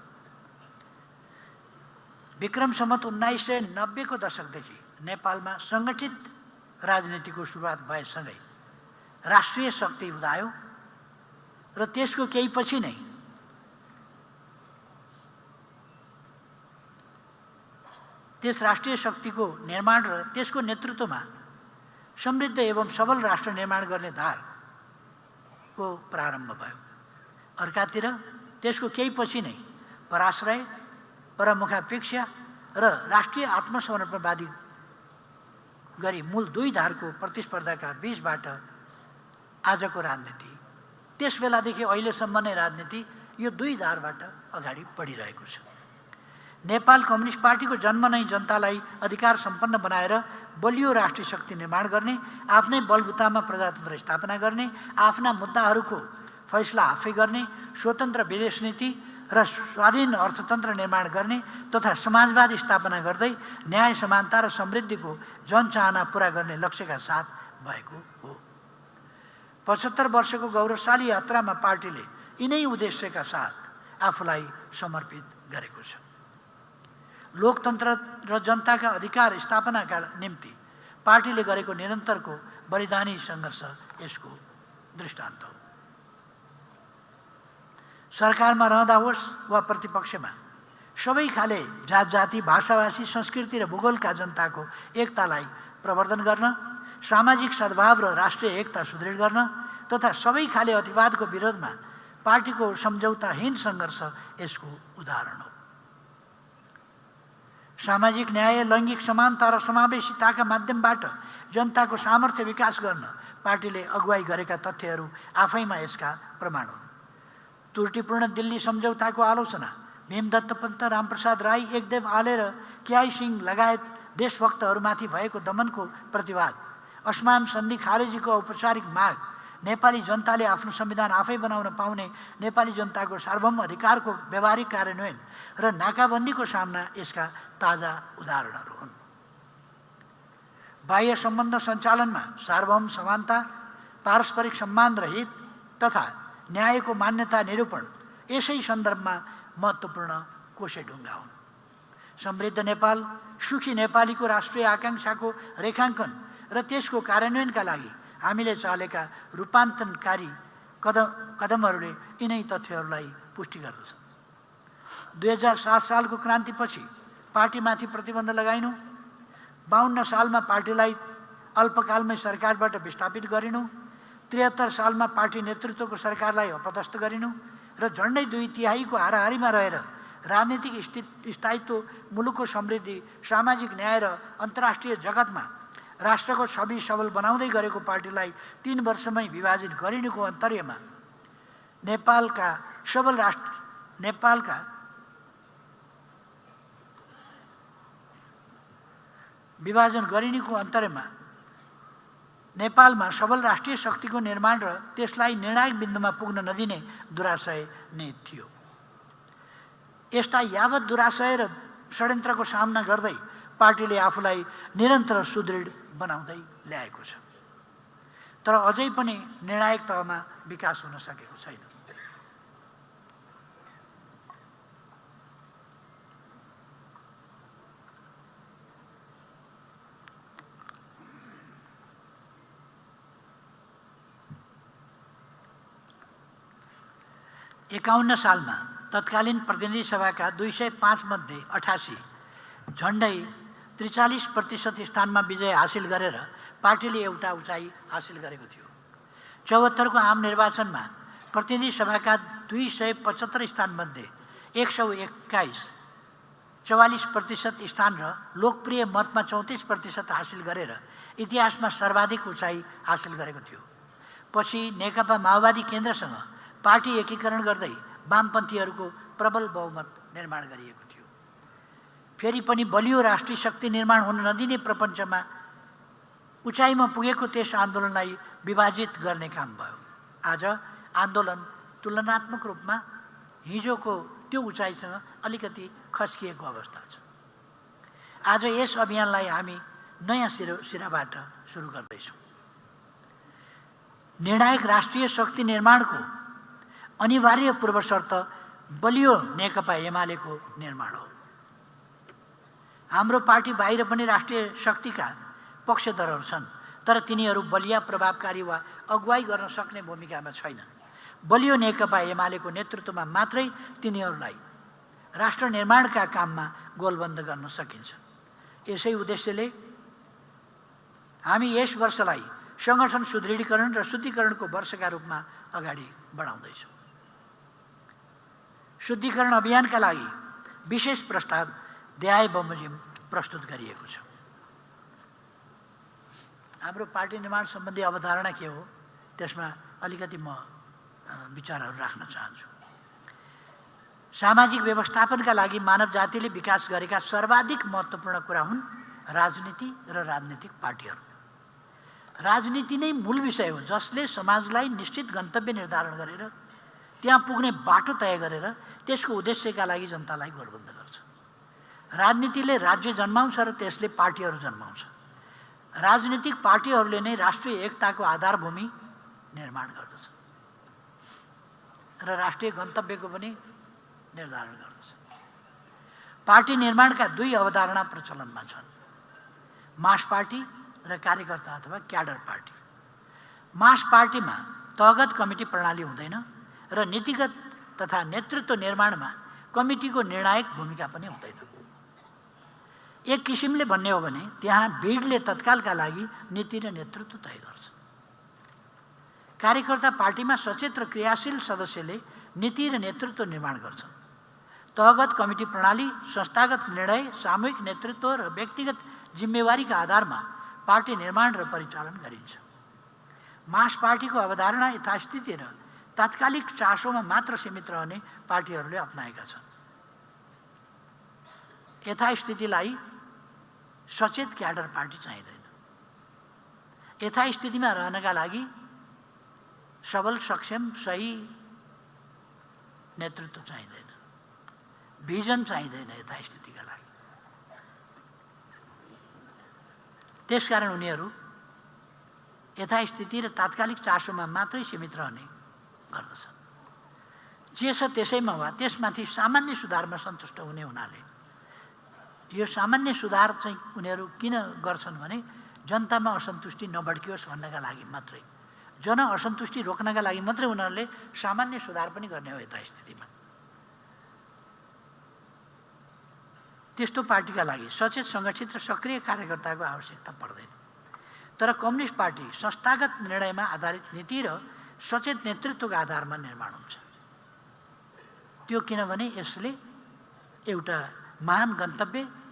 विक्रम सम्वत 1990 को दशकदेखि नेपालमा सङ्गठित राजनीतिको सुरुवात भएसँगै राष्ट्रिय शक्ति उदायो र त्यसको केही पछि नै त्यस राष्ट्रिय शक्तिको निर्माण र त्यसको नेतृत्वमा समृद्ध एवं सबल राष्ट्र निर्माण गर्ने धारको प्रारम्भ भयो। अर्कातिर त्यसको केही पछि नै पराश्रय, परमुखापेक्षा र राष्ट्रिय आत्मसमर्पणवादी गरी मूल दुई धारको प्रतिस्पर्धाका बीचबाट आजको राजनीति, त्यस बेलादेखि अहिलेसम्म नै राजनीति यो दुई धारबाट अगाडि बढिरहेको छ। नेपाल कम्युनिस्ट पार्टीको जन्म नै जनतालाई अधिकार सम्पन्न बनाएर बलियो राष्ट्रिय शक्ति निर्माण गर्ने, आफ्नै बलबुतामा प्रजातन्त्र स्थापना गर्ने, आफ्ना मुद्दाहरूको फैसला आफै गर्ने, स्वतन्त्र विदेश नीति र स्वाधीन अर्थतन्त्र निर्माण गर्ने तथा समाजवाद स्थापना गर्दै न्याय, समानता र समृद्धिको जनचाहना पुरा गर्ने लक्ष्यका साथ भएको हो। 75 वर्षको गौरवशाली यात्रामा पार्टीले यिनै उद्देश्यका साथ आफूलाई समर्पित गरेको छ। लोकतन्त्र र जनताका अधिकार स्थापनाका निम्ति पार्टीले गरेको निरन्तरको बलिदानी सङ्घर्ष यसको दृष्टान्त हो। सरकारमा रहँदा होस् वा प्रतिपक्षमा सबै खाले जात जाति भाषाभाषी संस्कृति र भूगोलका जनताको एकतालाई प्रवर्धन गर्न, सामाजिक सद्भाव र राष्ट्रिय एकता सुदृढ गर्न तथा सबै खाले अतिवादको विरोधमा पार्टीको सम्झौताहीन सङ्घर्ष यसको उदाहरण हो। सामाजिक न्याय, लैङ्गिक समानता र समावेशिताका माध्यमबाट जनताको सामर्थ्य विकास गर्न पार्टीले अगुवाई गरेका तथ्यहरू आफैमा यसका प्रमाण हुन्। त्रुटिपूर्ण दिल्ली सम्झौताको आलोचना, भीमदत्त पन्त, रामप्रसाद राई, एकदेव आले र केआई सिंह लगायत देशभक्तहरूमाथि भएको दमनको प्रतिवाद, असमान सन्धि खारेजीको औपचारिक माग, नेपाली जनताले आफ्नो संविधान आफै बनाउन पाउने नेपाली जनताको सार्वभौम अधिकारको व्यावहारिक कार्यान्वयन र नाकाबन्दीको सामना यसका ताजा उदाहरणहरू हुन्। बाह्य सम्बन्ध सञ्चालनमा सार्वभौम समानता, पारस्परिक सम्मान र हित तथा न्यायको मान्यता निरूपण यसै सन्दर्भमा महत्त्वपूर्ण कोसेढुङ्गा हुन्। समृद्ध नेपाल, सुखी नेपालीको राष्ट्रिय आकाङ्क्षाको रेखाङ्कन र त्यसको कार्यान्वयनका लागि हामीले चालेका रूपान्तरणकारी कदमहरूले यिनै तथ्यहरूलाई पुष्टि गर्दछ। 2007 सालको क्रान्तिपछि पार्टीमाथि प्रतिबन्ध लगाइनु, 52 सालमा पार्टीलाई अल्पकालमै सरकारबाट विस्थापित गरिनु, 73 सालमा पार्टी नेतृत्वको सरकारलाई अपदस्थ गरिनु र झन्डै 2/3 हाराहारीमा रहेर राजनीतिक स्थायित्व, मुलुकको समृद्धि, सामाजिक न्याय र अन्तर्राष्ट्रिय जगतमा राष्ट्रको छवि सबल बनाउँदै गरेको पार्टीलाई 3 वर्षमै विभाजित गरिनुको अन्तर्यमा नेपालमा सबल राष्ट्रिय शक्तिको निर्माण र त्यसलाई निर्णायक बिन्दुमा पुग्न नदिने दुराशय नै थियो। यस्ता यावत दुराशय र षड्यन्त्रको सामना गर्दै पार्टीले आफूलाई निरन्तर सुदृढ बनाउँदै ल्याएको छ, तर अझै पनि निर्णायक तहमा विकास हुन सकेको छैन। एकाउन्न सालमा तत्कालीन प्रतिनिधि सभाका 205 मध्ये 88 झन्डै 43% स्थानमा विजय हासिल गरेर पार्टीले एउटा उचाइ हासिल गरेको थियो। 74 को आम निर्वाचनमा प्रतिनिधि सभाका 275 स्थानमध्ये 121 44% स्थान र लोकप्रिय मतमा 34% हासिल गरेर इतिहासमा सर्वाधिक उचाइ हासिल गरेको थियो। पछि नेकपा माओवादी केन्द्रसँग पार्टी एकीकरण गर्दै वामपन्थीहरूको प्रबल बहुमत निर्माण गरिएको थियो। फेरि पनि बलियो राष्ट्रिय शक्ति निर्माण हुन नदिने प्रपञ्चमा उचाइमा पुगेको त्यस आन्दोलनलाई विभाजित गर्ने काम भयो। आज आन्दोलन तुलनात्मक रूपमा हिजोको त्यो उचाइसँग अलिकति खस्किएको अवस्था छ। आज यस अभियानलाई हामी नयाँ सिराबाट सुरु गर्दैछौँ। निर्णायक राष्ट्रिय शक्ति निर्माणको अनिवार्य पूर्वशर्त बलियो नेकपा एमालेको निर्माण हो। हाम्रो पार्टी बाहिर पनि राष्ट्रिय शक्तिका पक्षधरहरू छन्, तर तिनीहरू बलिया, प्रभावकारी वा अगुवाई गर्न सक्ने भूमिकामा छैनन्। बलियो नेकपा एमालेको नेतृत्वमा मात्रै तिनीहरूलाई राष्ट्र निर्माणका काममा गोलबन्द गर्न सकिन्छ। यसै उद्देश्यले हामी यस वर्षलाई सङ्गठन सुदृढीकरण र शुद्धिकरणको वर्षका रूपमा अगाडि बढाउँदैछौँ। शुद्धिकरण अभियानका लागि विशेष प्रस्ताव देहाय बमोजिम प्रस्तुत गरिएको छ। हाम्रो पार्टी निर्माण सम्बन्धी अवधारणा के हो, त्यसमा अलिकति म विचारहरू राख्न चाहन्छु। सामाजिक व्यवस्थापनका लागि मानव जातिले विकास गरेका सर्वाधिक महत्त्वपूर्ण कुरा हुन् राजनीति र राजनीतिक पार्टीहरू। राजनीति नै मूल विषय हो जसले समाजलाई निश्चित गन्तव्य निर्धारण गरेर त्यहाँ पुग्ने बाटो तय गरेर त्यसको उद्देश्यका लागि जनतालाई गोलबन्द गर्छ। राजनीतिले राज्य जन्माउँछ र त्यसले पार्टीहरू जन्माउँछ। राजनीतिक पार्टीहरूले नै राष्ट्रिय एकताको आधारभूमि निर्माण गर्दछ र राष्ट्रिय गन्तव्यको पनि निर्धारण गर्दछ। पार्टी निर्माणका दुई अवधारणा प्रचलनमा छन्, मास पार्टी र कार्यकर्ता अथवा क्याडर पार्टी। मास पार्टीमा तहगत कमिटी प्रणाली हुँदैन र नीतिगत तथा नेतृत्व निर्माणमा कमिटीको निर्णायक भूमिका पनि हुँदैन। एक किसिमले भन्ने हो भने त्यहाँ भिडले तत्कालका लागि नीति र नेतृत्व तय गर्छ। कार्यकर्ता पार्टीमा सचेत र क्रियाशील सदस्यले नीति र नेतृत्व निर्माण गर्छन्। तहगत कमिटी प्रणाली संस्थागत निर्णय, सामूहिक नेतृत्व र व्यक्तिगत जिम्मेवारीका आधारमा पार्टी निर्माण र परिचालन गरिन्छ। मास पार्टीको अवधारणा यथास्थिति र तात्कालिक चासोमा मात्र सीमित रहने पार्टीहरूले अपनाएका छन्। यथास्थितिलाई सचेत क्याडर पार्टी चाहिँदैन। यथास्थितिमा रहनका लागि सबल, सक्षम, सही नेतृत्व चाहिँदैन, भिजन चाहिँदैन यथास्थितिका लागि। त्यसकारण उनीहरू यथास्थिति र तात्कालिक चासोमा मात्रै सीमित रहने गर्दछन्। जे छ त्यसैमा वा त्यसमाथि सामान्य सुधारमा सन्तुष्ट हुने हुनाले यो सामान्य सुधार चाहिँ उनीहरू किन गर्छन् भने जनतामा असन्तुष्टि नभड्कियोस् भन्नका लागि मात्रै, जन असन्तुष्टि रोक्नका लागि मात्रै उनीहरूले सामान्य सुधार पनि गर्ने हो यथास्थितिमा। त्यस्तो पार्टीका लागि सचेत, सङ्गठित र सक्रिय कार्यकर्ताको आवश्यकता पर्दैन। तर कम्युनिस्ट पार्टी संस्थागत निर्णयमा आधारित नीति र सचेत नेतृत्वका आधारमा निर्माण हुन्छ। त्यो किनभने यसले एउटा महान गन्तव्य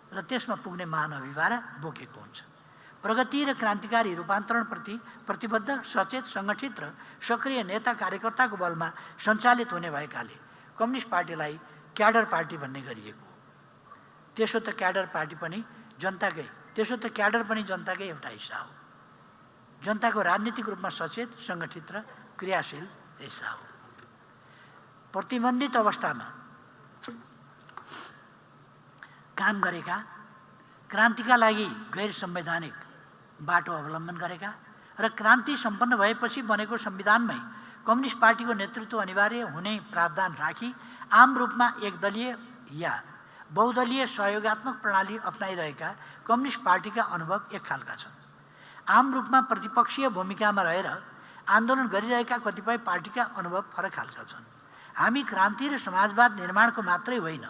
र त्यसमा पुग्ने महान अभिभारा बोकेको हुन्छ। प्रगति र क्रान्तिकारी रूपान्तरणप्रति प्रतिबद्ध, सचेत, सङ्गठित र सक्रिय नेता कार्यकर्ताको बलमा सञ्चालित हुने भएकाले कम्युनिस्ट पार्टीलाई क्याडर पार्टी भन्ने गरिएको हो। त्यसो त क्याडर पनि जनताकै एउटा हिस्सा हो। जनताको राजनीतिक रूपमा सचेत, सङ्गठित र क्रियाशील हिस्सा हो। प्रतिबन्धित अवस्थामा काम गरेका, क्रान्तिका लागि गैर संवैधानिक बाटो अवलम्बन गरेका र क्रान्ति सम्पन्न भएपछि बनेको संविधानमै कम्युनिस्ट पार्टीको नेतृत्व अनिवार्य हुने प्रावधान राखी आम रूपमा एकदलीय या बहुदलीय सहयोगात्मक प्रणाली अपनाइरहेका कम्युनिस्ट पार्टीका अनुभव एक खालका छन्। आम रूपमा प्रतिपक्षीय भूमिकामा रहेर आन्दोलन गरिरहेका कतिपय पार्टीका अनुभव फरक खालका छन्। हामी क्रान्ति र समाजवाद निर्माणको मात्रै होइन,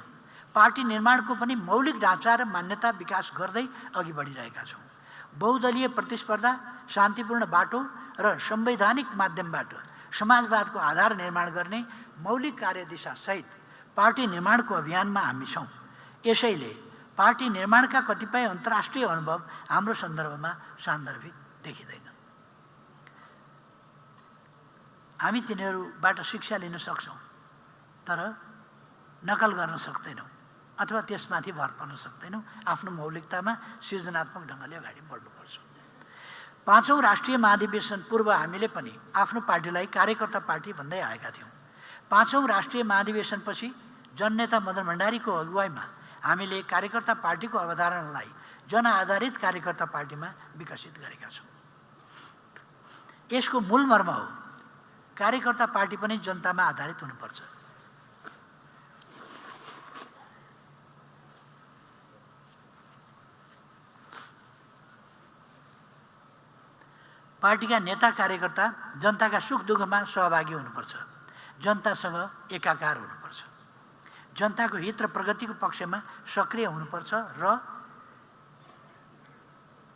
पार्टी निर्माणको पनि मौलिक ढाँचा र मान्यता विकास गर्दै अघि बढिरहेका छौँ। बहुदलीय प्रतिस्पर्धा, शान्तिपूर्ण बाटो र संवैधानिक माध्यमबाट समाजवादको आधार निर्माण गर्ने मौलिक कार्यदिशासहित पार्टी निर्माणको अभियानमा हामी छौँ। यसैले पार्टी निर्माणका कतिपय अन्तर्राष्ट्रिय अनुभव हाम्रो सन्दर्भमा सान्दर्भिक देखिँदैन। हामी तिनीहरूबाट शिक्षा लिन सक्छौँ, तर नकल गर्न सक्दैनौँ अथवा त्यसमाथि भर पर्न सक्दैनौँ। आफ्नो मौलिकतामा सृजनात्मक ढङ्गले अगाडि बढ्नुपर्छ। 5औं राष्ट्रिय महाधिवेशन पूर्व हामीले पनि आफ्नो पार्टीलाई कार्यकर्ता पार्टी भन्दै आएका थियौँ। 5औं राष्ट्रिय महाधिवेशनपछि जननेता मदन भण्डारीको अगुवाईमा हामीले कार्यकर्ता पार्टीको अवधारणालाई जनआधारित कार्यकर्ता पार्टीमा विकसित गरेका छौँ। यसको मूल मर्म हो, कार्यकर्ता पार्टी पनि जनतामा आधारित हुनुपर्छ। पार्टीका नेता कार्यकर्ता जनताका सुख दुःखमा सहभागी हुनुपर्छ, जनतासँग एकाकार हुनुपर्छ, जनताको हित र प्रगतिको पक्षमा सक्रिय हुनुपर्छ र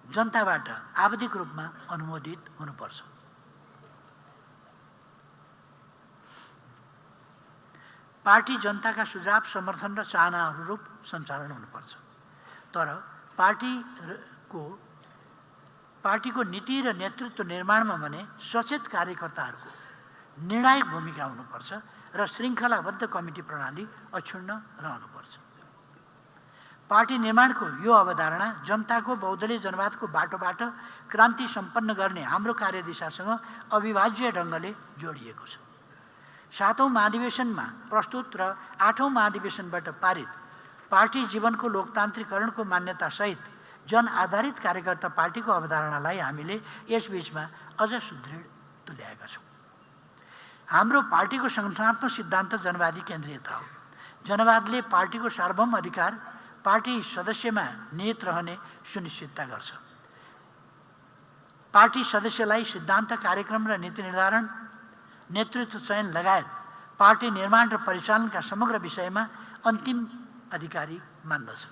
जनताबाट आवधिक रूपमा अनुमोदित हुनुपर्छ। पार्टी जनताका सुझाव, समर्थन र चाहना अनुरूप सञ्चालन हुनुपर्छ। तर पार्टीको नीति र नेतृत्व निर्माणमा भने सचेत कार्यकर्ताहरूको निर्णायक भूमिका हुनुपर्छ र श्रृङ्खलाबद्ध कमिटी प्रणाली अक्षुण्ण रहनुपर्छ। पार्टी निर्माणको यो अवधारणा जनताको बहुदलीय जनवादको बाटोबाट क्रान्ति सम्पन्न गर्ने हाम्रो कार्यदिशासँग अविभाज्य ढङ्गले जोडिएको छ। 7औं महाधिवेशनमा प्रस्तुत र 8औं महाधिवेशनबाट पारित पार्टी जीवनको लोकतान्त्रिकरणको मान्यतासहित जन आधारित कार्यकर्ता पार्टीको अवधारणालाई हामीले यसबीचमा अझ सुदृढ तुल्याएका छौँ। हाम्रो पार्टीको सङ्गठनात्मक सिद्धान्त जनवादी केन्द्रीयता हो। जनवादले पार्टीको सार्वभौम अधिकार पार्टी सदस्यमा निहित रहने सुनिश्चितता गर्छ। पार्टी सदस्यलाई सिद्धान्त, कार्यक्रम र नीति निर्धारण, नेतृत्व चयन लगायत पार्टी निर्माण र परिचालनका समग्र विषयमा अन्तिम अधिकारी मान्दछ।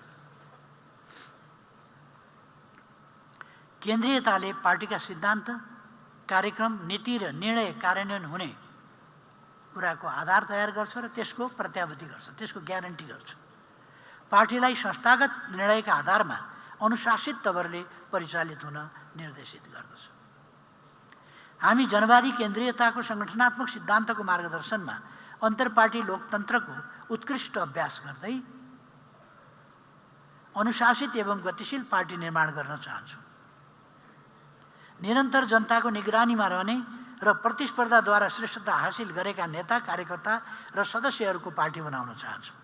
केन्द्रीयताले पार्टीका सिद्धान्त, कार्यक्रम, नीति र निर्णय कार्यान्वयन हुने कुराको आधार तयार गर्छ र त्यसको प्रत्याभूति गर्छ, त्यसको ग्यारेन्टी गर्छ। पार्टीलाई संस्थागत निर्णयका आधारमा अनुशासित तवरले परिचालित हुन निर्देशित गर्दछ। हामी जनवादी केन्द्रीयताको सङ्गठनात्मक सिद्धान्तको मार्गदर्शनमा अन्तर्पार्टी लोकतन्त्रको उत्कृष्ट अभ्यास गर्दै अनुशासित एवं गतिशील पार्टी निर्माण गर्न चाहन्छौँ। निरन्तर जनताको निगरानीमा रहने र प्रतिस्पर्धाद्वारा श्रेष्ठता हासिल गरेका नेता, कार्यकर्ता र सदस्यहरूको पार्टी बनाउन चाहन्छौँ।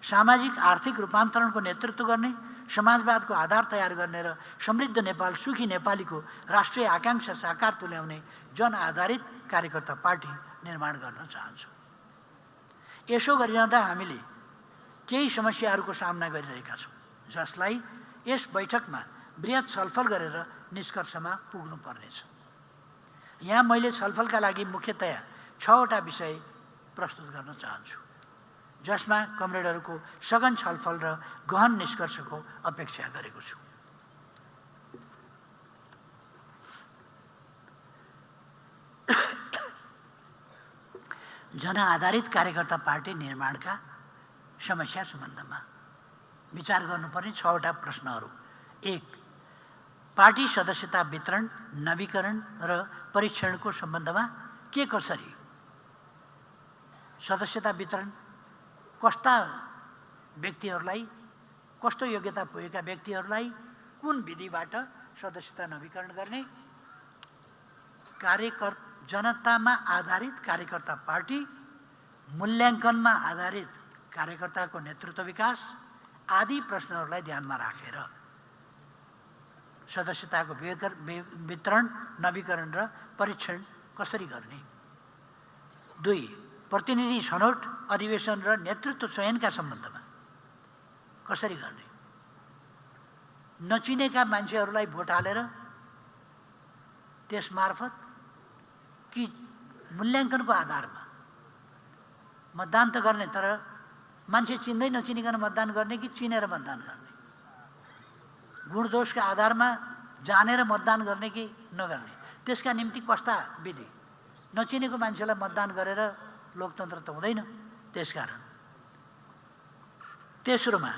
सामाजिक आर्थिक रूपान्तरणको नेतृत्व गर्ने, समाजवादको आधार तयार गर्ने र समृद्ध नेपाल, सुखी नेपालीको राष्ट्रिय आकाङ्क्षा साकार तुल्याउने जनआधारित कार्यकर्ता पार्टी निर्माण गर्न चाहन्छौँ। यसो गरिरहँदा हामीले केही समस्याहरूको सामना गरिरहेका छौँ, जसलाई यस बैठकमा बृहत छलफल गरेर निष्कर्षमा पुग्नुपर्नेछ। यहाँ मैले छलफलका लागि मुख्यतया 6 वटा विषय प्रस्तुत गर्न चाहन्छु, जसमा कमरेडहरूको सघन छलफल र गहन निष्कर्षको अपेक्षा गरेको छु। जनआधारित कार्यकर्ता पार्टी निर्माणका समस्या सम्बन्धमा विचार गर्नुपर्ने 6 वटा प्रश्नहरू। 1. पार्टी सदस्यता वितरण, नवीकरण र परीक्षणको सम्बन्धमा के कसरी? सदस्यता वितरण कस्ता व्यक्तिहरूलाई, कस्तो योग्यता पुगेका व्यक्तिहरूलाई कुन विधिबाट सदस्यता नवीकरण गर्ने? जनतामा आधारित कार्यकर्ता पार्टी, मूल्याङ्कनमा आधारित कार्यकर्ताको नेतृत्व विकास आदि प्रश्नहरूलाई ध्यानमा राखेर सदस्यताको वितरण, नवीकरण र परीक्षण कसरी गर्ने? 2. प्रतिनिधि छनौट, अधिवेशन र नेतृत्व चयनका सम्बन्धमा कसरी गर्ने? नचिनेका मान्छेहरूलाई भोट हालेर त्यसमार्फत कि मूल्याङ्कनको आधारमा मतदान त गर्ने, तर मान्छे चिन्दै नचिनिकन मतदान गर्ने कि चिनेर मतदान गर्ने? गुणदोषका आधारमा जानेर मतदान गर्ने कि नगर्ने? त्यसका निम्ति कस्ता विधि? नचिनेको मान्छेलाई मतदान गरेर लोकतन्त्र त हुँदैन। त्यसकारण तेस्रोमा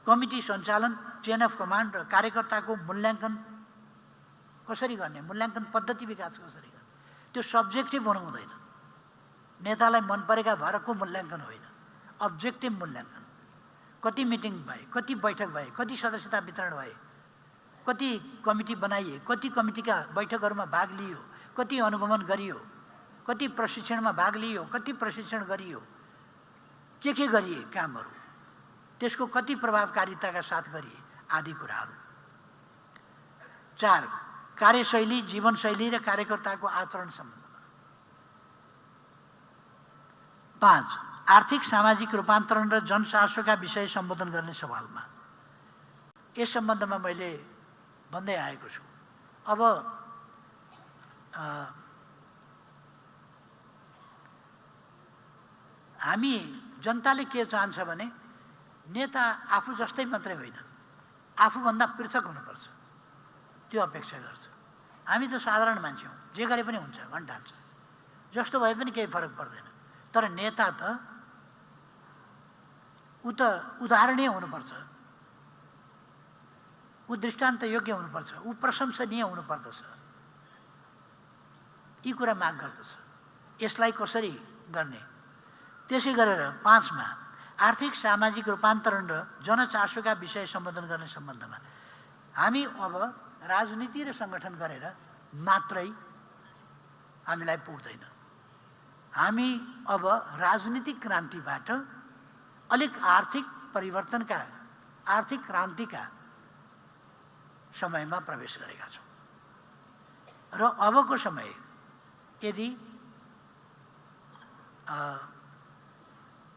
कमिटी सञ्चालन, चेन अफ कमान्ड र कार्यकर्ताको मूल्याङ्कन कसरी गर्ने? मूल्याङ्कन पद्धति विकास कसरी गर्ने? त्यो सब्जेक्टिभ हुनु हुँदैन। नेतालाई मन परेका भरको मूल्याङ्कन होइन, अब्जेक्टिभ मूल्याङ्कन। कति मिटिङ भए, कति बैठक भए, कति सदस्यता वितरण भए, कति कमिटी बनाइए, कति कमिटीका बैठकहरूमा भाग लियो, कति अनुगमन गरियो, कति प्रशिक्षणमा भाग लियो, कति प्रशिक्षण गरियो, के गरिए कामहरू, त्यसको कति प्रभावकारिताका साथ गरिए आदि कुराहरू। 4. कार्यशैली, जीवनशैली र कार्यकर्ताको आचरण सम्बन्धमा। 5. आर्थिक सामाजिक रूपान्तरण र जनचासोका विषय सम्बोधन गर्ने सवालमा। यस सम्बन्धमा मैले भन्दै आएको छु। अब हामी जनताले के चाहन्छ भने नेता आफू जस्तै मात्रै होइन, आफूभन्दा पृथक हुनुपर्छ, त्यो अपेक्षा गर्छ। हामी त साधारण मान्छे हौँ, जे गरे पनि हुन्छ भन्ठान्छ, जस्तो भए पनि केही फरक पर्दैन। तर नेता त ऊ त उदाहरणीय हुनुपर्छ, ऊ दृष्टान्त योग्य हुनुपर्छ, ऊ प्रशंसनीय हुनुपर्दछ। यी कुरा माग गर्दछ। यसलाई कसरी गर्ने? त्यसै गरेर 5 मा आर्थिक सामाजिक रूपान्तरण र जनचासोका विषय सम्बोधन गर्ने सम्बन्धमा हामी अब राजनीति र सङ्गठन गरेर मात्रै हामीलाई पुग्दैन। हामी अब राजनीतिक क्रान्तिबाट अलिक आर्थिक परिवर्तनका, आर्थिक क्रान्तिका समयमा प्रवेश गरेका छौँ र अबको समय यदि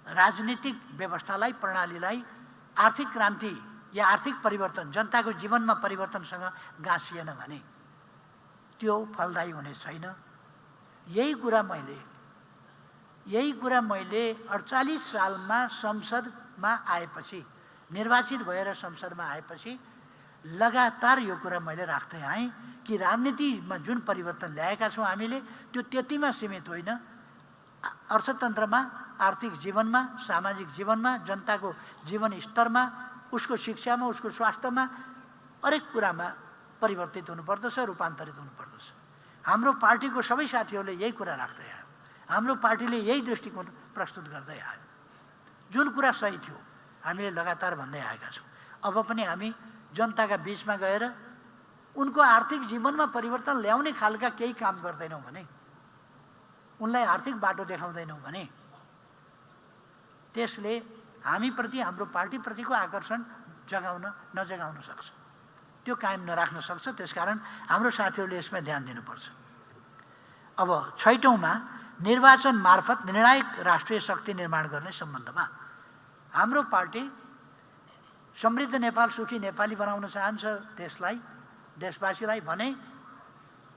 राजनीतिक व्यवस्थालाई, प्रणालीलाई आर्थिक क्रान्ति या आर्थिक परिवर्तन, जनताको जीवनमा परिवर्तनसँग गाँसिएन भने त्यो फलदायी हुने छैन। यही कुरा मैले 48 सालमा संसदमा आएपछि, निर्वाचित भएर संसदमा आएपछि लगातार यो कुरा मैले राख्दै आएँ कि राजनीतिमा जुन परिवर्तन ल्याएका छौँ हामीले, त्यो त्यतिमा सीमित होइन। अर्थतन्त्रमा, आर्थिक जीवनमा, सामाजिक जीवनमा, जनताको जीवन स्तरमा, उसको शिक्षामा, उसको स्वास्थ्यमा, हरेक कुरामा परिवर्तित हुनुपर्दछ, रूपान्तरित हुनुपर्दछ। हाम्रो पार्टीको सबै साथीहरूले यही कुरा राख्दै आयो। हाम्रो पार्टीले यही दृष्टिकोण प्रस्तुत गर्दै आयो। जुन कुरा सही थियो हामीले लगातार भन्दै आएका छौँ। अब पनि हामी जनताका बीचमा गएर उनको आर्थिक जीवनमा परिवर्तन ल्याउने खालका केही काम गर्दैनौँ भने, उनलाई आर्थिक बाटो देखाउँदैनौँ भने, त्यसले हामीप्रति, हाम्रो पार्टीप्रतिको आकर्षण नजगाउन सक्छ, त्यो कायम नराख्न सक्छ। त्यसकारण हाम्रो साथीहरूले यसमा ध्यान दिनुपर्छ। अब 6औँमा निर्वाचन मार्फत निर्णायक राष्ट्रिय शक्ति निर्माण गर्ने सम्बन्धमा हाम्रो पार्टी समृद्ध नेपाल, सुखी नेपाली बनाउन चाहन्छ देशलाई, देशवासीलाई भने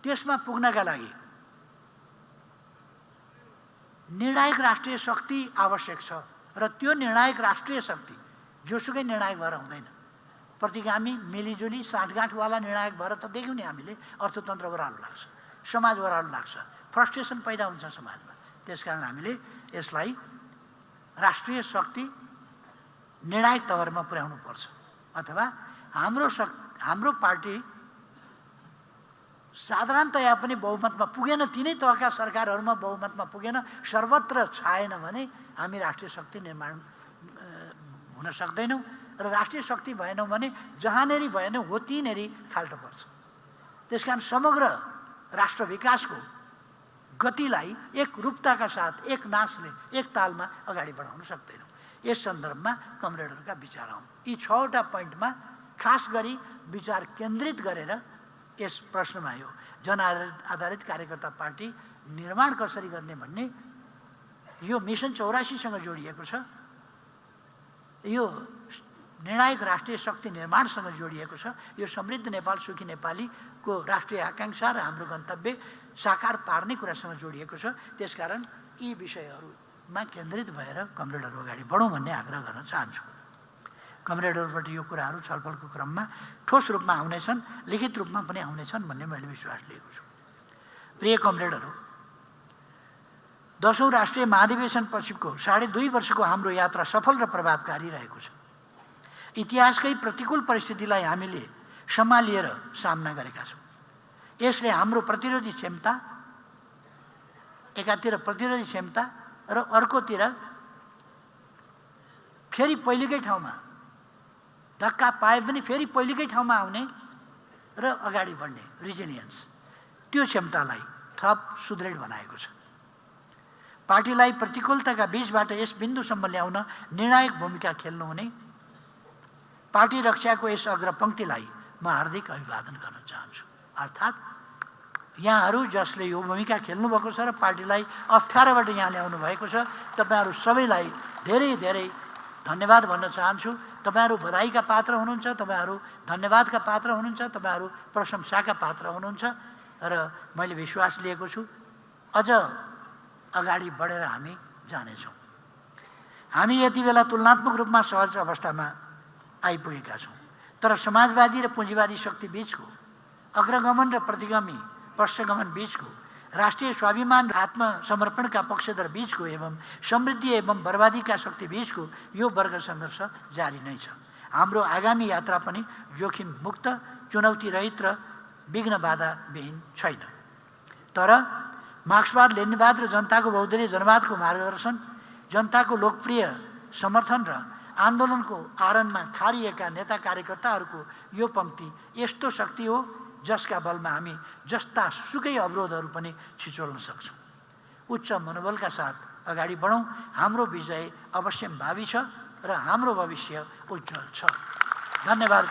त्यसमा पुग्नका लागि निर्णायक राष्ट्रिय शक्ति आवश्यक छ। र त्यो निर्णायक राष्ट्रिय शक्ति जोसुकै निर्णायक भएर हुँदैन। प्रतिगामी, मिलिजुली, साँठगाँठवाला निर्णायक भएर त देख्यौँ नि हामीले, अर्थतन्त्र ओह्रालो लाग्छ, समाज ओह्रालो लाग्छ, फ्रस्ट्रेसन पैदा हुन्छ समाजमा। त्यसकारण हामीले यसलाई राष्ट्रिय शक्ति निर्णायक तवरमा पुर्याउनु पर्छ। अथवा हाम्रो पार्टी साधारणतया पनि बहुमतमा पुगेन, तिनै तहका सरकारहरूमा बहुमतमा पुगेन, सर्वत्र छाएन भने हामी राष्ट्रिय शक्ति निर्माण हुन सक्दैनौँ। र राष्ट्रिय शक्ति भएनौँ भने जहाँनेरि भएन हो त्यहीँनेरि खाल्टो पर्छ। त्यसकारण समग्र राष्ट्र विकासको गतिलाई एक रूपताका साथ, एक नासले, एक तालमा अगाडि बढाउन सक्दैनौँ। यस सन्दर्भमा कमरेडहरूका विचार आउँ। यी 6वटा पोइन्टमा खास गरी विचार केन्द्रित गरेर यस प्रश्नमा यो जनआधारित कार्यकर्ता पार्टी निर्माण कसरी गर्ने भन्ने यो मिसन 84सँग जोडिएको छ। यो निर्णायक राष्ट्रिय शक्ति निर्माणसँग जोडिएको छ। यो समृद्ध नेपाल, सुखी नेपालीको राष्ट्रिय आकांक्षा र हाम्रो गन्तव्य साकार पार्ने कुरासँग जोडिएको छ। त्यसकारण यी विषयहरूमा केन्द्रित भएर कमरेडहरू अगाडि बढौँ भन्ने आग्रह गर्न चाहन्छु। कमरेडहरूबाट यो कुराहरू छलफलको क्रममा ठोस रूपमा आउनेछन्, लिखित रूपमा पनि आउनेछन् भन्ने मैले विश्वास लिएको छु। प्रिय कमरेडहरू, 10औं राष्ट्रिय महाधिवेशन पछिको 2.5 वर्षको हाम्रो यात्रा सफल र प्रभावकारी रहेको छ। इतिहासकै प्रतिकूल परिस्थितिलाई हामीले सम्हालिएर सामना गरेका छौँ। यसले हाम्रो प्रतिरोधी क्षमता, एकातिर प्रतिरोधी क्षमता र अर्कोतिर फेरि पहिलेकै ठाउँमा धक्का पाए पनि फेरि पहिलेकै ठाउँमा आउने र अगाडि बढ्ने रिजिलियन्स, त्यो क्षमतालाई थप सुदृढ बनाएको छ। पार्टीलाई प्रतिकूलताका बीचबाट यस बिन्दुसम्म ल्याउन निर्णायक भूमिका खेल्नुहुने पार्टी रक्षाको यस अग्रपङ्क्तिलाई म हार्दिक अभिवादन गर्न चाहन्छु। अर्थात् यहाँहरू जसले यो भूमिका खेल्नुभएको छ र पार्टीलाई अप्ठ्यारोबाट यहाँ ल्याउनु भएको छ, तपाईँहरू सबैलाई धेरै धेरै धन्यवाद भन्न चाहन्छु। तपाईँहरू बधाईका पात्र हुनुहुन्छ, तपाईँहरू धन्यवादका पात्र हुनुहुन्छ, तपाईँहरू प्रशंसाका पात्र हुनुहुन्छ र मैले विश्वास लिएको छु अझ अगाडि बढेर हामी जानेछौँ। हामी यति बेला तुलनात्मक रूपमा सहज अवस्थामा आइपुगेका छौँ, तर समाजवादी र पुँजीवादी शक्ति बीचको अग्रगमन र प्रतिगामी पश्चगमन बीचको, राष्ट्रिय स्वाभिमान र आत्मसमर्पणका पक्षधर बीचको एवं समृद्धि एवं बर्बादीका शक्ति बीचको यो वर्ग सङ्घर्ष जारी नै छ। हाम्रो आगामी यात्रा पनि जोखिम मुक्त, चुनौती रहित र विघ्न बाधाविहीन छैन। तर मार्क्सवाद, लेनिनवाद र जनताको बहुदलीय जनवादको मार्गदर्शन, जनताको लोकप्रिय समर्थन र आन्दोलनको आरणमा खारिएका नेता कार्यकर्ताहरूको यो पङ्क्ति यस्तो शक्ति हो जसका बलमा हामी जस्ता सुकै अवरोधहरू पनि छिचोल्न सक्छौँ। उच्च मनोबलका साथ अगाडि बढौँ। हाम्रो विजय अवश्य भावी छ र हाम्रो भविष्य उज्जवल छ। धन्यवाद।